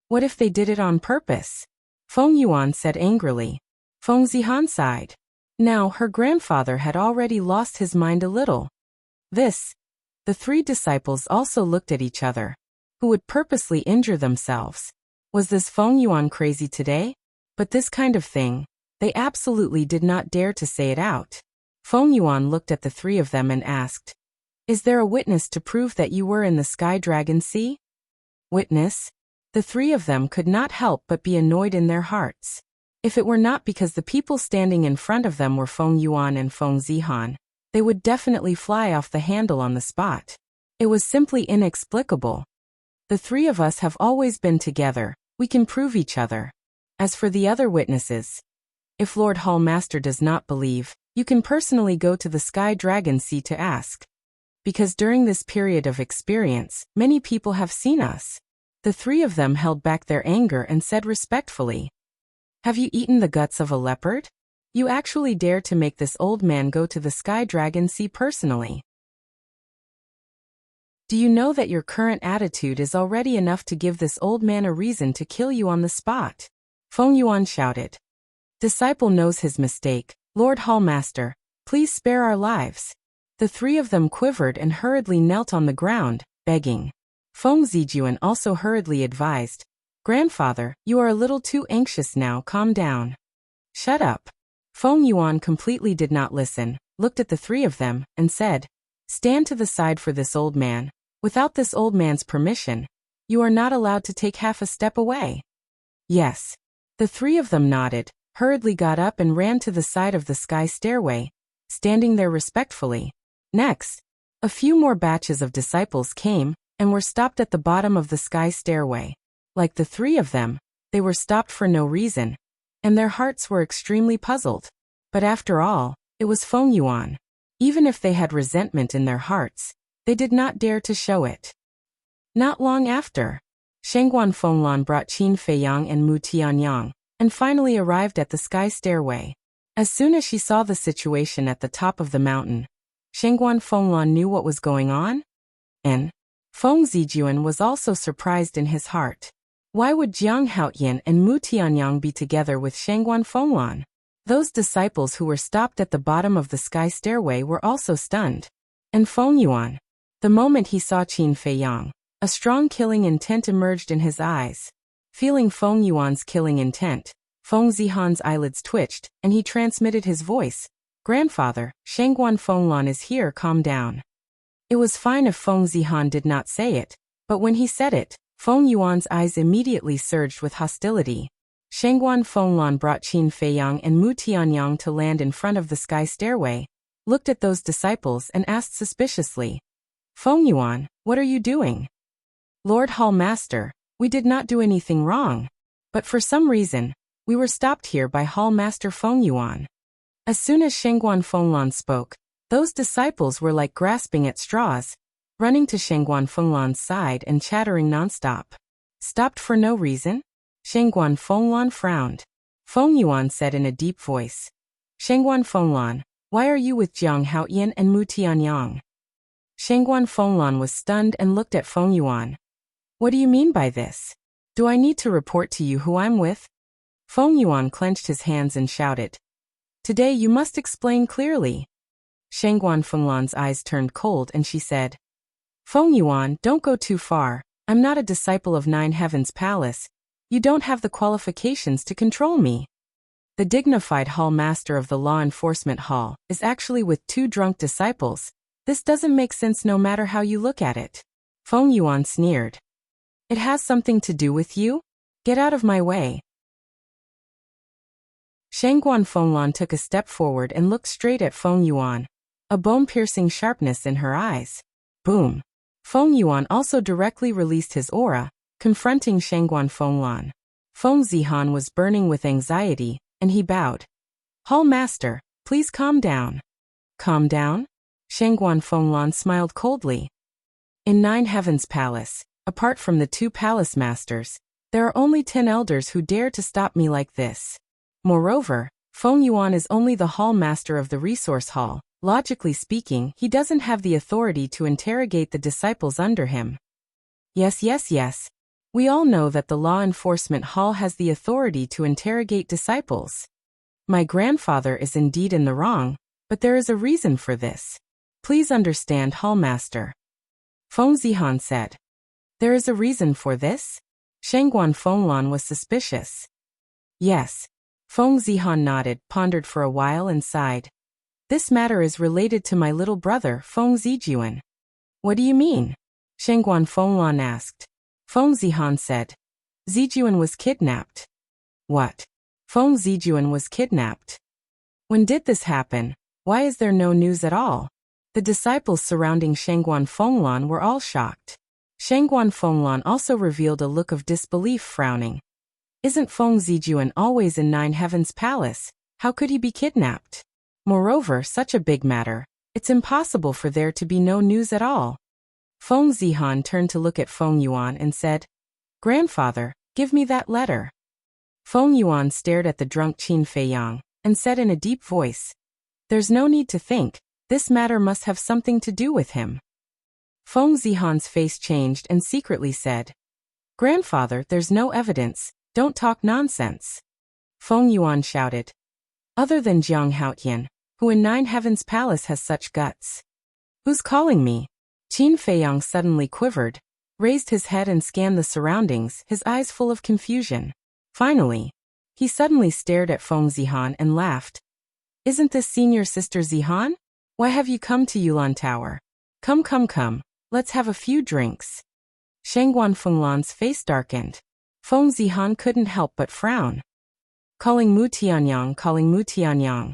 What if they did it on purpose? Feng Yuan said angrily. Feng Zihan sighed. Now her grandfather had already lost his mind a little. The three disciples also looked at each other. Who would purposely injure themselves? Was this Feng Yuan crazy today? But this kind of thing, they absolutely did not dare to say it out. Feng Yuan looked at the three of them and asked, Is there a witness to prove that you were in the Sky Dragon Sea? Witness? The three of them could not help but be annoyed in their hearts. If it were not because the people standing in front of them were Feng Yuan and Feng Zihan, they would definitely fly off the handle on the spot. It was simply inexplicable. The three of us have always been together, we can prove each other. As for the other witnesses, if Lord Hall Master does not believe, you can personally go to the Sky Dragon Sea to ask. Because during this period of experience, many people have seen us. The three of them held back their anger and said respectfully, Have you eaten the guts of a leopard? You actually dare to make this old man go to the Sky Dragon Sea personally. Do you know that your current attitude is already enough to give this old man a reason to kill you on the spot? Feng Yuan shouted. Disciple knows his mistake. Lord Hall Master, please spare our lives. The three of them quivered and hurriedly knelt on the ground, begging. Feng Zijuan also hurriedly advised, Grandfather, you are a little too anxious now, calm down. Shut up. Feng Yuan completely did not listen, looked at the three of them, and said, Stand to the side for this old man. Without this old man's permission, you are not allowed to take half a step away. Yes. The three of them nodded, hurriedly got up and ran to the side of the sky stairway, standing there respectfully. Next, a few more batches of disciples came and were stopped at the bottom of the sky stairway. Like the three of them, they were stopped for no reason, and their hearts were extremely puzzled. But after all, it was Feng Yuan. Even if they had resentment in their hearts, they did not dare to show it. Not long after, Shengguan Fenglan brought Qin Feiyang and Mu Tianyang, and finally arrived at the sky stairway. As soon as she saw the situation at the top of the mountain, Shengguan Fenglan knew what was going on, and Feng Zijuan was also surprised in his heart. Why would Jiang Haoyan and Mu Tianyang be together with Shengguan Fenglan? Those disciples who were stopped at the bottom of the sky stairway were also stunned. And Feng Yuan, the moment he saw Qin Feiyang, a strong killing intent emerged in his eyes. Feeling Feng Yuan's killing intent, Feng Zihan's eyelids twitched, and he transmitted his voice. Grandfather, Shengguan Fenglan is here, calm down. It was fine if Feng Zihan did not say it, but when he said it, Feng Yuan's eyes immediately surged with hostility. Shengguan Fenglan brought Qin Feiyang and Mu Tianyang to land in front of the sky stairway, looked at those disciples and asked suspiciously, Feng Yuan, what are you doing? Lord Hall Master, we did not do anything wrong. But for some reason, we were stopped here by Hall Master Feng Yuan. As soon as Shengguan Fenglan spoke, those disciples were like grasping at straws, running to Shengguan Fenglan's side and chattering nonstop. Stopped for no reason? Shengguan Fenglan frowned. Feng Yuan said in a deep voice, Shengguan Fenglan, why are you with Jiang Haoyan and Mu Tianyang? Shengguan Fenglan was stunned and looked at Feng Yuan. What do you mean by this? Do I need to report to you who I'm with? Feng Yuan clenched his hands and shouted, Today you must explain clearly. Shengguan Fenglan's eyes turned cold and she said, Feng Yuan, don't go too far. I'm not a disciple of Nine Heavens Palace. You don't have the qualifications to control me. The dignified hall master of the law enforcement hall is actually with 2 drunk disciples. This doesn't make sense no matter how you look at it. Feng Yuan sneered. It has something to do with you? Get out of my way. Shangguan Fenglan took a step forward and looked straight at Feng Yuan, a bone-piercing sharpness in her eyes. Boom. Feng Yuan also directly released his aura, confronting Shangguan Fenglan. Feng Zihan was burning with anxiety, and he bowed. Hall master, please calm down. Calm down? Shangguan Fenglan smiled coldly. In Nine Heavens Palace, apart from the 2 palace masters, there are only 10 elders who dare to stop me like this. Moreover, Feng Yuan is only the hall master of the resource hall. Logically speaking, he doesn't have the authority to interrogate the disciples under him. Yes. We all know that the law enforcement hall has the authority to interrogate disciples. My grandfather is indeed in the wrong, but there is a reason for this. Please understand, hall master. Feng Zihan said. There is a reason for this? Shangguan Fenglan was suspicious. Yes. Feng Zihan nodded, pondered for a while and sighed. This matter is related to my little brother, Feng Zijuan. What do you mean? Shangguan Fenglan asked. Feng Zihan said. Zijuan was kidnapped. What? Feng Zijuan was kidnapped. When did this happen? Why is there no news at all? The disciples surrounding Shangguan Fenglan were all shocked. Shangguan Fenglan also revealed a look of disbelief, frowning. Isn't Feng Zijuan always in Nine Heavens Palace? How could he be kidnapped? Moreover, such a big matter, it's impossible for there to be no news at all. Feng Zihan turned to look at Feng Yuan and said, Grandfather, give me that letter. Feng Yuan stared at the drunk Qin Feiyang and said in a deep voice, There's no need to think, this matter must have something to do with him. Feng Zihan's face changed and secretly said, Grandfather, there's no evidence, don't talk nonsense. Feng Yuan shouted, Other than Jiang Haotian, who in Nine Heavens Palace has such guts? Who's calling me? Qin Feiyang suddenly quivered, raised his head and scanned the surroundings, his eyes full of confusion. Finally, he suddenly stared at Feng Zihan and laughed. Isn't this senior sister Zihan? Why have you come to Yulan Tower? Come, let's have a few drinks. Shangguan Fenglan's face darkened. Feng Zihan couldn't help but frown. Calling Mu Tianyang.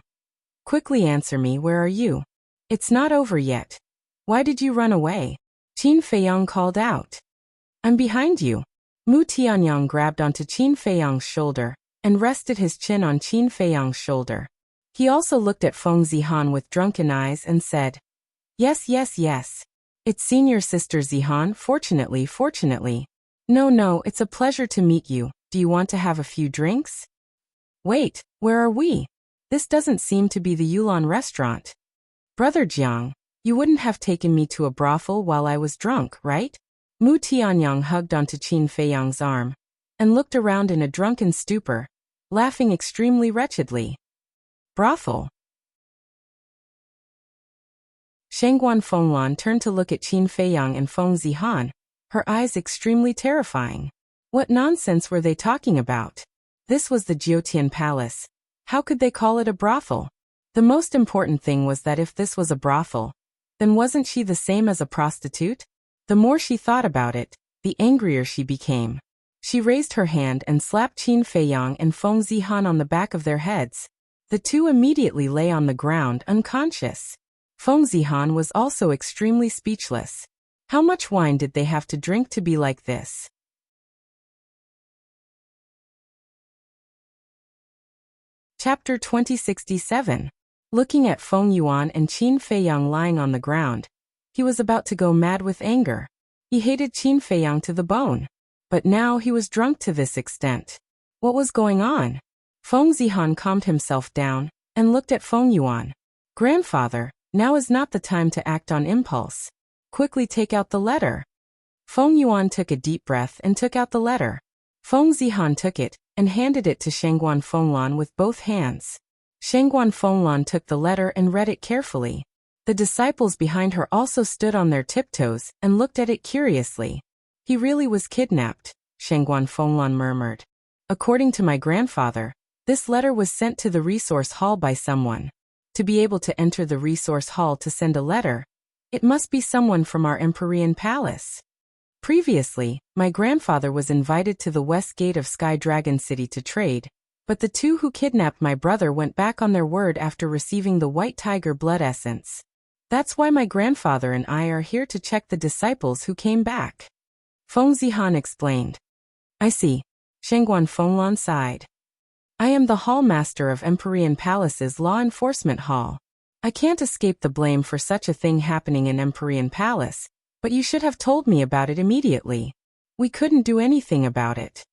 Quickly answer me, where are you? It's not over yet. Why did you run away? Qin Feiyang called out. I'm behind you. Mu Tianyang grabbed onto Qin Feiyang's shoulder and rested his chin on Qin Feiyang's shoulder. He also looked at Feng Zihan with drunken eyes and said, Yes. It's senior sister Zihan, fortunately. No, it's a pleasure to meet you. Do you want to have a few drinks? Wait, where are we? This doesn't seem to be the Yulan restaurant. Brother Jiang, you wouldn't have taken me to a brothel while I was drunk, right? Mu Tianyang hugged onto Qin Feiyang's arm and looked around in a drunken stupor, laughing extremely wretchedly. Brothel? Shangguan Fenglan turned to look at Qin Feiyang and Feng Zihan, her eyes extremely terrifying. What nonsense were they talking about? This was the Jiutian Palace. How could they call it a brothel? The most important thing was that if this was a brothel, then wasn't she the same as a prostitute? The more she thought about it, the angrier she became. She raised her hand and slapped Qin Feiyang and Feng Zihan on the back of their heads. The two immediately lay on the ground unconscious. Feng Zihan was also extremely speechless. How much wine did they have to drink to be like this? Chapter 2067. Looking at Feng Yuan and Qin Feiyang lying on the ground, he was about to go mad with anger. He hated Qin Feiyang to the bone. But now he was drunk to this extent. What was going on? Feng Zihan calmed himself down and looked at Feng Yuan. Grandfather, now is not the time to act on impulse. Quickly take out the letter. Feng Yuan took a deep breath and took out the letter. Feng Zihan took it and handed it to Shangguan Fenglan with both hands. Shangguan Fenglan took the letter and read it carefully. The disciples behind her also stood on their tiptoes and looked at it curiously. He really was kidnapped, Shangguan Fenglan murmured. According to my grandfather, This letter was sent to the resource hall by someone. To be able to enter the resource hall to send a letter, it must be someone from our Empyrean Palace. Previously, my grandfather was invited to the west gate of Sky Dragon City to trade, but the two who kidnapped my brother went back on their word after receiving the White Tiger blood essence. That's why my grandfather and I are here to check the disciples who came back. Feng Zihan explained. I see. Shengguan Fenglan sighed. I am the hall master of Empyrean Palace's Law Enforcement Hall. I can't escape the blame for such a thing happening in Empyrean Palace, but you should have told me about it immediately. We couldn't do anything about it.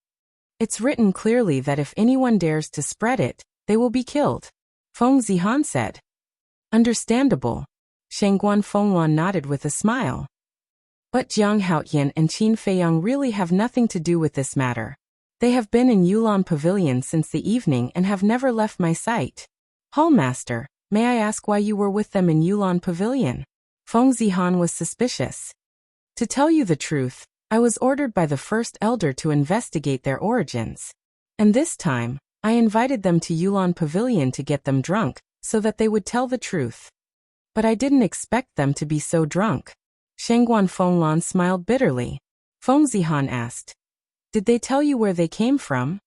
It's written clearly that if anyone dares to spread it, they will be killed. Feng Zihan said. Understandable. Shengguan Fenglan nodded with a smile. But Jiang Haotian and Qin Feiyang really have nothing to do with this matter. They have been in Yulan Pavilion since the evening and have never left my sight. Hallmaster, may I ask why you were with them in Yulan Pavilion? Feng Zihan was suspicious. To tell you the truth, I was ordered by the First Elder to investigate their origins. And this time, I invited them to Yulan Pavilion to get them drunk, so that they would tell the truth. But I didn't expect them to be so drunk. Shengguan Fenglan smiled bitterly. Feng Zihan asked. Did they tell you where they came from?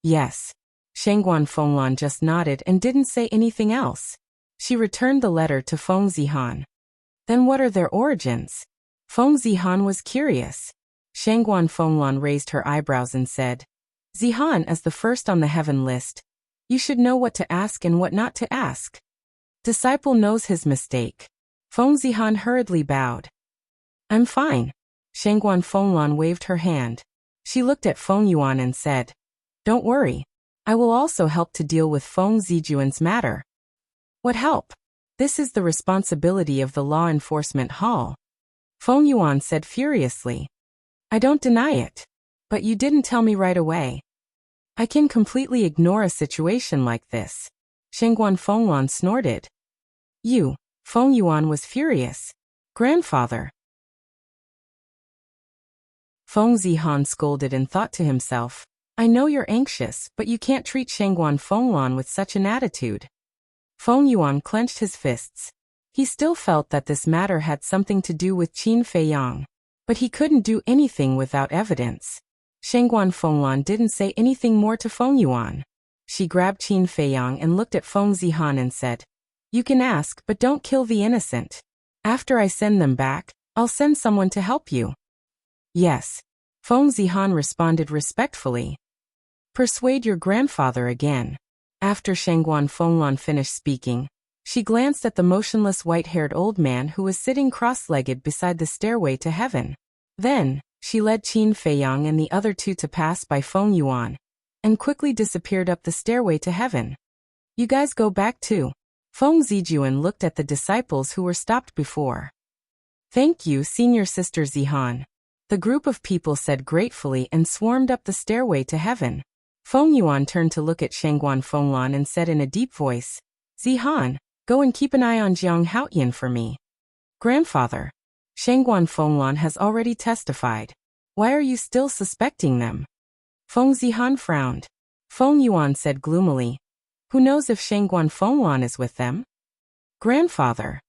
Yes. Shengguan Fenglan just nodded and didn't say anything else. She returned the letter to Feng Zihan. Then what are their origins? Feng Zihan was curious. Shengguan Fenglan raised her eyebrows and said, Zihan, as the first on the heaven list, you should know what to ask and what not to ask. Disciple knows his mistake. Feng Zihan hurriedly bowed. I'm fine. Shengguan Fenglan waved her hand. She looked at Feng Yuan and said, Don't worry. I will also help to deal with Feng Zijuan's matter. What help? This is the responsibility of the Law Enforcement Hall. Feng Yuan said furiously. I don't deny it. But you didn't tell me right away. I can completely ignore a situation like this. Shengguan Fenglan snorted. You, Feng Yuan was furious. Grandfather. Feng Zihan scolded and thought to himself, I know you're anxious, but you can't treat Shengguan Fenglan with such an attitude. Feng Yuan clenched his fists. He still felt that this matter had something to do with Qin Feiyang, but he couldn't do anything without evidence. Shengguan Fenglan didn't say anything more to Feng Yuan. She grabbed Qin Feiyang and looked at Feng Zihan and said, You can ask, but don't kill the innocent. After I send them back, I'll send someone to help you. Yes. Feng Zihan responded respectfully. Persuade your grandfather again. After Shengguan Fenglan finished speaking, she glanced at the motionless white-haired old man who was sitting cross-legged beside the stairway to heaven. Then, she led Qin Feiyang and the other two to pass by Feng Yuan, and quickly disappeared up the stairway to heaven. You guys go back too. Feng Zijuan looked at the disciples who were stopped before. Thank you, Senior Sister Zihan. The group of people said gratefully and swarmed up the stairway to heaven. Feng Yuan turned to look at Shengguan Fenglan and said in a deep voice, Zihan, go and keep an eye on Jiang Haotian for me. Grandfather. Shengguan Fenglan has already testified. Why are you still suspecting them? Feng Zihan frowned. Feng Yuan said gloomily, Who knows if Shengguan Fenglan is with them? Grandfather.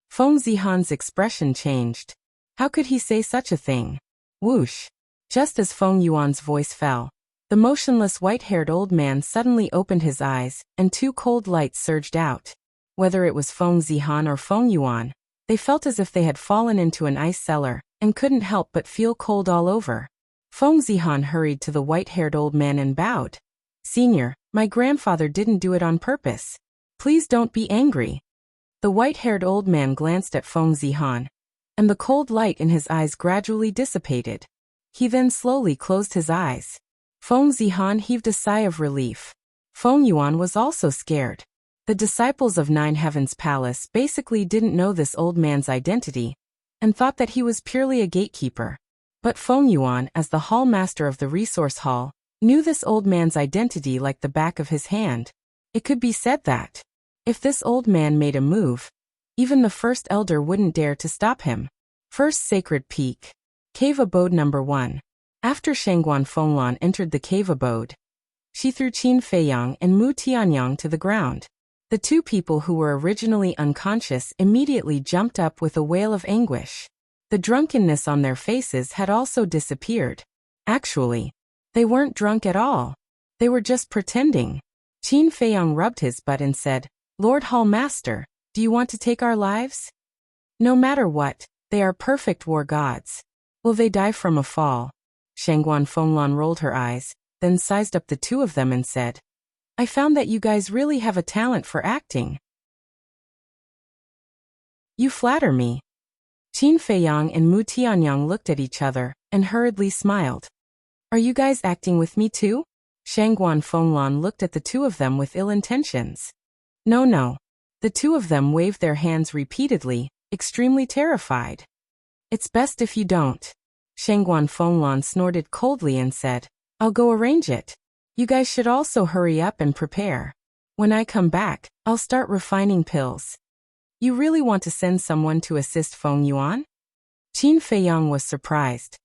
Feng Zihan's expression changed. How could he say such a thing? Whoosh. Just as Feng Yuan's voice fell, the motionless white-haired old man suddenly opened his eyes, and two cold lights surged out. Whether it was Feng Zihan or Feng Yuan, they felt as if they had fallen into an ice cellar, and couldn't help but feel cold all over. Feng Zihan hurried to the white-haired old man and bowed. Senior, my grandfather didn't do it on purpose. Please don't be angry. The white-haired old man glanced at Feng Zihan, and the cold light in his eyes gradually dissipated. He then slowly closed his eyes. Feng Zihan heaved a sigh of relief. Feng Yuan was also scared. The disciples of Nine Heavens Palace basically didn't know this old man's identity, and thought that he was purely a gatekeeper. But Feng Yuan, as the hall master of the resource hall, knew this old man's identity like the back of his hand. It could be said that, if this old man made a move, even the First Elder wouldn't dare to stop him. First Sacred Peak. Cave Abode Number 1. After Shengguan Fenglan entered the cave abode, She threw Qin Feiyang and Mu Tianyang to the ground. The two people who were originally unconscious immediately jumped up with a wail of anguish. The drunkenness on their faces had also disappeared. Actually, they weren't drunk at all. They were just pretending. Qin Feiyang rubbed his butt and said, "Lord Hall Master, do you want to take our lives? No matter what, they are perfect war gods. Will they die from a fall?" Shangguan Fenglan rolled her eyes, then sized up the two of them and said, "I found that you guys really have a talent for acting. You flatter me." Qin Feiyang and Mu Tianyang looked at each other and hurriedly smiled. "Are you guys acting with me too?" Shangguan Fenglan looked at the two of them with ill intentions. No. The two of them waved their hands repeatedly, extremely terrified. "It's best if you don't." Shangguan Fenglan snorted coldly and said, "I'll go arrange it. You guys should also hurry up and prepare. When I come back, I'll start refining pills." "You really want to send someone to assist Feng Yuan?" Qin Feiyang was surprised.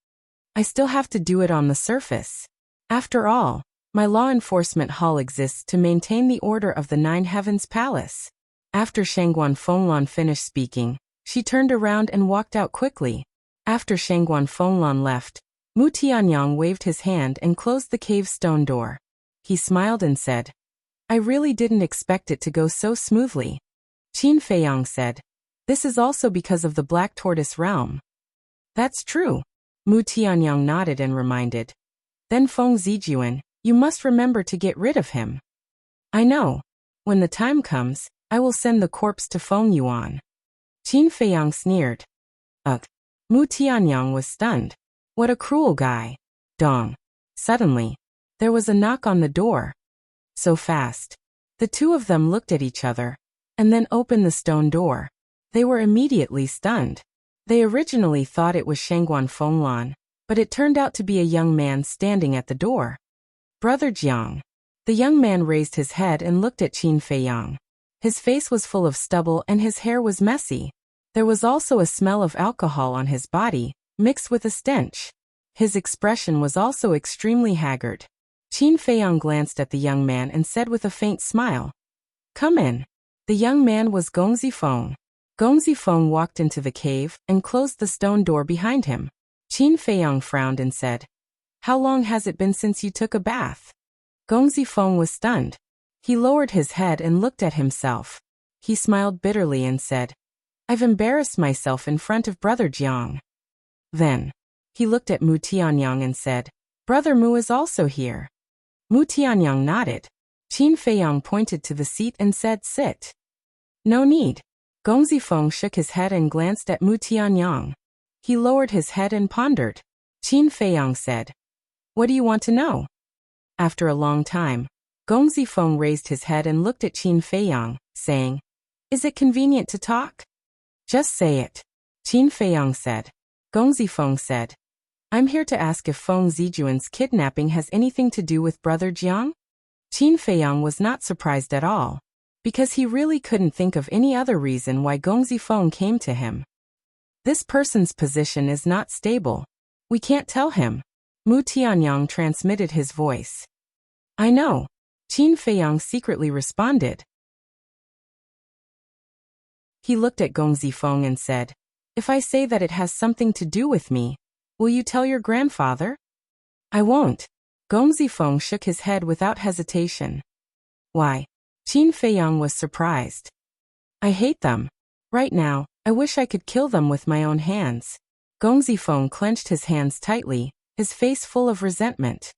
"I still have to do it on the surface. After all, my law enforcement hall exists to maintain the order of the Nine Heavens Palace." After Shangguan Fenglan finished speaking, she turned around and walked out quickly. After Shangguan Fenglan left, Mu Tianyang waved his hand and closed the cave stone door. He smiled and said, "I really didn't expect it to go so smoothly." Qin Feiyang said, "This is also because of the Black Tortoise realm." "That's true." Mu Tianyang nodded and reminded, "Then Feng Zijuan, you must remember to get rid of him." "I know. When the time comes, I will send the corpse to Feng Yuan." Qin Feiyang sneered. Ugh. Mu Tianyang was stunned. What a cruel guy. Dong. Suddenly, there was a knock on the door. So fast. The two of them looked at each other, and then opened the stone door. They were immediately stunned. They originally thought it was Shangguan Fenglan, but it turned out to be a young man standing at the door. "Brother Jiang." The young man raised his head and looked at Qin Feiyang. His face was full of stubble and his hair was messy. There was also a smell of alcohol on his body, mixed with a stench. His expression was also extremely haggard. Qin Feiyang glanced at the young man and said with a faint smile, "Come in." The young man was Gong Zifeng. Gong Zifeng walked into the cave and closed the stone door behind him. Qin Feiyang frowned and said, "How long has it been since you took a bath?" Gong Zifeng was stunned. He lowered his head and looked at himself. He smiled bitterly and said, "I've embarrassed myself in front of Brother Jiang." Then, he looked at Mu Tianyang and said, "Brother Mu is also here." Mu Tianyang nodded. Qin Feiyang pointed to the seat and said, "Sit." "No need." Gong Zifeng shook his head and glanced at Mu Tianyang. He lowered his head and pondered. Qin Feiyang said, "What do you want to know?" After a long time, Gong Zifeng raised his head and looked at Qin Feiyang, saying, "Is it convenient to talk?" "Just say it," Qin Feiyang said. Gong Zifeng said, "I'm here to ask if Feng Zijuan's kidnapping has anything to do with Brother Jiang?" Qin Feiyang was not surprised at all, because he really couldn't think of any other reason why Gong Zifeng came to him. This person's position is not stable. We can't tell him. Mu Tianyang transmitted his voice. "I know," Qin Feiyang secretly responded. He looked at Gong Zifeng and said, "If I say that it has something to do with me, will you tell your grandfather?" "I won't." Gong Zifeng shook his head without hesitation. "Why?" Qin Feiyang was surprised. "I hate them. Right now, I wish I could kill them with my own hands." Gong Zifeng clenched his hands tightly, his face full of resentment.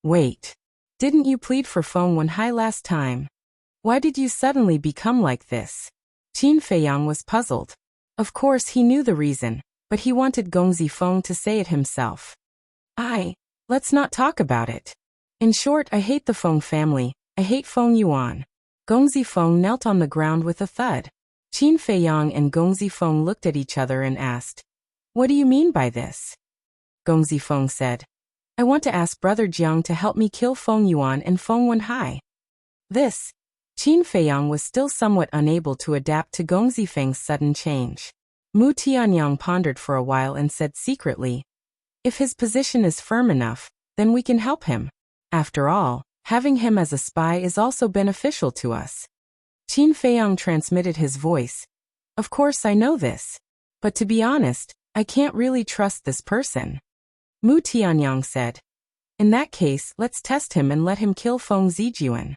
"Wait. Didn't you plead for Feng Wenhai last time? Why did you suddenly become like this?" Qin Feiyang was puzzled. Of course he knew the reason, but he wanted Gong Zifeng to say it himself. Let's not talk about it. In short, I hate the Feng family. I hate Feng Yuan." Gong Zifeng knelt on the ground with a thud. Qin Feiyang and Gong Zifeng looked at each other and asked, "What do you mean by this?" Gong Zifeng said, "I want to ask Brother Jiang to help me kill Feng Yuan and Feng Wenhai." This. Qin Feiyang was still somewhat unable to adapt to Gong Zifeng's sudden change. Mu Tianyang pondered for a while and said secretly, "If his position is firm enough, then we can help him. After all, Having him as a spy is also beneficial to us. Qin Feiyang transmitted his voice. Of course I know this. But to be honest, I can't really trust this person. Mu Tianyang said. In that case, let's test him and let him kill Feng Zijuan.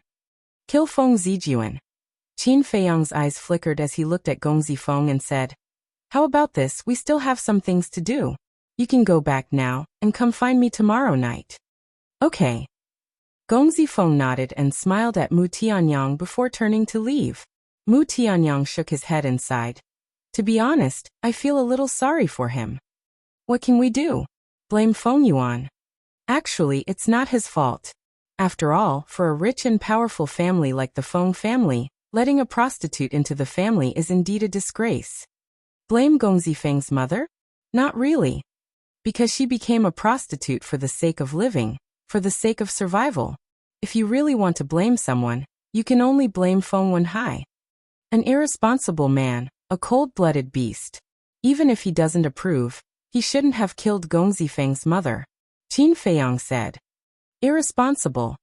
Kill Feng Zijuan. Qin Feiyang's eyes flickered as he looked at Gong Zifeng and said, how about this? We still have some things to do. You can go back now, and come find me tomorrow night. Okay. Gong Zifeng nodded and smiled at Mu Tianyang before turning to leave. Mu Tianyang shook his head and sighed. To be honest, I feel a little sorry for him. What can we do? Blame Feng Yuan. Actually, it's not his fault. After all, for a rich and powerful family like the Feng family, letting a prostitute into the family is indeed a disgrace. Blame Gong Zifeng's mother? Not really. Because she became a prostitute for the sake of living, for the sake of survival. If you really want to blame someone, you can only blame Feng Wenhai. An irresponsible man, a cold-blooded beast. Even if he doesn't approve, he shouldn't have killed Gong Zifeng's mother. Qin Feiyang said. Irresponsible.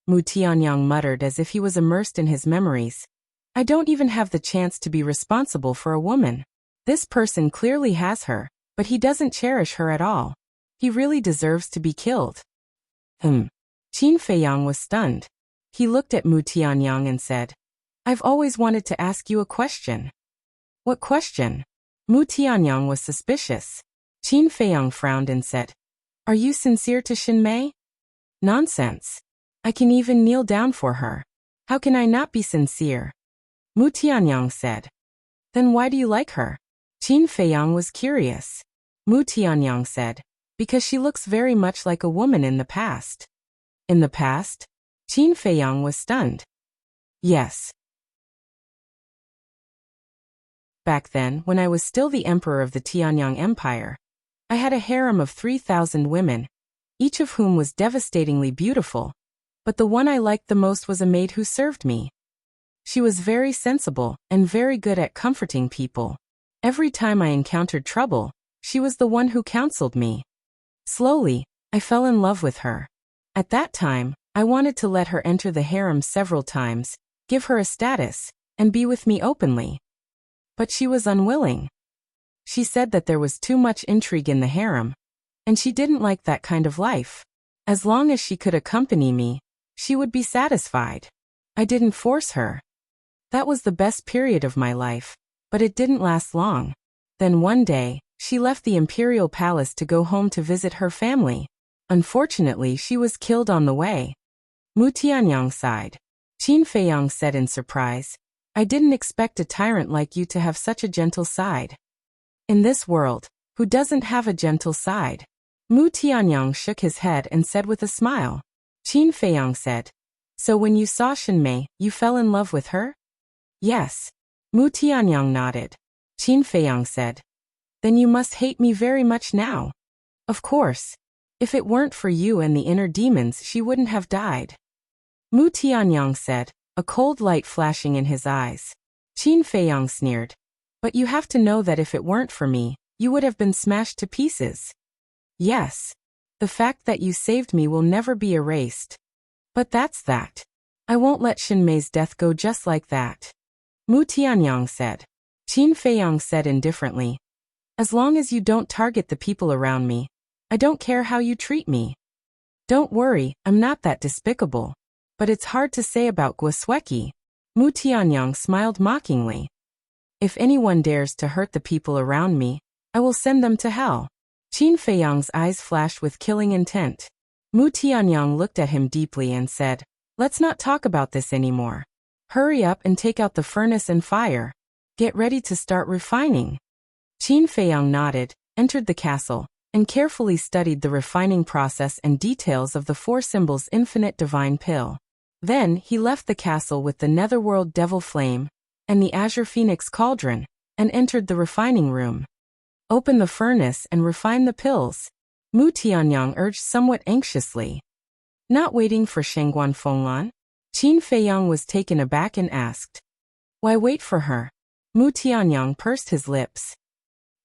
Mu Tianyang muttered as if he was immersed in his memories. I don't even have the chance to be responsible for a woman. This person clearly has her, but he doesn't cherish her at all. He really deserves to be killed. Qin Feiyang was stunned. He looked at Mu Tianyang and said, I've always wanted to ask you a question. What question? Mu Tianyang was suspicious. Qin Feiyang frowned and said, Are you sincere to Xinmei? Nonsense. I can even kneel down for her. How can I not be sincere? Mu Tianyang said. Then why do you like her? Qin Feiyang was curious. Mu Tianyang said, because she looks very much like a woman in the past. In the past? Qin Feiyang was stunned. Yes. Back then, when I was still the emperor of the Tianyang Empire, I had a harem of 3,000 women, each of whom was devastatingly beautiful, but the one I liked the most was a maid who served me. She was very sensible and very good at comforting people. Every time I encountered trouble, she was the one who counseled me. Slowly, I fell in love with her. At that time, I wanted to let her enter the harem several times, give her a status, and be with me openly. But she was unwilling. She said that there was too much intrigue in the harem, and she didn't like that kind of life. As long as she could accompany me, she would be satisfied. I didn't force her. That was the best period of my life, but it didn't last long. Then one day, she left the imperial palace to go home to visit her family. Unfortunately, she was killed on the way. Mu Tianyang sighed. Qin Feiyang said in surprise, I didn't expect a tyrant like you to have such a gentle side. In this world, who doesn't have a gentle side? Mu Tianyang shook his head and said with a smile. Qin Feiyang said, So when you saw Xinmei, you fell in love with her? Yes. Mu Tianyang nodded. Qin Feiyang said, Then you must hate me very much now. Of course. If it weren't for you and the inner demons, she wouldn't have died. Mu Tianyang said, a cold light flashing in his eyes. Qin Feiyang sneered. But you have to know that if it weren't for me, you would have been smashed to pieces. Yes. The fact that you saved me will never be erased. But that's that. I won't let Xinmei's death go just like that. Mu Tianyang said. Qin Feiyang said indifferently. As long as you don't target the people around me, I don't care how you treat me. Don't worry, I'm not that despicable. But it's hard to say about Guosweki. Mu Tianyang smiled mockingly. If anyone dares to hurt the people around me, I will send them to hell. Qin Feiyang's eyes flashed with killing intent. Mu Tianyang looked at him deeply and said, Let's not talk about this anymore. Hurry up and take out the furnace and fire. Get ready to start refining. Qin Feiyang nodded, entered the castle, and carefully studied the refining process and details of the four symbols infinite divine pill. Then he left the castle with the netherworld devil flame and the azure phoenix cauldron, and entered the refining room. Open the furnace and refine the pills, Mu Tianyang urged somewhat anxiously. Not waiting for Shengguan Fenglan? Qin Feiyang was taken aback and asked. Why wait for her? Mu Tianyang pursed his lips.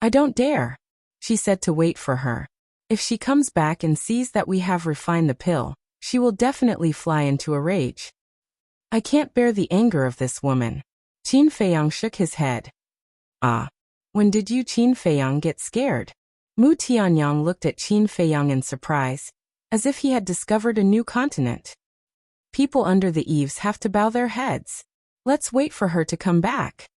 I don't dare. She said to wait for her. If she comes back and sees that we have refined the pill, She will definitely fly into a rage. I can't bear the anger of this woman. Qin Feiyang shook his head. Ah. When did you Qin Feiyang get scared? Mu Tianyang looked at Qin Feiyang in surprise, as if he had discovered a new continent. People under the eaves have to bow their heads. Let's wait for her to come back.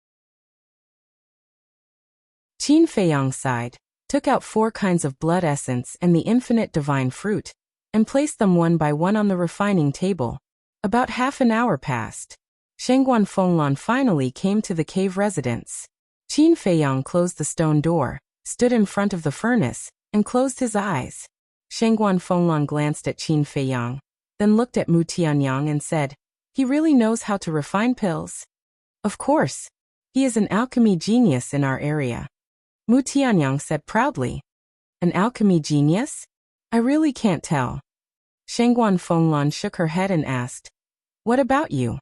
Qin Feiyang sighed, took out 4 kinds of blood essence and the infinite divine fruit, and placed them one by one on the refining table. About half an hour passed. Shengguan Fenglan finally came to the cave residence. Qin Feiyang closed the stone door, stood in front of the furnace, and closed his eyes. Shengguan Fenglan glanced at Qin Feiyang, then looked at Mu Tianyang and said, "He really knows how to refine pills?" "Of course. He is an alchemy genius in our area." Mu Tianyang said proudly. "An alchemy genius? I really can't tell." Shengguan Fenglan shook her head and asked, "What about you?"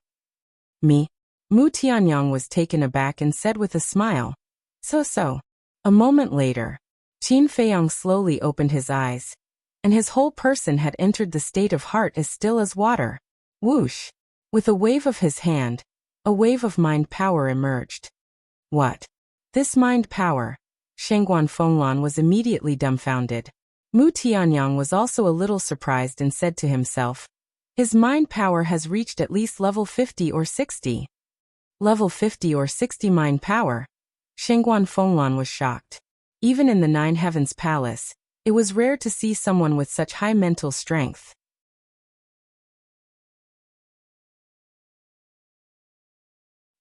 "Me?" Mu Tianyang was taken aback and said with a smile, So. A moment later, Qin Feiyang slowly opened his eyes, and his whole person had entered the state of heart as still as water. Whoosh! With a wave of his hand, a wave of mind power emerged. What? This mind power? Shengguan Fenglan was immediately dumbfounded. Mu Tianyang was also a little surprised and said to himself, his mind power has reached at least level 50 or 60. Level 50 or 60 mind power? Shengguan Fenglan was shocked. Even in the Nine Heavens Palace, it was rare to see someone with such high mental strength.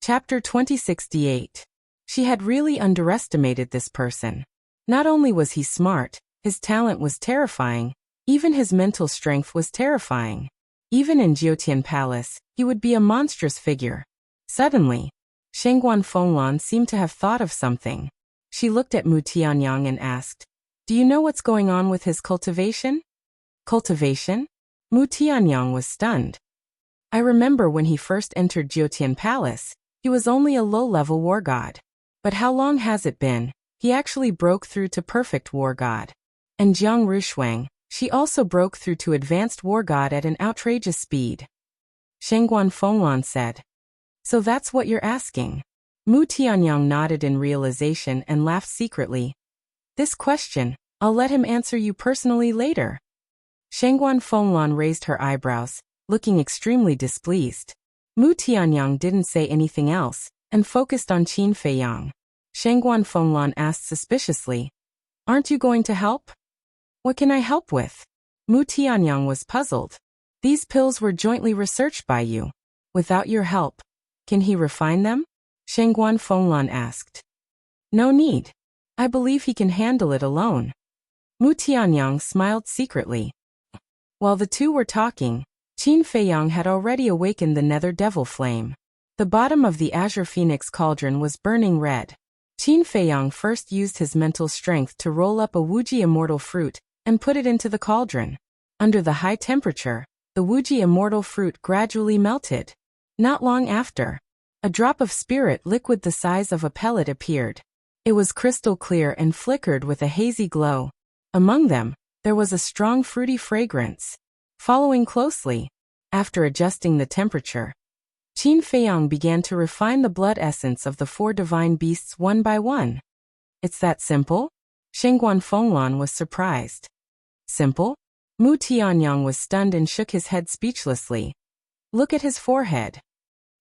Chapter 2068. She had really underestimated this person. Not only was he smart, his talent was terrifying, even his mental strength was terrifying. Even in Jiutian Palace, he would be a monstrous figure. Suddenly, Shengguan Fenglan seemed to have thought of something. She looked at Mu Tianyang and asked, "Do you know what's going on with his cultivation?" Cultivation? Mu Tianyang was stunned. I remember when he first entered Jiutian Palace, he was only a low-level war god. But how long has it been? He actually broke through to perfect war god. And Jiang Rushuang, she also broke through to advanced war god at an outrageous speed. Shengguan Fenglan said, "So that's what you're asking?" Mu Tianyang nodded in realization and laughed secretly. "This question, I'll let him answer you personally later." Shengguan Fenglan raised her eyebrows, looking extremely displeased. Mu Tianyang didn't say anything else, and focused on Qin Feiyang. Shengguan Fenglan asked suspiciously, "Aren't you going to help?" "What can I help with?" Mu Tianyang was puzzled. "These pills were jointly researched by you. Without your help, can he refine them?" Shengguan Fenglan asked. "No need. I believe he can handle it alone." Mu Tianyang smiled secretly. While the two were talking, Qin Feiyang had already awakened the nether devil flame. The bottom of the azure phoenix cauldron was burning red. Qin Feiyang first used his mental strength to roll up a Wuxia immortal fruit and put it into the cauldron. Under the high temperature, the Wuxia immortal fruit gradually melted. Not long after, a drop of spirit liquid the size of a pellet appeared. It was crystal clear and flickered with a hazy glow. Among them, there was a strong fruity fragrance. Following closely, after adjusting the temperature, Qin Feiyang began to refine the blood essence of the 4 divine beasts one by one. "It's that simple?" Shengguan Fenglan was surprised. "Simple?" Mu Tianyang was stunned and shook his head speechlessly. "Look at his forehead."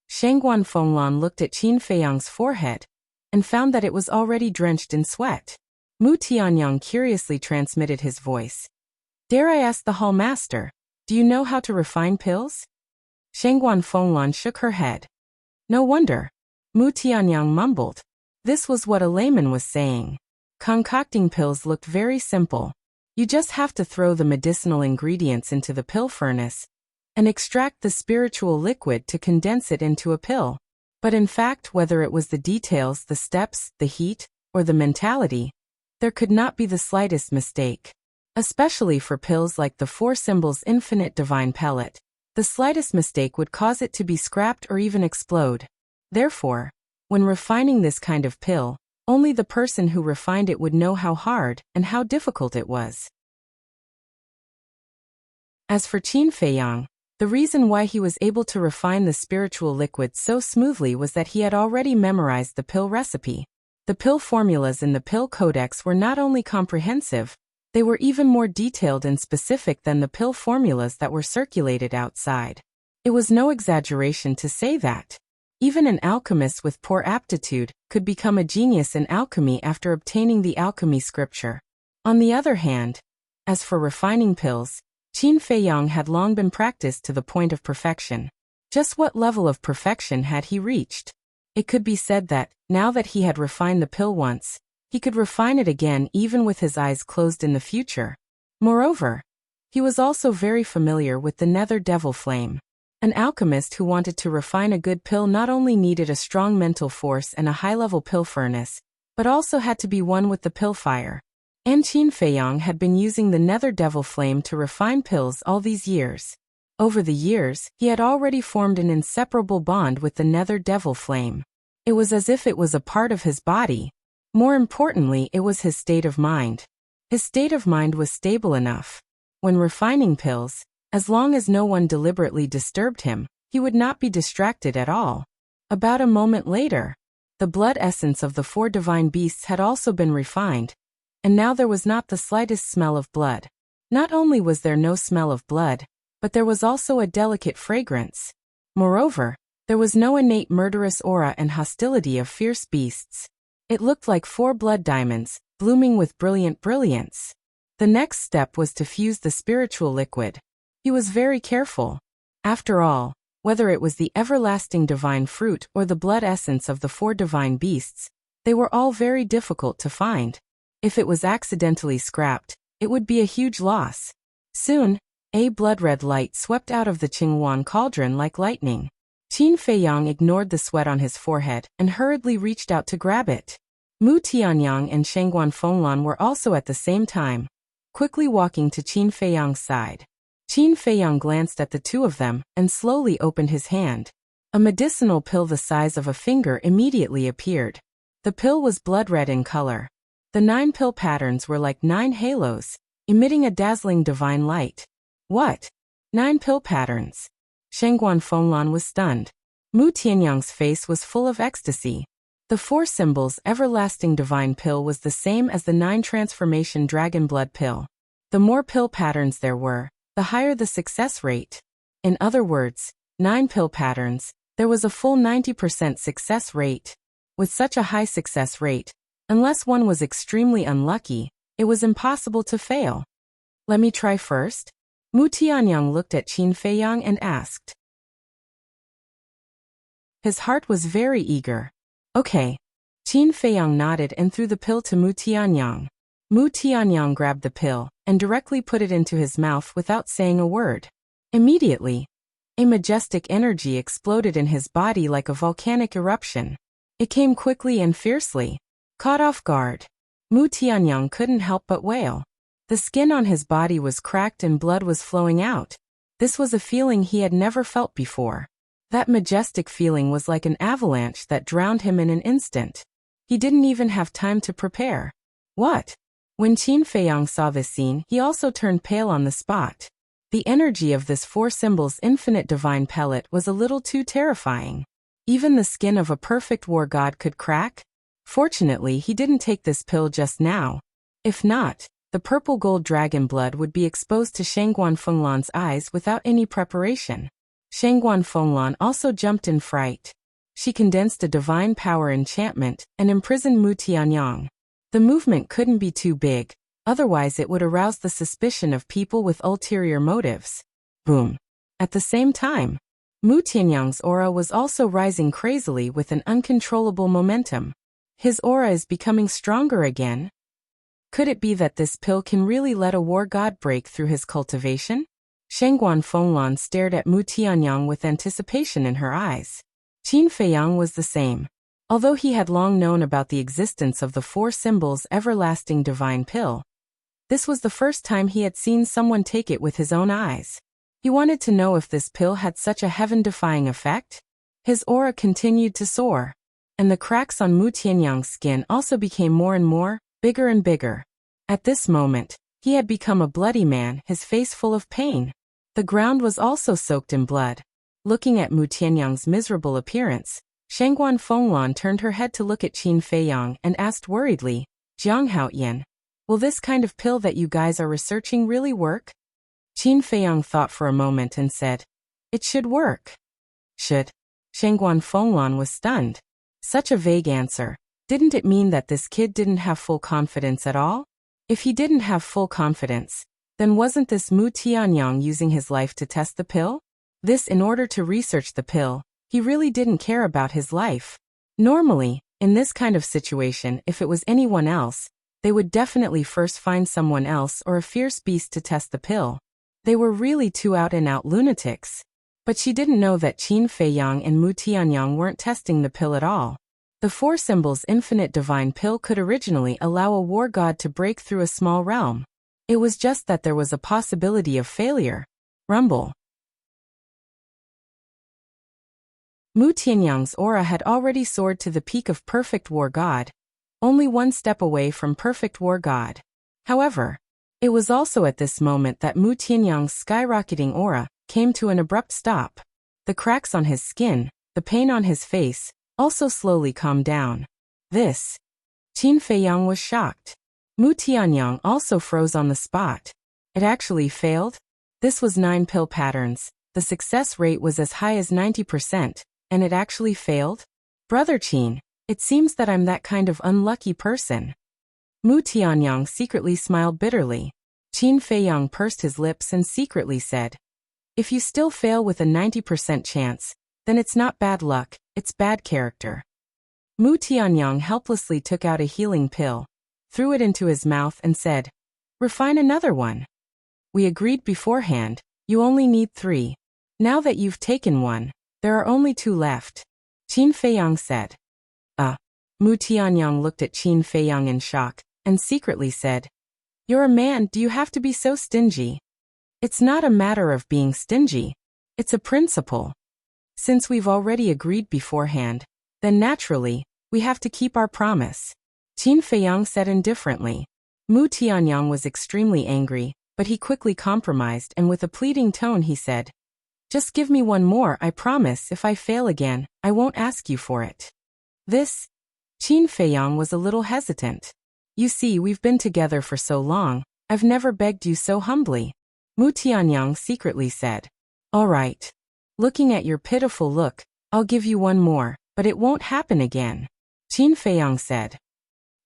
Shengguan Fenglan looked at Qin Feiyang's forehead, and found that it was already drenched in sweat. Mu Tianyang curiously transmitted his voice. "Dare I ask the hall master, do you know how to refine pills?" Shengguan Fenglan shook her head. "No wonder." Mu Tianyang mumbled. This was what a layman was saying. Concocting pills looked very simple. You just have to throw the medicinal ingredients into the pill furnace and extract the spiritual liquid to condense it into a pill. But in fact, whether it was the details, the steps, the heat, or the mentality, there could not be the slightest mistake. Especially for pills like the 4 symbols infinite divine pellet. The slightest mistake would cause it to be scrapped or even explode. Therefore, when refining this kind of pill, only the person who refined it would know how hard and how difficult it was. As for Qin Feiyang, the reason why he was able to refine the spiritual liquid so smoothly was that he had already memorized the pill recipe. The pill formulas in the pill codex were not only comprehensive, they were even more detailed and specific than the pill formulas that were circulated outside. It was no exaggeration to say that even an alchemist with poor aptitude could become a genius in alchemy after obtaining the alchemy scripture. On the other hand, as for refining pills, Qin Feiyang had long been practiced to the point of perfection. Just what level of perfection had he reached? It could be said that, now that he had refined the pill once, he could refine it again even with his eyes closed in the future. Moreover, he was also very familiar with the nether devil flame. An alchemist who wanted to refine a good pill not only needed a strong mental force and a high-level pill furnace, but also had to be one with the pill fire. And Qin Feiyang had been using the nether devil flame to refine pills all these years. Over the years, he had already formed an inseparable bond with the nether devil flame. It was as if it was a part of his body. More importantly, it was his state of mind. His state of mind was stable enough. When refining pills, as long as no one deliberately disturbed him, he would not be distracted at all. About a moment later, the blood essence of the 4 divine beasts had also been refined, and now there was not the slightest smell of blood. Not only was there no smell of blood, but there was also a delicate fragrance. Moreover, there was no innate murderous aura and hostility of fierce beasts. It looked like 4 blood diamonds, blooming with brilliant brilliance. The next step was to fuse the spiritual liquid. He was very careful. After all, whether it was the everlasting divine fruit or the blood essence of the 4 divine beasts, they were all very difficult to find. If it was accidentally scrapped, it would be a huge loss. Soon, a blood-red light swept out of the Qinghuan cauldron like lightning. Qin Feiyang ignored the sweat on his forehead and hurriedly reached out to grab it. Mu Tianyang and Shengguan Fenglan were also at the same time, quickly walking to Qin Feiyang's side. Qin Feiyang glanced at the two of them and slowly opened his hand. A medicinal pill the size of a finger immediately appeared. The pill was blood-red in color. The 9 pill patterns were like 9 halos, emitting a dazzling divine light. What? 9 pill patterns? Shengguan Fenglan was stunned. Mu Tianyang's face was full of ecstasy. The 4 symbols everlasting divine pill was the same as the 9 transformation dragon blood pill. The more pill patterns there were, the higher the success rate. In other words, 9 pill patterns, there was a full 90% success rate. With such a high success rate, unless one was extremely unlucky, it was impossible to fail. Let me try first. Mu Tianyang looked at Qin Feiyang and asked. His heart was very eager. Okay. Qin Feiyang nodded and threw the pill to Mu Tianyang. Mu Tianyang grabbed the pill and directly put it into his mouth without saying a word. Immediately, a majestic energy exploded in his body like a volcanic eruption. It came quickly and fiercely. Caught off guard, Mu Tianyang couldn't help but wail. The skin on his body was cracked and blood was flowing out. This was a feeling he had never felt before. That majestic feeling was like an avalanche that drowned him in an instant. He didn't even have time to prepare. What? When Qin Feiyang saw this scene, he also turned pale on the spot. The energy of this 4 symbols infinite divine pellet was a little too terrifying. Even the skin of a perfect war god could crack? Fortunately, he didn't take this pill just now. If not, the purple gold dragon blood would be exposed to Shengguan Fenglan's eyes without any preparation. Shengguan Fenglan also jumped in fright. She condensed a divine power enchantment and imprisoned Mu Tianyang. The movement couldn't be too big, otherwise it would arouse the suspicion of people with ulterior motives. Boom. At the same time, Mu Tianyang's aura was also rising crazily with an uncontrollable momentum. His aura is becoming stronger again. Could it be that this pill can really let a war god break through his cultivation? Shengguan Fenglan stared at Mu Tianyang with anticipation in her eyes. Qin Feiyang was the same. Although he had long known about the existence of the 4 symbols everlasting divine pill, this was the first time he had seen someone take it with his own eyes. He wanted to know if this pill had such a heaven-defying effect. His aura continued to soar, and the cracks on Mu Tianyang's skin also became more and more, bigger and bigger. At this moment, he had become a bloody man, his face full of pain. The ground was also soaked in blood. Looking at Mu Tianyang's miserable appearance, Shangguan Fenglan turned her head to look at Qin Feiyang and asked worriedly, Jiang Haoyan, will this kind of pill that you guys are researching really work? Qin Feiyang thought for a moment and said, it should work. Should? Shangguan Fenglan was stunned. Such a vague answer. Didn't it mean that this kid didn't have full confidence at all? If he didn't have full confidence, then wasn't this Mu Tianyang using his life to test the pill? This in order to research the pill, he really didn't care about his life. Normally, in this kind of situation, if it was anyone else, they would definitely first find someone else or a fierce beast to test the pill. They were really two out-and-out lunatics. But she didn't know that Qin Feiyang and Mu Tianyang weren't testing the pill at all. The Four Symbols Infinite Divine Pill could originally allow a war god to break through a small realm. It was just that there was a possibility of failure. Rumble. Mu Tianyang's aura had already soared to the peak of perfect war god, only one step away from perfect war god. However, it was also at this moment that Mu Tianyang's skyrocketing aura came to an abrupt stop. The cracks on his skin, the pain on his face, also slowly calmed down. This. Qin Feiyang was shocked. Mu Tianyang also froze on the spot. It actually failed? This was 9 pill patterns. The success rate was as high as 90%, and it actually failed? Brother Qin, it seems that I'm that kind of unlucky person. Mu Tianyang secretly smiled bitterly. Qin Feiyang pursed his lips and secretly said, if you still fail with a 90% chance, then it's not bad luck, it's bad character. Mu Tianyang helplessly took out a healing pill, threw it into his mouth and said, refine another one. We agreed beforehand, you only need 3. Now that you've taken one, there are only 2 left. Qin Feiyang said. Mu Tianyang looked at Qin Feiyang in shock, and secretly said, you're a man, do you have to be so stingy? It's not a matter of being stingy. It's a principle. Since we've already agreed beforehand, then naturally, we have to keep our promise. Qin Feiyang said indifferently. Mu Tianyang was extremely angry, but he quickly compromised and with a pleading tone he said, just give me one more, I promise if I fail again, I won't ask you for it. This? Qin Feiyang was a little hesitant. You see, we've been together for so long, I've never begged you so humbly. Mu Tianyang secretly said, all right. Looking at your pitiful look, I'll give you one more, but it won't happen again. Qin Feiyang said.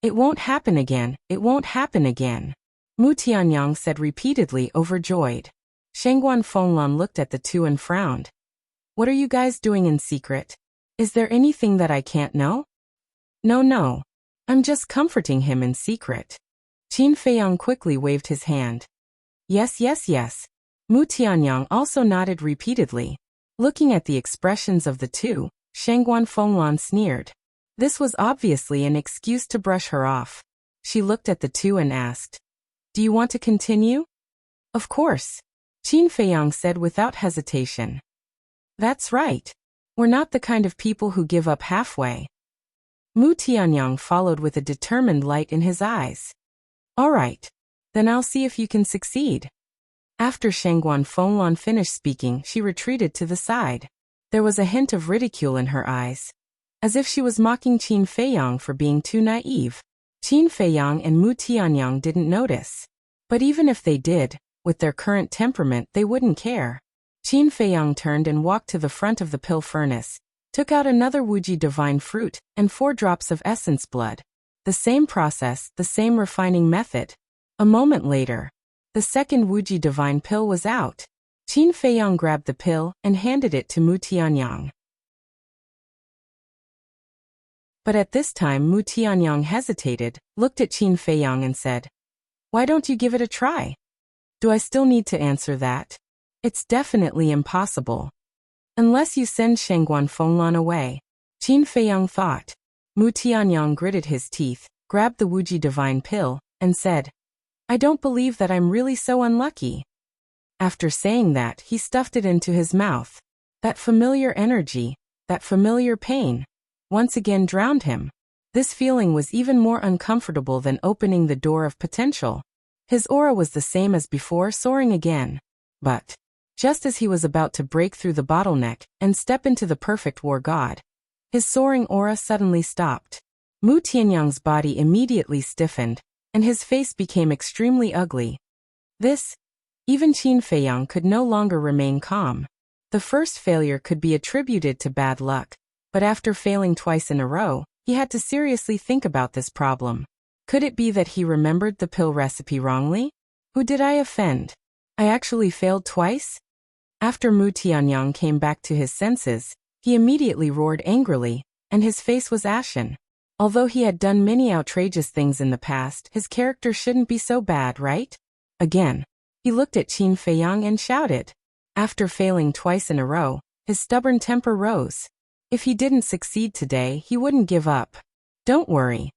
It won't happen again, it won't happen again. Mu Tianyang said repeatedly, overjoyed. Shangguan Fenglan looked at the two and frowned. What are you guys doing in secret? Is there anything that I can't know? No. I'm just comforting him in secret. Qin Feiyang quickly waved his hand. Yes. Mu Tianyang also nodded repeatedly. Looking at the expressions of the two, Shangguan Fenglan sneered. This was obviously an excuse to brush her off. She looked at the two and asked, do you want to continue? Of course. Qin Feiyang said without hesitation. That's right. We're not the kind of people who give up halfway. Mu Tianyang followed with a determined light in his eyes. All right. Then I'll see if you can succeed. After Shangguan Fenglan finished speaking, she retreated to the side. There was a hint of ridicule in her eyes, as if she was mocking Qin Feiyang for being too naive. Qin Feiyang and Mu Tianyang didn't notice. But even if they did, with their current temperament they wouldn't care. Qin Feiyang turned and walked to the front of the pill furnace, took out another Wuji divine fruit, and 4 drops of essence blood. The same process, the same refining method. A moment later, the second Wuji divine pill was out. Qin Feiyang grabbed the pill and handed it to Mu Tianyang. But at this time Mu Tianyang hesitated, looked at Qin Feiyang and said, why don't you give it a try? Do I still need to answer that? It's definitely impossible. Unless you send Shangguan Fenglan away. Qin Feiyang thought. Mu Tianyang gritted his teeth, grabbed the Wuji divine pill, and said, I don't believe that I'm really so unlucky. After saying that, he stuffed it into his mouth. That familiar energy, that familiar pain, once again drowned him. This feeling was even more uncomfortable than opening the door of potential. His aura was the same as before, soaring again. But Just as he was about to break through the bottleneck and step into the perfect war god, his soaring aura suddenly stopped. Mu Tianyang's body immediately stiffened, and his face became extremely ugly. Even Qin Feiyang could no longer remain calm. The first failure could be attributed to bad luck, but after failing twice in a row, he had to seriously think about this problem. Could it be that he remembered the pill recipe wrongly? Who did I offend? I actually failed twice? After Mu Tianyang came back to his senses, he immediately roared angrily, and his face was ashen. Although he had done many outrageous things in the past, his character shouldn't be so bad, right? Again, he looked at Qin Feiyang and shouted. After failing twice in a row, his stubborn temper rose. If he didn't succeed today, he wouldn't give up. Don't worry.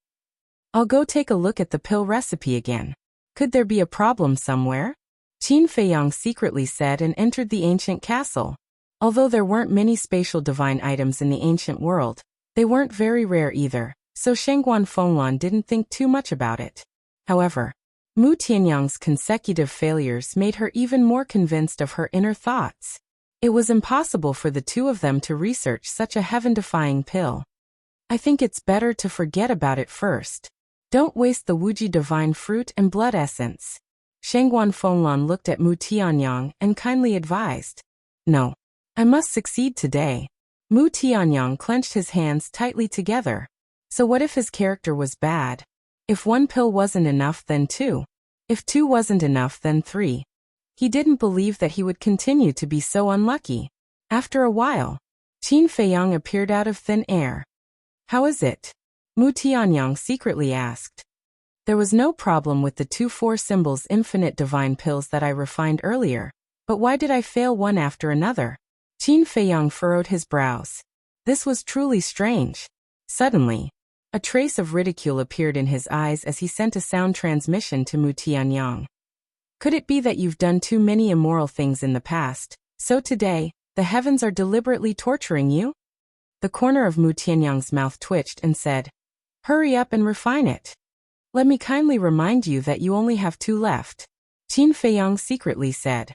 I'll go take a look at the pill recipe again. Could there be a problem somewhere? Qin Feiyang secretly said and entered the ancient castle. Although there weren't many spatial divine items in the ancient world, they weren't very rare either, so Shangguan Fenglan didn't think too much about it. However, Mu Tianyang's consecutive failures made her even more convinced of her inner thoughts. It was impossible for the two of them to research such a heaven-defying pill. I think it's better to forget about it first. Don't waste the Wuji divine fruit and blood essence. Shangguan Fenglan looked at Mu Tianyang and kindly advised. No. I must succeed today. Mu Tianyang clenched his hands tightly together. So what if his character was bad? If one pill wasn't enough, then two. If two wasn't enough, then three. He didn't believe that he would continue to be so unlucky. After a while, Qin Feiyang appeared out of thin air. How is it? Mu Tianyang secretly asked. There was no problem with the 2-4 symbols infinite divine pills that I refined earlier, but why did I fail one after another? Qin Feiyang furrowed his brows. This was truly strange. Suddenly, a trace of ridicule appeared in his eyes as he sent a sound transmission to Mu Tianyang. Could it be that you've done too many immoral things in the past, so today, the heavens are deliberately torturing you? The corner of Mu Tianyang's mouth twitched and said, Hurry up and refine it. Let me kindly remind you that you only have 2 left. Qin Feiyang secretly said.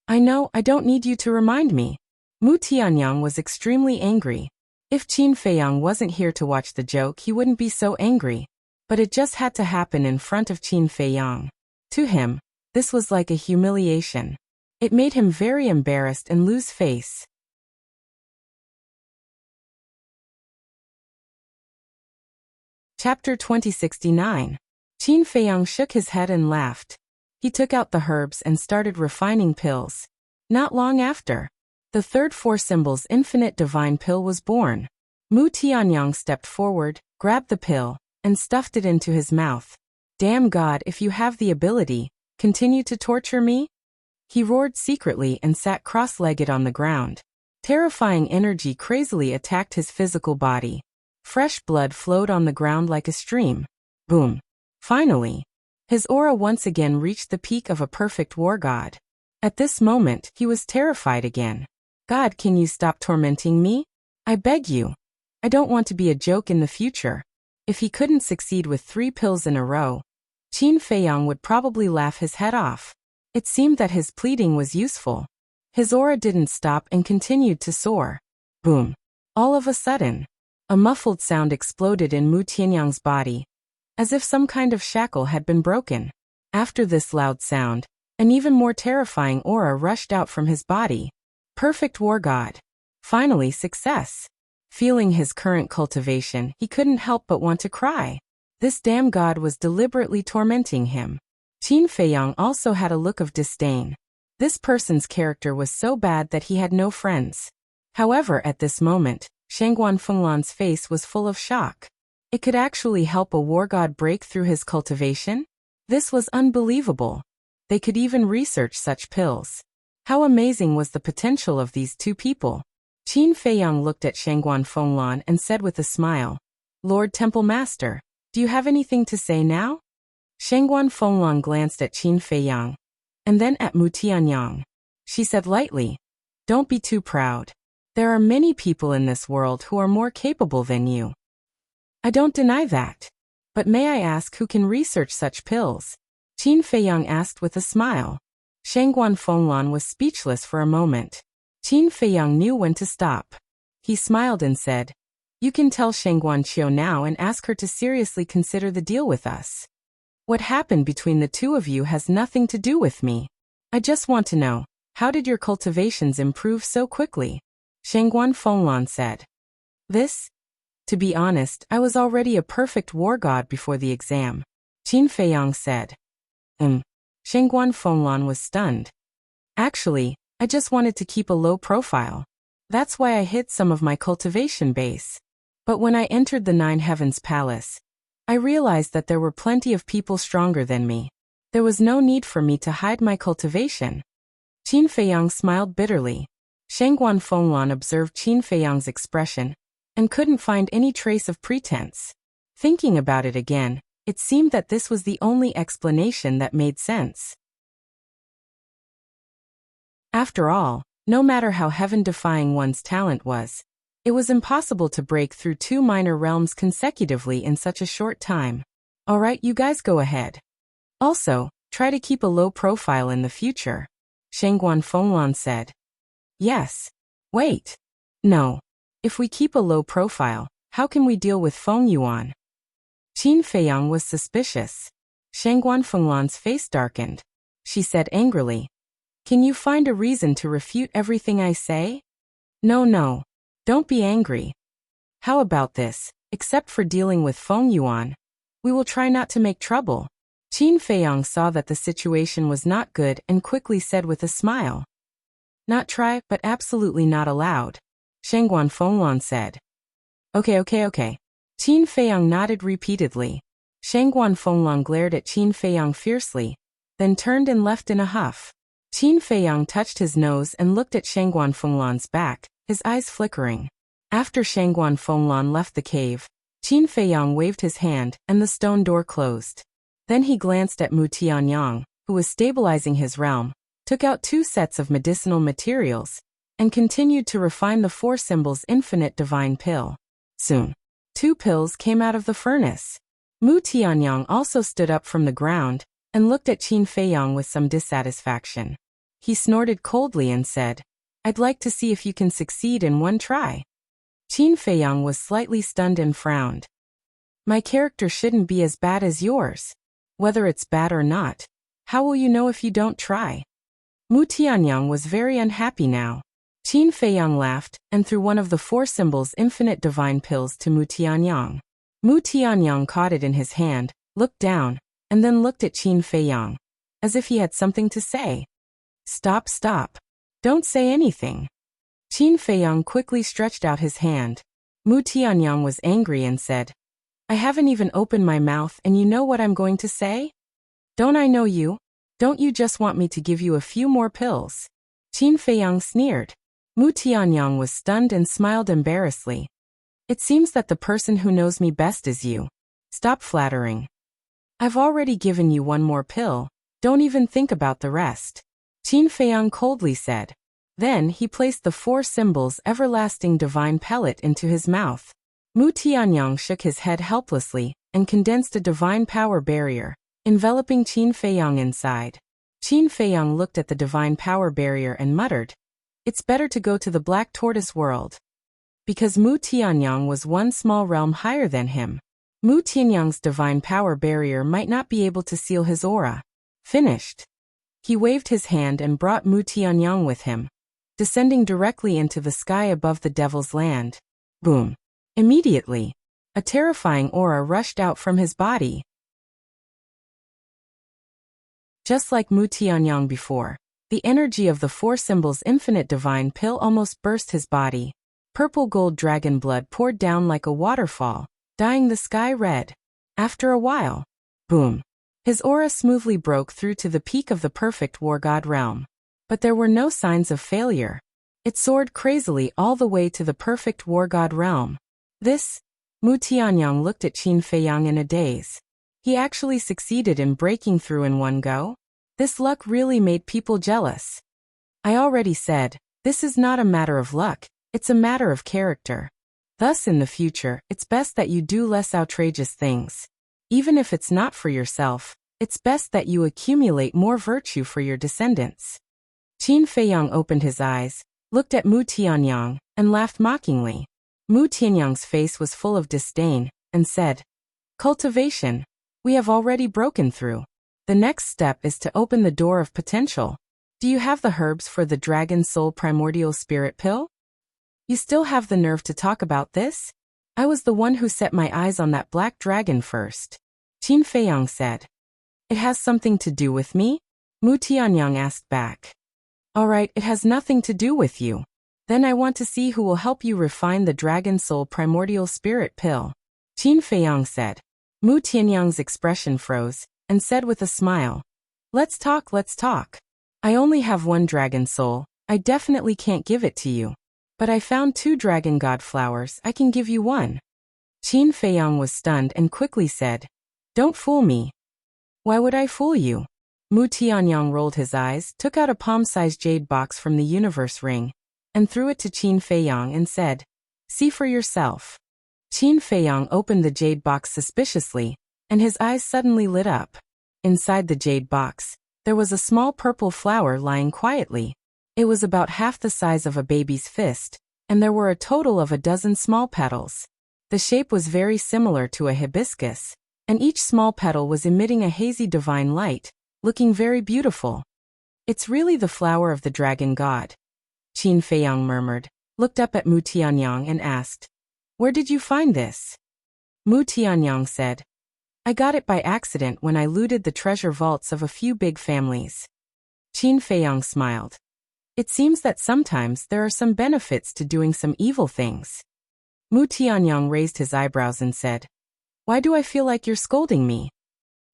I know, I don't need you to remind me. Mu Tianyang was extremely angry. If Qin Feiyang wasn't here to watch the joke, he wouldn't be so angry. But it just had to happen in front of Qin Feiyang. To him, this was like a humiliation. It made him very embarrassed and lose face. Chapter 2069. Qin Feiyang shook his head and laughed. He took out the herbs and started refining pills. Not long after, the third 4 symbols infinite divine pill was born. Mu Tianyang stepped forward, grabbed the pill, and stuffed it into his mouth. Damn God, if you have the ability, continue to torture me? He roared secretly and sat cross-legged on the ground. Terrifying energy crazily attacked his physical body. Fresh blood flowed on the ground like a stream. Boom. Finally, his aura once again reached the peak of a perfect war god. At this moment, he was terrified again. God, can you stop tormenting me? I beg you. I don't want to be a joke in the future. If he couldn't succeed with 3 pills in a row, Qin Feiyang would probably laugh his head off. It seemed that his pleading was useful. His aura didn't stop and continued to soar. Boom. All of a sudden, a muffled sound exploded in Mu Tianyang's body, as if some kind of shackle had been broken. After this loud sound, an even more terrifying aura rushed out from his body. Perfect war god. Finally, success. Feeling his current cultivation, he couldn't help but want to cry. This damn god was deliberately tormenting him. Qin Feiyang also had a look of disdain. This person's character was so bad that he had no friends. However, at this moment, Shangguan Fenglan's face was full of shock. It could actually help a war god break through his cultivation? This was unbelievable. They could even research such pills. How amazing was the potential of these 2 people? Qin Feiyang looked at Shangguan Fenglan and said with a smile, Lord Temple Master, do you have anything to say now? Shangguan Fenglan glanced at Qin Feiyang, and then at Mu Tianyang. She said lightly, Don't be too proud. There are many people in this world who are more capable than you. I don't deny that. But may I ask who can research such pills? Qin Feiyang asked with a smile. Shangguan Fenglan was speechless for a moment. Qin Feiyang knew when to stop. He smiled and said, "You can tell Shangguan Qiu now and ask her to seriously consider the deal with us. What happened between the two of you has nothing to do with me. I just want to know, how did your cultivations improve so quickly?" Shangguan Fenglan said. To be honest, I was already a perfect war god before the exam," Qin Feiyang said. Shangguan Fenglan was stunned. "Actually, I just wanted to keep a low profile. That's why I hid some of my cultivation base. But when I entered the Nine Heavens Palace, I realized that there were plenty of people stronger than me. There was no need for me to hide my cultivation." Qin Feiyang smiled bitterly. Shangguan Fenglan observed Qin Feiyang's expression and couldn't find any trace of pretense. Thinking about it again, it seemed that this was the only explanation that made sense. After all, no matter how heaven-defying one's talent was, it was impossible to break through two minor realms consecutively in such a short time. "Alright, you guys go ahead. Also, try to keep a low profile in the future," Shangguan Fenglan said. "Yes. Wait. No. If we keep a low profile, how can we deal with Feng Yuan?" Qin Feiyang was suspicious. Shangguan Fenglan's face darkened. She said angrily, "Can you find a reason to refute everything I say?" No. Don't be angry. How about this? Except for dealing with Feng Yuan, we will try not to make trouble." Qin Feiyang saw that the situation was not good and quickly said with a smile, "Not try, but absolutely not allowed," Shangguan Fenglan said. Okay. Qin Feiyang nodded repeatedly. Shangguan Fenglan glared at Qin Feiyang fiercely, then turned and left in a huff. Qin Feiyang touched his nose and looked at Shangguan Fenglan's back, his eyes flickering. After Shangguan Fenglan left the cave, Qin Feiyang waved his hand and the stone door closed. Then he glanced at Mu Tianyang, who was stabilizing his realm, took out 2 sets of medicinal materials, and continued to refine the 4 symbols infinite divine pill. Soon, 2 pills came out of the furnace. Mu Tianyang also stood up from the ground and looked at Qin Feiyang with some dissatisfaction. He snorted coldly and said, "I'd like to see if you can succeed in one try." Qin Feiyang was slightly stunned and frowned. "My character shouldn't be as bad as yours. Whether it's bad or not, how will you know if you don't try?" Mu Tianyang was very unhappy now. Qin Feiyang laughed and threw one of the 4 symbols infinite divine pills to Mu Tianyang. Mu Tianyang caught it in his hand, looked down, and then looked at Qin Feiyang, as if he had something to say. Stop. Don't say anything." Qin Feiyang quickly stretched out his hand. Mu Tianyang was angry and said, "I haven't even opened my mouth and you know what I'm going to say? Don't I know you? Don't you just want me to give you a few more pills?" Qin Feiyang sneered. Mu Tianyang was stunned and smiled embarrassedly. "It seems that the person who knows me best is you. Stop flattering. I've already given you 1 more pill, don't even think about the rest," Qin Feiyang coldly said. Then he placed the 4 symbols everlasting divine pellet into his mouth. Mu Tianyang shook his head helplessly and condensed a divine power barrier, enveloping Qin Feiyang inside. Qin Feiyang looked at the divine power barrier and muttered, "It's better to go to the Black Tortoise world." Because Mu Tianyang was 1 small realm higher than him, Mu Tianyang's divine power barrier might not be able to seal his aura. Finished. He waved his hand and brought Mu Tianyang with him, descending directly into the sky above the Devil's Land. Boom. Immediately, a terrifying aura rushed out from his body. Just like Mu Tianyang before, the energy of the 4 symbols infinite divine pill almost burst his body. Purple gold dragon blood poured down like a waterfall, dyeing the sky red. After a while, boom, his aura smoothly broke through to the peak of the perfect war god realm. But there were no signs of failure. It soared crazily all the way to the perfect war god realm. Mu Tianyang looked at Qin Feiyang in a daze. He actually succeeded in breaking through in one go? This luck really made people jealous. I already said, this is not a matter of luck, it's a matter of character. Thus in the future, it's best that you do less outrageous things. Even if it's not for yourself, It's best that you accumulate more virtue for your descendants. Qin Feiyang opened his eyes, looked at Mu Tianyang, and laughed mockingly. Mu Tianyang's face was full of disdain, and said, "Cultivation. We have already broken through. The next step is to open the door of potential. Do you have the herbs for the Dragon Soul Primordial Spirit Pill? You still have the nerve to talk about this? I was the one who set my eyes on that black dragon first." Qin Feiyang said. "It has something to do with me?" Mu Tianyang asked back. "All right, it has nothing to do with you. Then I want to see who will help you refine the Dragon Soul Primordial Spirit Pill," Qin Feiyang said. Mu Tianyang's expression froze, and said with a smile, let's talk. I only have one dragon soul, I definitely can't give it to you. But I found 2 dragon god flowers, I can give you one." Qin Feiyang was stunned and quickly said, "Don't fool me." "Why would I fool you?" Mu Tianyang rolled his eyes, took out a palm-sized jade box from the universe ring, and threw it to Qin Feiyang and said, "See for yourself." Qin Feiyang opened the jade box suspiciously, and his eyes suddenly lit up. Inside the jade box, there was a small purple flower lying quietly. It was about half the size of a baby's fist, and there were a total of 12 small petals. The shape was very similar to a hibiscus, and each small petal was emitting a hazy divine light, looking very beautiful. "It's really the flower of the dragon god," Qin Feiyang murmured, looked up at Mu Tianyang and asked, "Where did you find this?" Mu Tianyang said, "I got it by accident when I looted the treasure vaults of a few big families." Qin Feiyang smiled. "It seems that sometimes there are some benefits to doing some evil things." Mu Tianyang raised his eyebrows and said, "Why do I feel like you're scolding me?"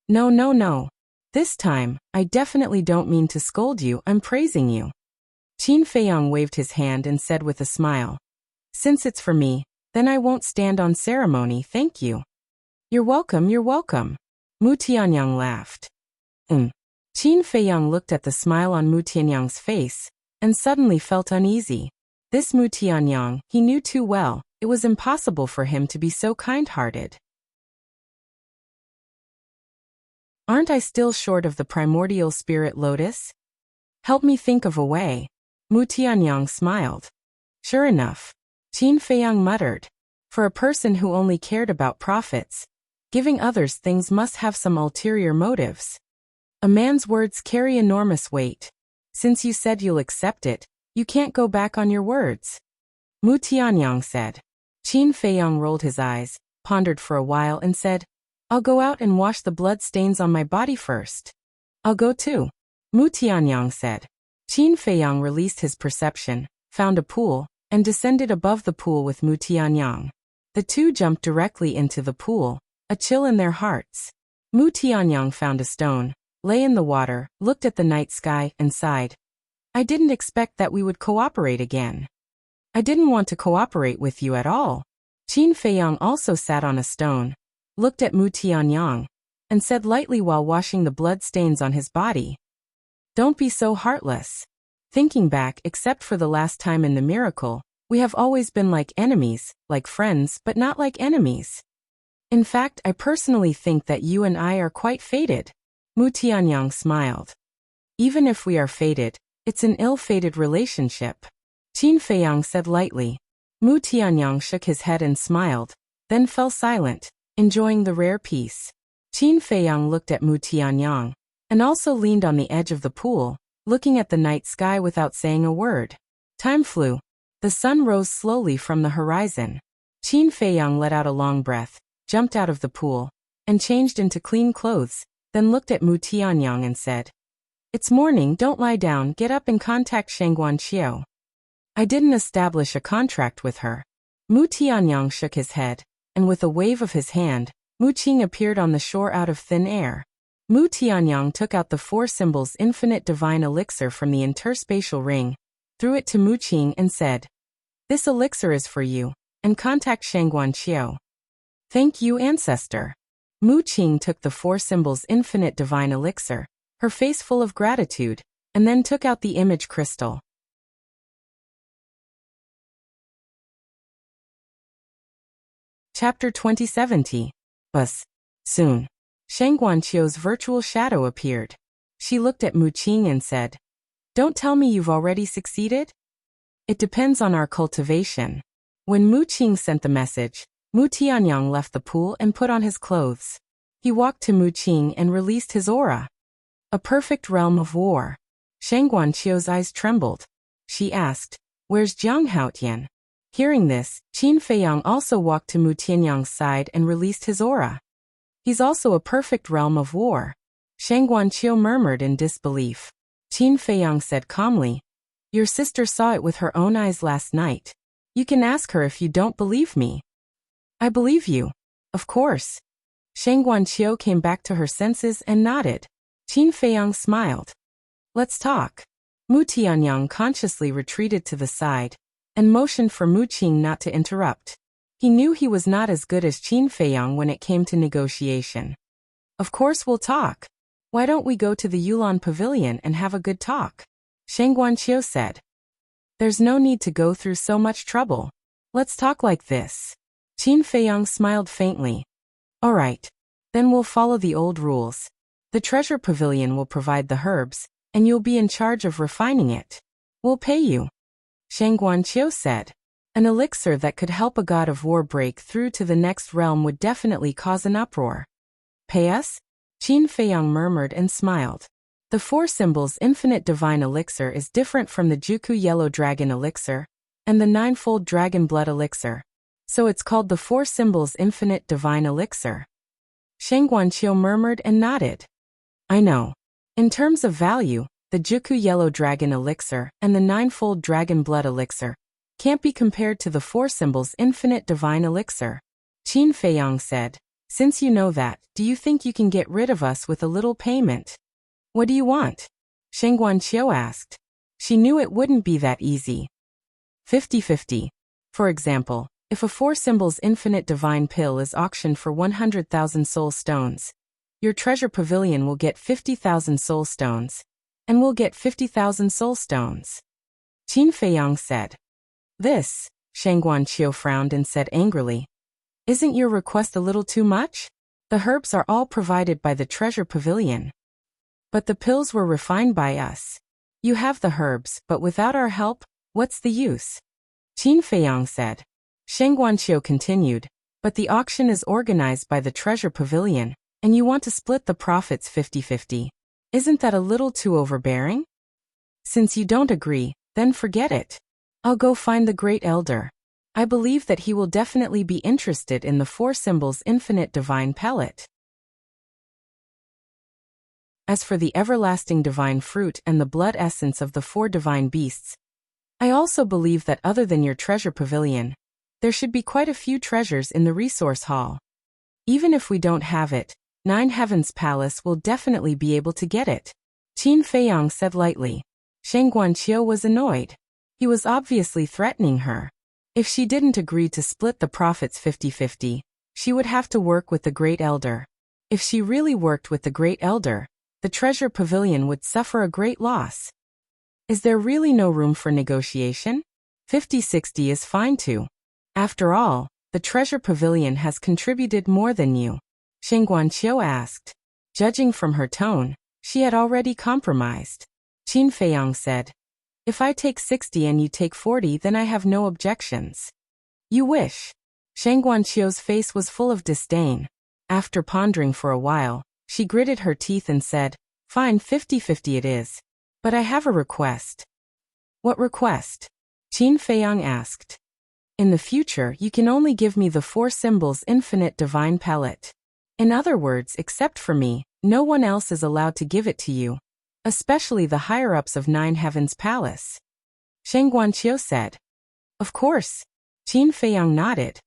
No. This time, I definitely don't mean to scold you, I'm praising you." Qin Feiyang waved his hand and said with a smile, "Since it's for me, then I won't stand on ceremony, thank you." You're welcome. Mu Tianyang laughed. Qin Feiyang looked at the smile on Mu Tianyang's face, and suddenly felt uneasy. This Mu Tianyang, he knew too well, it was impossible for him to be so kind-hearted. "Aren't I still short of the primordial spirit lotus? Help me think of a way." Mu Tianyang smiled. "Sure enough," Qin Feiyang muttered. "For a person who only cared about profits, giving others things must have some ulterior motives. A man's words carry enormous weight. Since you said you'll accept it, you can't go back on your words," Mu Tianyang said. Qin Feiyang rolled his eyes, pondered for a while and said, "I'll go out and wash the blood stains on my body first." "I'll go too," Mu Tianyang said. Qin Feiyang released his perception, found a pool, and descended above the pool with Mu Tianyang. The two jumped directly into the pool, a chill in their hearts. Mu Tianyang found a stone, lay in the water, looked at the night sky, and sighed. "I didn't expect that we would cooperate again." "I didn't want to cooperate with you at all." Qin Feiyang also sat on a stone, looked at Mu Tianyang, and said lightly while washing the blood stains on his body, "Don't be so heartless. Thinking back, except for the last time in the miracle, we have always been like enemies, like friends, but not like enemies. In fact, I personally think that you and I are quite fated." Mu Tianyang smiled. "Even if we are fated, it's an ill-fated relationship," Qin Feiyang said lightly. Mu Tianyang shook his head and smiled, then fell silent, enjoying the rare peace. Qin Feiyang looked at Mu Tianyang, and also leaned on the edge of the pool, looking at the night sky without saying a word. Time flew. The sun rose slowly from the horizon. Qin Feiyang let out a long breath, jumped out of the pool, and changed into clean clothes, then looked at Mu Tianyang and said, "It's morning, don't lie down, get up and contact Shangguan Qiu." "I didn't establish a contract with her." Mu Tianyang shook his head, and with a wave of his hand, Mu Qing appeared on the shore out of thin air. Mu Tianyang took out the 4 symbols infinite divine elixir from the interspatial ring, threw it to Mu Qing and said, "This elixir is for you, and contact Shangguan Qiu." "Thank you, ancestor." Mu Qing took the 4 symbols infinite divine elixir, her face full of gratitude, and then took out the image crystal. Chapter 2070. Bus. Soon. Shang Guanqiu's virtual shadow appeared. She looked at Mu Qing and said, "Don't tell me you've already succeeded?" "It depends on our cultivation." When Mu Qing sent the message, Mu Tianyang left the pool and put on his clothes. He walked to Mu Qing and released his aura. A perfect realm of war. Shang Guanqiu's eyes trembled. She asked, "Where's Jiang Haotian?" Hearing this, Qin Feiyang also walked to Mu Tianyang's side and released his aura. "He's also a perfect realm of war." Shang Guanqiu murmured in disbelief. Qin Feiyang said calmly, "Your sister saw it with her own eyes last night. You can ask her if you don't believe me." "I believe you. Of course." Shang Guanqiu came back to her senses and nodded. Qin Feiyang smiled. "Let's talk." Mu Tianyang consciously retreated to the side and motioned for Mu Qing not to interrupt. He knew he was not as good as Qin Feiyang when it came to negotiation. "Of course we'll talk. Why don't we go to the Yulan Pavilion and have a good talk?" Shang Guanqiu said. "There's no need to go through so much trouble. Let's talk like this." Qin Feiyang smiled faintly. "All right. Then we'll follow the old rules. The treasure pavilion will provide the herbs, and you'll be in charge of refining it. We'll pay you." Shang Guanqiu said. An elixir that could help a god of war break through to the next realm would definitely cause an uproar. "Pay us?" Qin Feiyang murmured and smiled. The Four Symbols Infinite Divine Elixir is different from the Juku Yellow Dragon Elixir and the Ninefold Dragon Blood Elixir, so it's called the Four Symbols Infinite Divine Elixir. Shang Guanqiu murmured and nodded. "I know. In terms of value, the Juku Yellow Dragon Elixir and the Ninefold Dragon Blood Elixir can't be compared to the Four Symbols Infinite Divine Elixir." Qin Feiyang said, "Since you know that, do you think you can get rid of us with a little payment?" "What do you want?" Shang Guanqiu asked. She knew it wouldn't be that easy. 50-50. For example, if a Four Symbols Infinite Divine Pill is auctioned for 100,000 soul stones, your treasure pavilion will get 50,000 soul stones, and we'll get 50,000 soul stones. Qin Feiyang said. "This," Shang Guanqiu frowned and said angrily, "isn't your request a little too much? The herbs are all provided by the treasure pavilion. But the pills were refined by us. You have the herbs, but without our help, what's the use?" Qin Feiyang said. Shang Guanqiu continued, "But the auction is organized by the treasure pavilion, and you want to split the profits 50-50. Isn't that a little too overbearing? Since you don't agree, then forget it. I'll go find the Great Elder. I believe that he will definitely be interested in the Four Symbols Infinite Divine Pellet. As for the everlasting divine fruit and the blood essence of the four divine beasts, I also believe that other than your treasure pavilion, there should be quite a few treasures in the resource hall. Even if we don't have it, Nine Heavens Palace will definitely be able to get it," Qin Feiyang said lightly. Shang Guanqiu was annoyed. He was obviously threatening her. If she didn't agree to split the profits 50-50, she would have to work with the Great Elder. If she really worked with the Great Elder, the treasure pavilion would suffer a great loss. Is there really no room for negotiation? 50-60 is fine too. After all, the treasure pavilion has contributed more than you, Shang Guanqiu asked. Judging from her tone, she had already compromised. Qin Feiyang said, "If I take 60 and you take 40, then I have no objections." "You wish." Shang Guanqiu's face was full of disdain. After pondering for a while, she gritted her teeth and said, "Fine, 50-50 it is. But I have a request." "What request?" Qin Feiyang asked. "In the future, you can only give me the Four Symbols Infinite Divine Pellet. In other words, except for me, no one else is allowed to give it to you, especially the higher-ups of Nine Heavens Palace." Shang Guanqiu said. "Of course." Qin Feiyang nodded.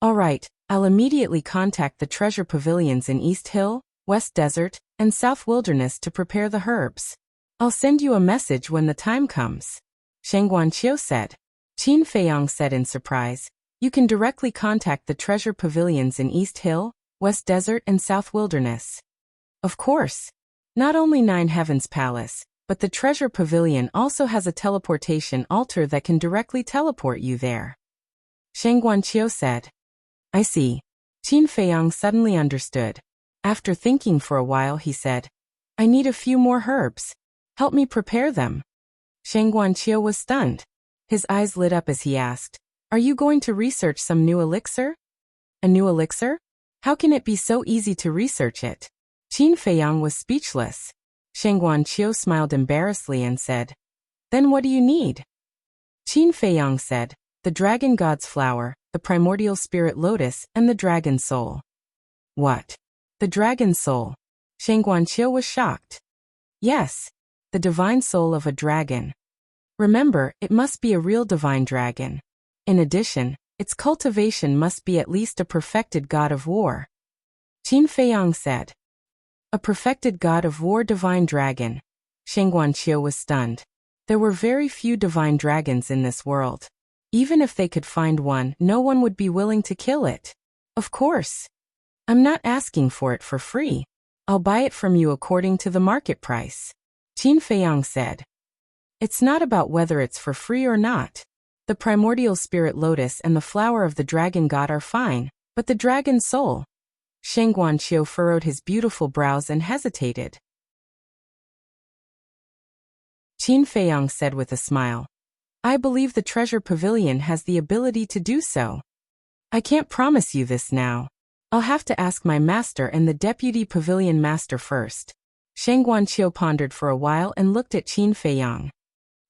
"All right, I'll immediately contact the treasure pavilions in East Hill, West Desert, and South Wilderness to prepare the herbs. I'll send you a message when the time comes," Shang Guanqiu said. Qin Feiyang said in surprise, "You can directly contact the treasure pavilions in East Hill, West Desert, and South Wilderness." "Of course. Not only Nine Heavens Palace, but the treasure pavilion also has a teleportation altar that can directly teleport you there," Shang Guanqiu said. "I see." Qin Feiyang suddenly understood. After thinking for a while, he said, I need a few more herbs. Help me prepare them. Shang Guanqiu was stunned. His eyes lit up as he asked, Are you going to research some new elixir? A new elixir? How can it be so easy to research it? Qin Feiyang was speechless. Shang Guanqiu smiled embarrassedly and said, Then what do you need? Qin Feiyang said, The dragon god's flower, the primordial spirit lotus, and the dragon soul. What? The dragon soul? Shang Guanqiu was shocked. Yes, the divine soul of a dragon. Remember, it must be a real divine dragon. In addition, its cultivation must be at least a perfected god of war. Qin Feiyang said. A perfected god of war divine dragon. Shang Guanqiu was stunned. There were very few divine dragons in this world. Even if they could find one, no one would be willing to kill it. Of course. I'm not asking for it for free. I'll buy it from you according to the market price. Qin Feiyang said. It's not about whether it's for free or not. The primordial spirit lotus and the flower of the dragon god are fine, but the dragon soul. Shang Guanqiu furrowed his beautiful brows and hesitated. Qin Feiyang said with a smile. I believe the treasure pavilion has the ability to do so. I can't promise you this now. I'll have to ask my master and the deputy pavilion master first. Shang Guanqiu pondered for a while and looked at Qin Feiyang.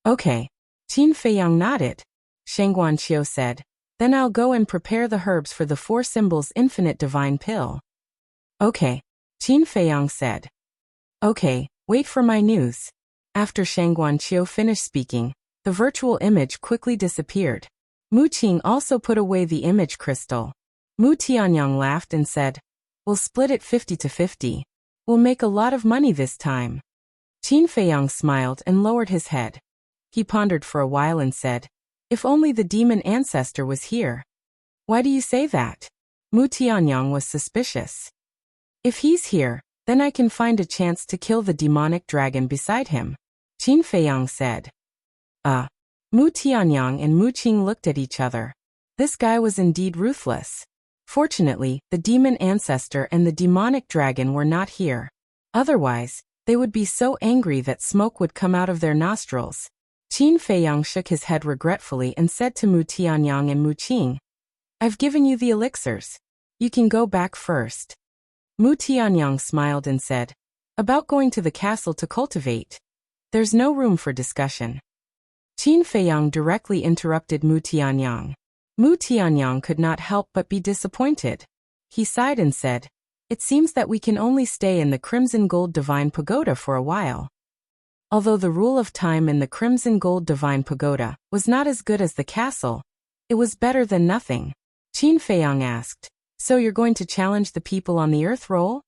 Okay. Qin Feiyang nodded. Shang Guanqiu said, Then I'll go and prepare the herbs for the 4 symbols infinite divine pill. Okay. Qin Feiyang said. Okay, wait for my news. After Shang Guanqiu finished speaking, the virtual image quickly disappeared. Mu Qing also put away the image crystal. Mu Tianyang laughed and said, We'll split it 50-50. We'll make a lot of money this time. Qin Feiyang smiled and lowered his head. He pondered for a while and said, If only the demon ancestor was here. Why do you say that? Mu Tianyang was suspicious. If he's here, then I can find a chance to kill the demonic dragon beside him. Qin Feiyang said. Mu Tianyang and Mu Qing looked at each other. This guy was indeed ruthless. Fortunately, the demon ancestor and the demonic dragon were not here. Otherwise, they would be so angry that smoke would come out of their nostrils. Qin Feiyang shook his head regretfully and said to Mu Tianyang and Mu Qing, I've given you the elixirs. You can go back first. Mu Tianyang smiled and said, About going to the castle to cultivate. There's no room for discussion. Qin Feiyang directly interrupted Mu Tianyang. Mu Tianyang could not help but be disappointed. He sighed and said, It seems that we can only stay in the Crimson Gold Divine Pagoda for a while. Although the rule of time in the Crimson Gold Divine Pagoda was not as good as the castle, it was better than nothing. Qin Feiyang asked, So you're going to challenge the people on the earth roll?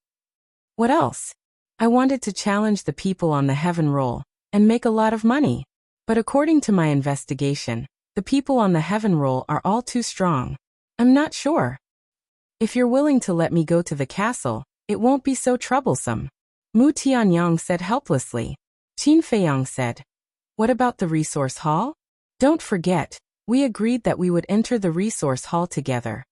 What else? I wanted to challenge the people on the heaven roll and make a lot of money. But according to my investigation, the people on the heaven roll are all too strong. I'm not sure. If you're willing to let me go to the castle, it won't be so troublesome. Mu Tianyang said helplessly. Qin Feiyang said, What about the resource hall? Don't forget, we agreed that we would enter the resource hall together.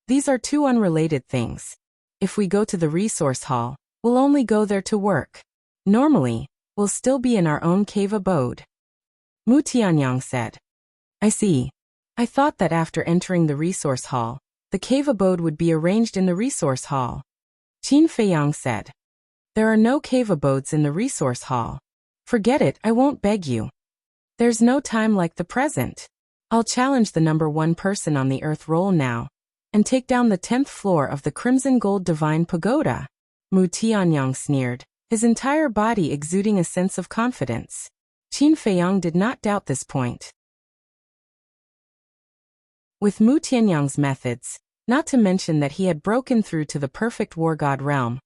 These are 2 unrelated things. If we go to the resource hall, we'll only go there to work. Normally, we'll still be in our own cave abode. Mu Tianyang said. I see. I thought that after entering the resource hall, the cave abode would be arranged in the resource hall. Qin Feiyang said. There are no cave abodes in the resource hall. Forget it, I won't beg you. There's no time like the present. I'll challenge the number 1 person on the earth roll now, and take down the 10th floor of the Crimson Gold Divine Pagoda. Mu Tianyang sneered, his entire body exuding a sense of confidence. Qin Feiyang did not doubt this point. With Mu Tianyang's methods, not to mention that he had broken through to the perfect war god realm,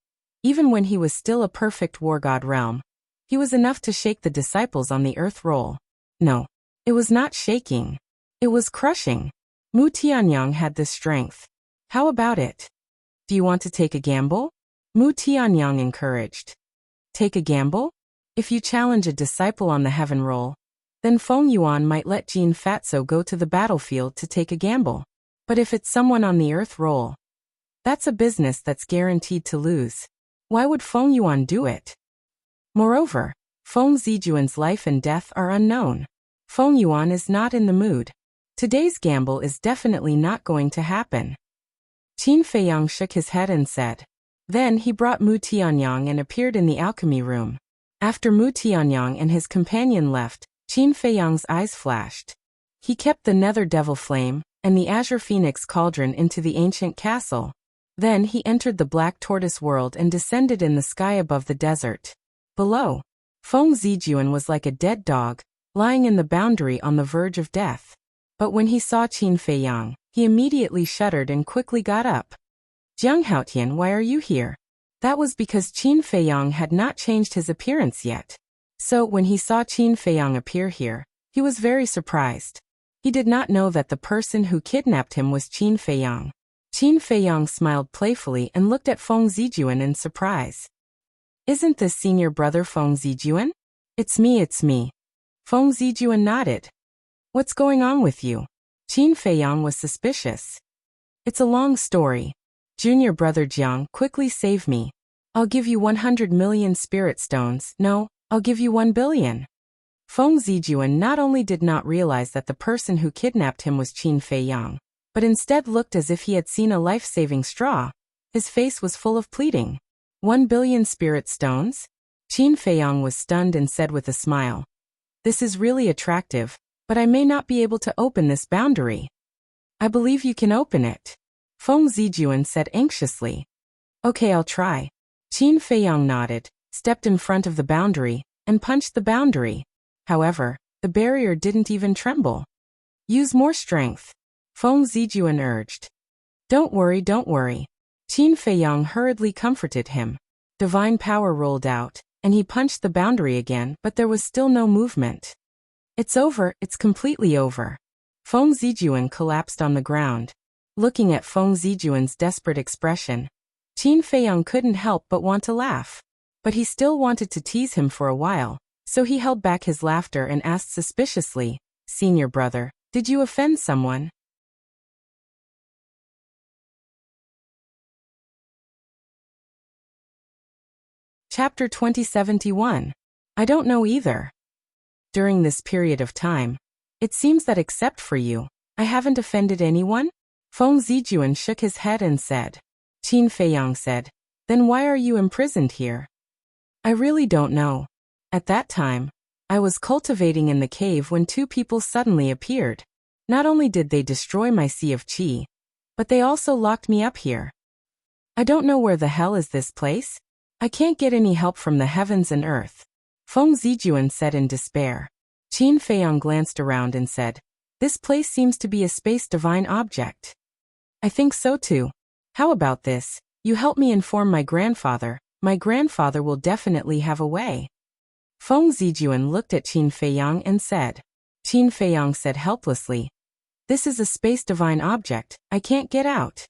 even when he was still a perfect war god realm, he was enough to shake the disciples on the earth roll. No, it was not shaking. It was crushing. Mu Tianyang had this strength. How about it? Do you want to take a gamble? Mu Tianyang encouraged. Take a gamble? If you challenge a disciple on the heaven roll, then Feng Yuan might let Jin Fatso go to the battlefield to take a gamble. But if it's someone on the earth roll, That's a business that's guaranteed to lose. Why would Feng Yuan do it? Moreover, Feng Zijuan's life and death are unknown. Feng Yuan is not in the mood. Today's gamble is definitely not going to happen. Qin Feiyang shook his head and said. Then he brought Mu Tianyang and appeared in the alchemy room. After Mu Tianyang and his companion left, Qin Feiyang's eyes flashed. He kept the nether devil flame and the azure phoenix cauldron into the ancient castle. Then he entered the black tortoise world and descended in the sky above the desert. Below, Feng Zijuan was like a dead dog, lying in the boundary on the verge of death. But when he saw Qin Feiyang, he immediately shuddered and quickly got up. Jiang Haotian, why are you here? That was because Qin Feiyang had not changed his appearance yet. So when he saw Qin Feiyang appear here, he was very surprised. He did not know that the person who kidnapped him was Qin Feiyang. Qin Feiyang smiled playfully and looked at Feng Zijuan in surprise. Isn't this senior brother Feng Zijuan? It's me. Feng Zijuan nodded. What's going on with you? Qin Feiyang was suspicious. It's a long story. Junior brother Jiang, quickly save me. I'll give you 100 million spirit stones. No, I'll give you 1 billion. Feng Zijuan not only did not realize that the person who kidnapped him was Qin Feiyang, but instead looked as if he had seen a life-saving straw. His face was full of pleading. 1 billion spirit stones? Qin Feiyang was stunned and said with a smile. This is really attractive, but I may not be able to open this boundary. I believe you can open it. Feng Zijuan said anxiously. Okay, I'll try. Qin Feiyang nodded, stepped in front of the boundary, and punched the boundary. However, the barrier didn't even tremble. Use more strength. Feng Zijuan urged. Don't worry. Qin Feiyang hurriedly comforted him. Divine power rolled out, and he punched the boundary again, but there was still no movement. It's over, it's completely over. Feng Zijuan collapsed on the ground. Looking at Feng Zijuan's desperate expression, Qin Feiyang couldn't help but want to laugh. But he still wanted to tease him for a while, so he held back his laughter and asked suspiciously, Senior brother, did you offend someone? Chapter 2071. I don't know either. During this period of time, it seems that except for you, I haven't offended anyone? Feng Zijuan shook his head and said. Qin Feiyang said, then why are you imprisoned here? I really don't know. At that time, I was cultivating in the cave when 2 people suddenly appeared. Not only did they destroy my sea of qi, but they also locked me up here. I don't know where the hell is this place. I can't get any help from the heavens and earth. Feng Zijuan said in despair. Qin Feiyang glanced around and said, this place seems to be a space divine object. I think so too. How about this? You help me inform my grandfather. My grandfather will definitely have a way. Feng Zijuan looked at Qin Feiyang and said. Qin Feiyang said helplessly. This is a space divine object. I can't get out.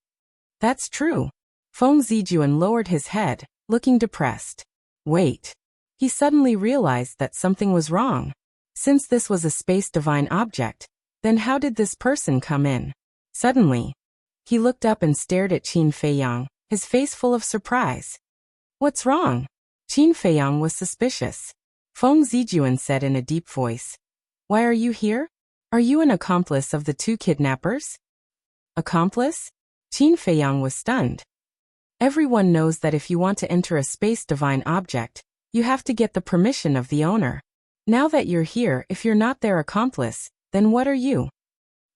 That's true. Feng Zijuan lowered his head, looking depressed. Wait. He suddenly realized that something was wrong. Since this was a space divine object, then how did this person come in? Suddenly, he looked up and stared at Qin Feiyang, his face full of surprise. What's wrong? Qin Feiyang was suspicious. Feng Zijuan said in a deep voice. Why are you here? Are you an accomplice of the 2 kidnappers? Accomplice? Qin Feiyang was stunned. Everyone knows that if you want to enter a space divine object, you have to get the permission of the owner. Now that you're here, if you're not their accomplice, then what are you?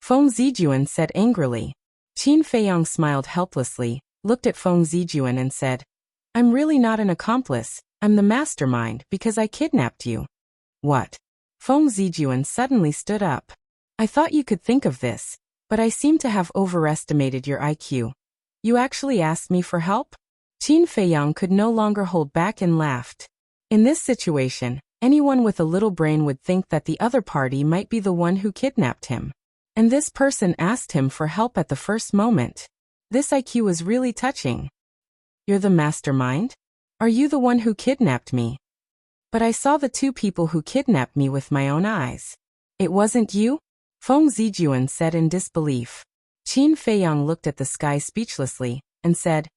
Feng Zijuan said angrily. Qin Feiyang smiled helplessly, looked at Feng Zijuan and said, I'm really not an accomplice, I'm the mastermind because I kidnapped you. What? Feng Zijuan suddenly stood up. I thought you could think of this, but I seem to have overestimated your IQ. You actually asked me for help? Qin Feiyang could no longer hold back and laughed. In this situation, anyone with a little brain would think that the other party might be the one who kidnapped him. And this person asked him for help at the first moment. This IQ was really touching. You're the mastermind? Are you the one who kidnapped me? But I saw the 2 people who kidnapped me with my own eyes. It wasn't you? Feng Zijuan said in disbelief. Qin Feiyang looked at the sky speechlessly, and said,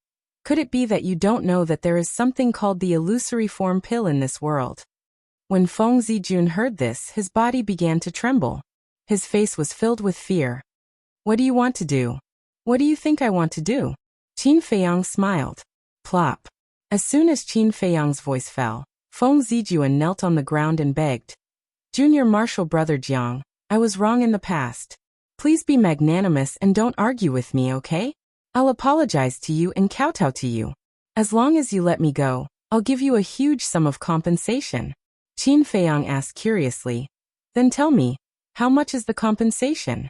"Could it be that you don't know that there is something called the illusory form pill in this world?" When Feng Zijun heard this, his body began to tremble. His face was filled with fear. "What do you want to do? What do you think I want to do?" Qin Feiyang smiled. Plop. As soon as Qin Feiyang's voice fell, Feng Zijun knelt on the ground and begged, "Junior Marshal Brother Jiang, I was wrong in the past. Please be magnanimous and don't argue with me, okay? I'll apologize to you and kowtow to you. As long as you let me go, I'll give you a huge sum of compensation." Qin Feiyang asked curiously, "Then tell me, how much is the compensation?"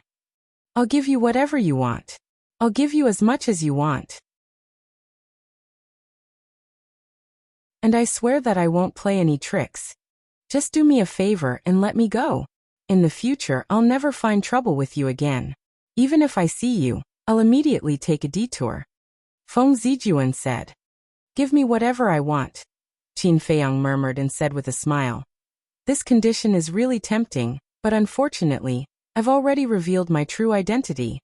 "I'll give you whatever you want. I'll give you as much as you want. And I swear that I won't play any tricks. Just do me a favor and let me go. In the future, I'll never find trouble with you again. Even if I see you, I'll immediately take a detour." Feng Zijun said. "Give me whatever I want," Qin Feiyang murmured and said with a smile. "This condition is really tempting, but unfortunately, I've already revealed my true identity."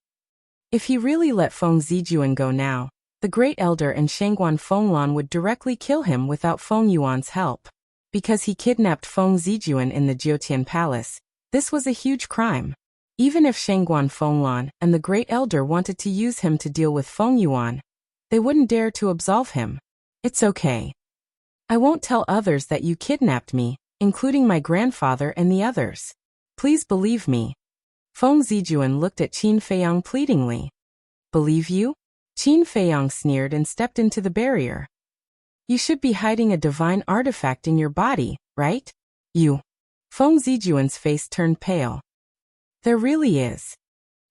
If he really let Feng Zijun go now, the Great Elder and Shangguan Fenglan would directly kill him without Feng Yuan's help. Because he kidnapped Feng Zijun in the Jiutian Palace, this was a huge crime. Even if Shangguan Fenglan and the Great Elder wanted to use him to deal with Feng Yuan, they wouldn't dare to absolve him. "It's okay. I won't tell others that you kidnapped me, including my grandfather and the others. Please believe me." Feng Zijun looked at Qin Feiyang pleadingly. "Believe you?" Qin Feiyang sneered and stepped into the barrier. "You should be hiding a divine artifact in your body, right? You." Feng Zijun's face turned pale. "There really is,"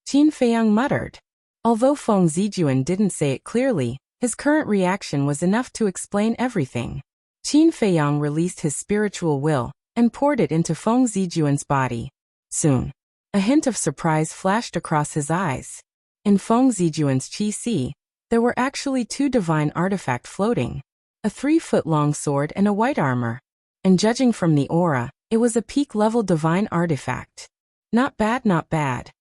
Qin Feiyang muttered. Although Feng Zijun didn't say it clearly, his current reaction was enough to explain everything. Qin Feiyang released his spiritual will and poured it into Feng Zijun's body. Soon, a hint of surprise flashed across his eyes. In Feng Zijun's qi, there were actually 2 divine artifacts floating, a 3-foot-long sword and a white armor. And judging from the aura, it was a peak-level divine artifact. Not bad, not bad.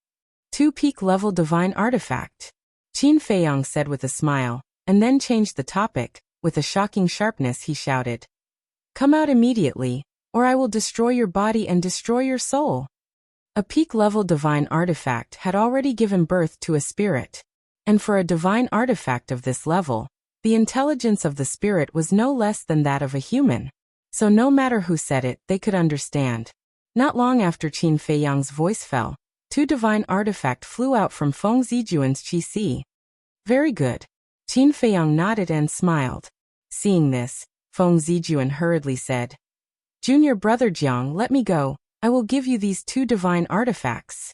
2 peak-level divine artifact, Qin Feiyang said with a smile, and then changed the topic. With a shocking sharpness he shouted, "Come out immediately, or I will destroy your body and destroy your soul." A peak-level divine artifact had already given birth to a spirit. And for a divine artifact of this level, the intelligence of the spirit was no less than that of a human. So no matter who said it, they could understand. Not long after Qin Feiyang's voice fell, 2 divine artifacts flew out from Feng Zijun's qi. "Very good." Qin Feiyang nodded and smiled. Seeing this, Feng Zijun hurriedly said, "Junior Brother Jiang, let me go. I will give you these 2 divine artifacts."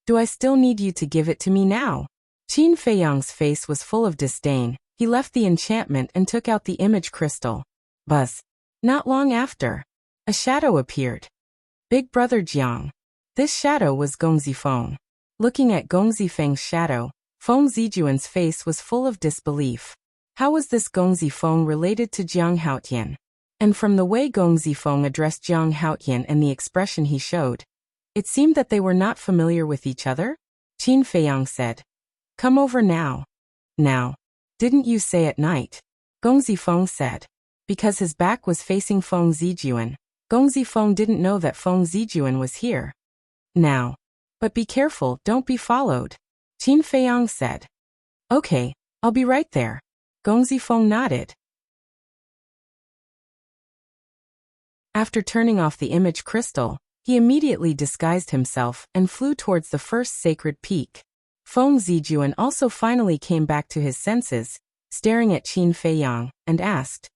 "Do I still need you to give it to me now?" Qin Feiyang's face was full of disdain. He left the enchantment and took out the image crystal. Buzz. Not long after, a shadow appeared. "Big Brother Jiang." This shadow was Gong Zifeng. Looking at Gong Zifeng's shadow, Feng Zijun's face was full of disbelief. How was this Gong Zifeng related to Jiang Haotian? And from the way Gong Zifeng addressed Jiang Haotian and the expression he showed, it seemed that they were not familiar with each other. Qin Feiyang said, "Come over now." "Now. Didn't you say at night?" Gong Zifeng said. Because his back was facing Feng Zijun, Gong Zifeng didn't know that Feng Zijun was here. "Now. But be careful, don't be followed," Qin Feiyang said. "Okay, I'll be right there." Gong Zifeng nodded. After turning off the image crystal, he immediately disguised himself and flew towards the first sacred peak. Feng Zijun also finally came back to his senses, staring at Qin Feiyang, and asked,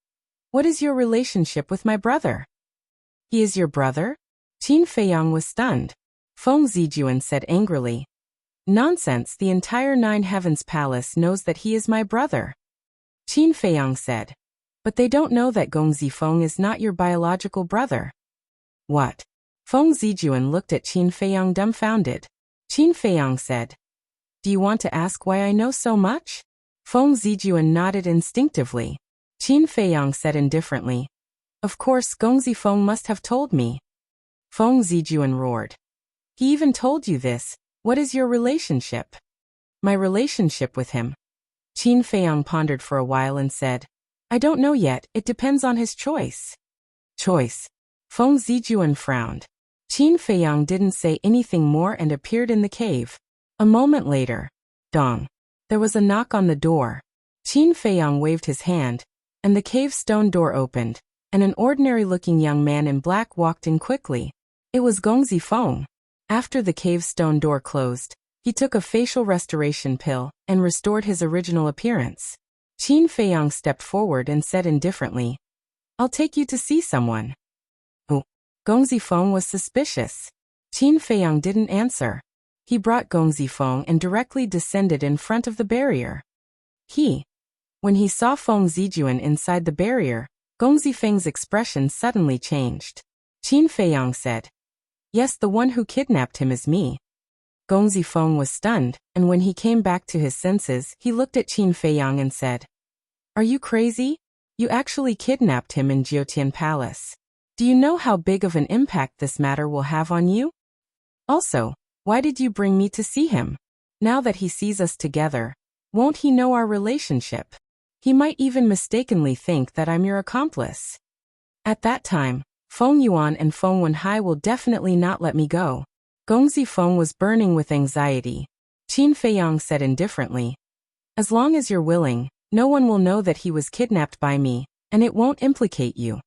"What is your relationship with my brother?" "He is your brother?" Qin Feiyang was stunned. Feng Zijun said angrily, "Nonsense, the entire Nine Heavens Palace knows that he is my brother." Qin Feiyang said, "But they don't know that Gong Zifeng is not your biological brother." "What?" Feng Zijun looked at Qin Feiyang dumbfounded. Qin Feiyang said, "Do you want to ask why I know so much?" Feng Zijun nodded instinctively. Qin Feiyang said indifferently, "Of course Gong Zifeng must have told me." Feng Zijun roared, "He even told you this. What is your relationship?" "My relationship with him?" Qin Feiyang pondered for a while and said, I don't know yet, it depends on his choice. Choice. Feng Zijuan frowned. Qin Feiyang didn't say anything more and appeared in the cave. A moment later, dong. There was a knock on the door. Qin Feiyang waved his hand, and the cave stone door opened, and an ordinary-looking young man in black walked in quickly. It was Gongzi Feng. After the cave stone door closed, he took a facial restoration pill and restored his original appearance. Qin Feiyang stepped forward and said indifferently, I'll take you to see someone. Oh. Gongzi Feng was suspicious. Qin Feiyang didn't answer. He brought Gongzi Feng and directly descended in front of the barrier. When he saw Feng Zijuan inside the barrier, Gongzi Feng's expression suddenly changed. Qin Feiyang said, Yes, the one who kidnapped him is me. Gongzi Feng was stunned, and when he came back to his senses, he looked at Qin Feiyang and said, Are you crazy? You actually kidnapped him in Jiutian Palace. Do you know how big of an impact this matter will have on you? Also, why did you bring me to see him? Now that he sees us together, won't he know our relationship? He might even mistakenly think that I'm your accomplice. At that time, Feng Yuan and Feng Wenhai will definitely not let me go. Gongzi Feng was burning with anxiety. Qin Feiyang said indifferently, As long as you're willing, no one will know that he was kidnapped by me, and it won't implicate you.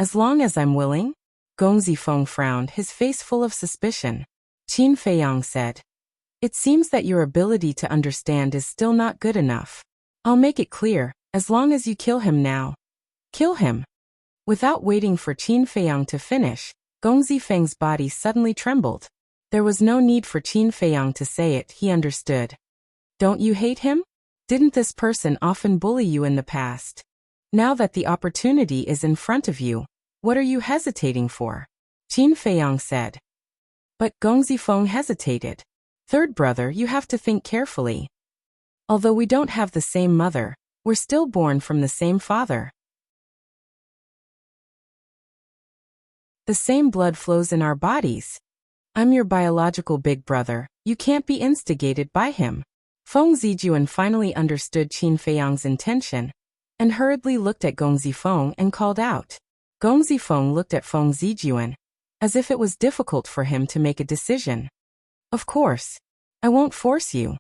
As long as I'm willing? Gongzi Feng frowned, his face full of suspicion. Qin Feiyang said, It seems that your ability to understand is still not good enough. I'll make it clear, as long as you kill him now. Kill him. Without waiting for Qin Feiyang to finish, Gongzi Feng's body suddenly trembled. There was no need for Qin Feiyang to say it, he understood. Don't you hate him? Didn't this person often bully you in the past? Now that the opportunity is in front of you, what are you hesitating for? Qin Feiyang said. But Gongzi Feng hesitated. Third brother, you have to think carefully. Although we don't have the same mother, we're still born from the same father. The same blood flows in our bodies. I'm your biological big brother, you can't be instigated by him. Feng Zijuan finally understood Qin Feiyang's intention, and hurriedly looked at Gongzi Feng and called out. Gongzi Feng looked at Feng Zijuan, as if it was difficult for him to make a decision. Of course. I won't force you.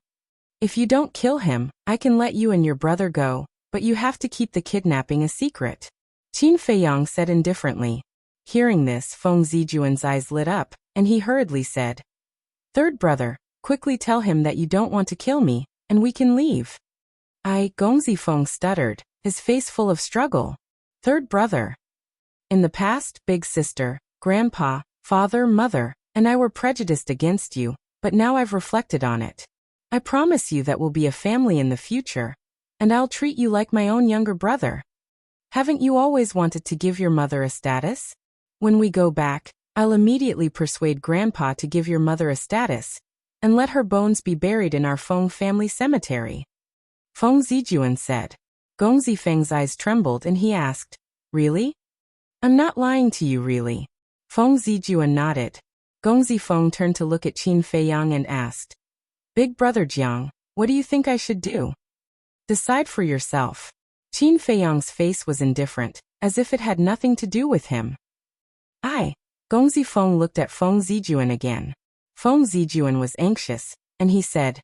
If you don't kill him, I can let you and your brother go, but you have to keep the kidnapping a secret. Qin Feiyang said indifferently. Hearing this, Feng Zijuan's eyes lit up, and he hurriedly said, Third brother, quickly tell him that you don't want to kill me, and we can leave. Gongzi Feng stuttered, his face full of struggle. Third brother. In the past, big sister, grandpa, father, mother, and I were prejudiced against you, but now I've reflected on it. I promise you that we'll be a family in the future, and I'll treat you like my own younger brother. Haven't you always wanted to give your mother a status? When we go back, I'll immediately persuade Grandpa to give your mother a status, and let her bones be buried in our Feng family cemetery. Feng Zijuan said. Gongzi Feng's eyes trembled and he asked, Really? I'm not lying to you, really. Feng Zijuan nodded. Gongzi Feng turned to look at Qin Feiyang and asked, Big brother Jiang, what do you think I should do? Decide for yourself. Qin Feiyang's face was indifferent, as if it had nothing to do with him. Gongzi Feng looked at Feng Zijuan again. Feng Zijuan was anxious, and he said,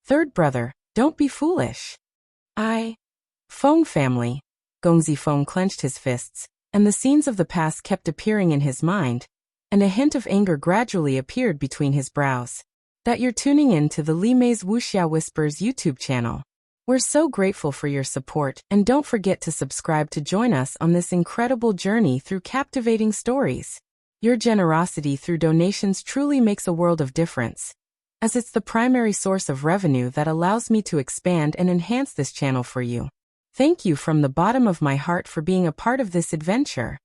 Third brother, don't be foolish. Feng family. Gongzi Feng clenched his fists, and the scenes of the past kept appearing in his mind, and a hint of anger gradually appeared between his brows. That you're tuning in to the Li Mei's Wuxia Whispers YouTube channel. We're so grateful for your support, and don't forget to subscribe to join us on this incredible journey through captivating stories. Your generosity through donations truly makes a world of difference, as it's the primary source of revenue that allows me to expand and enhance this channel for you. Thank you from the bottom of my heart for being a part of this adventure.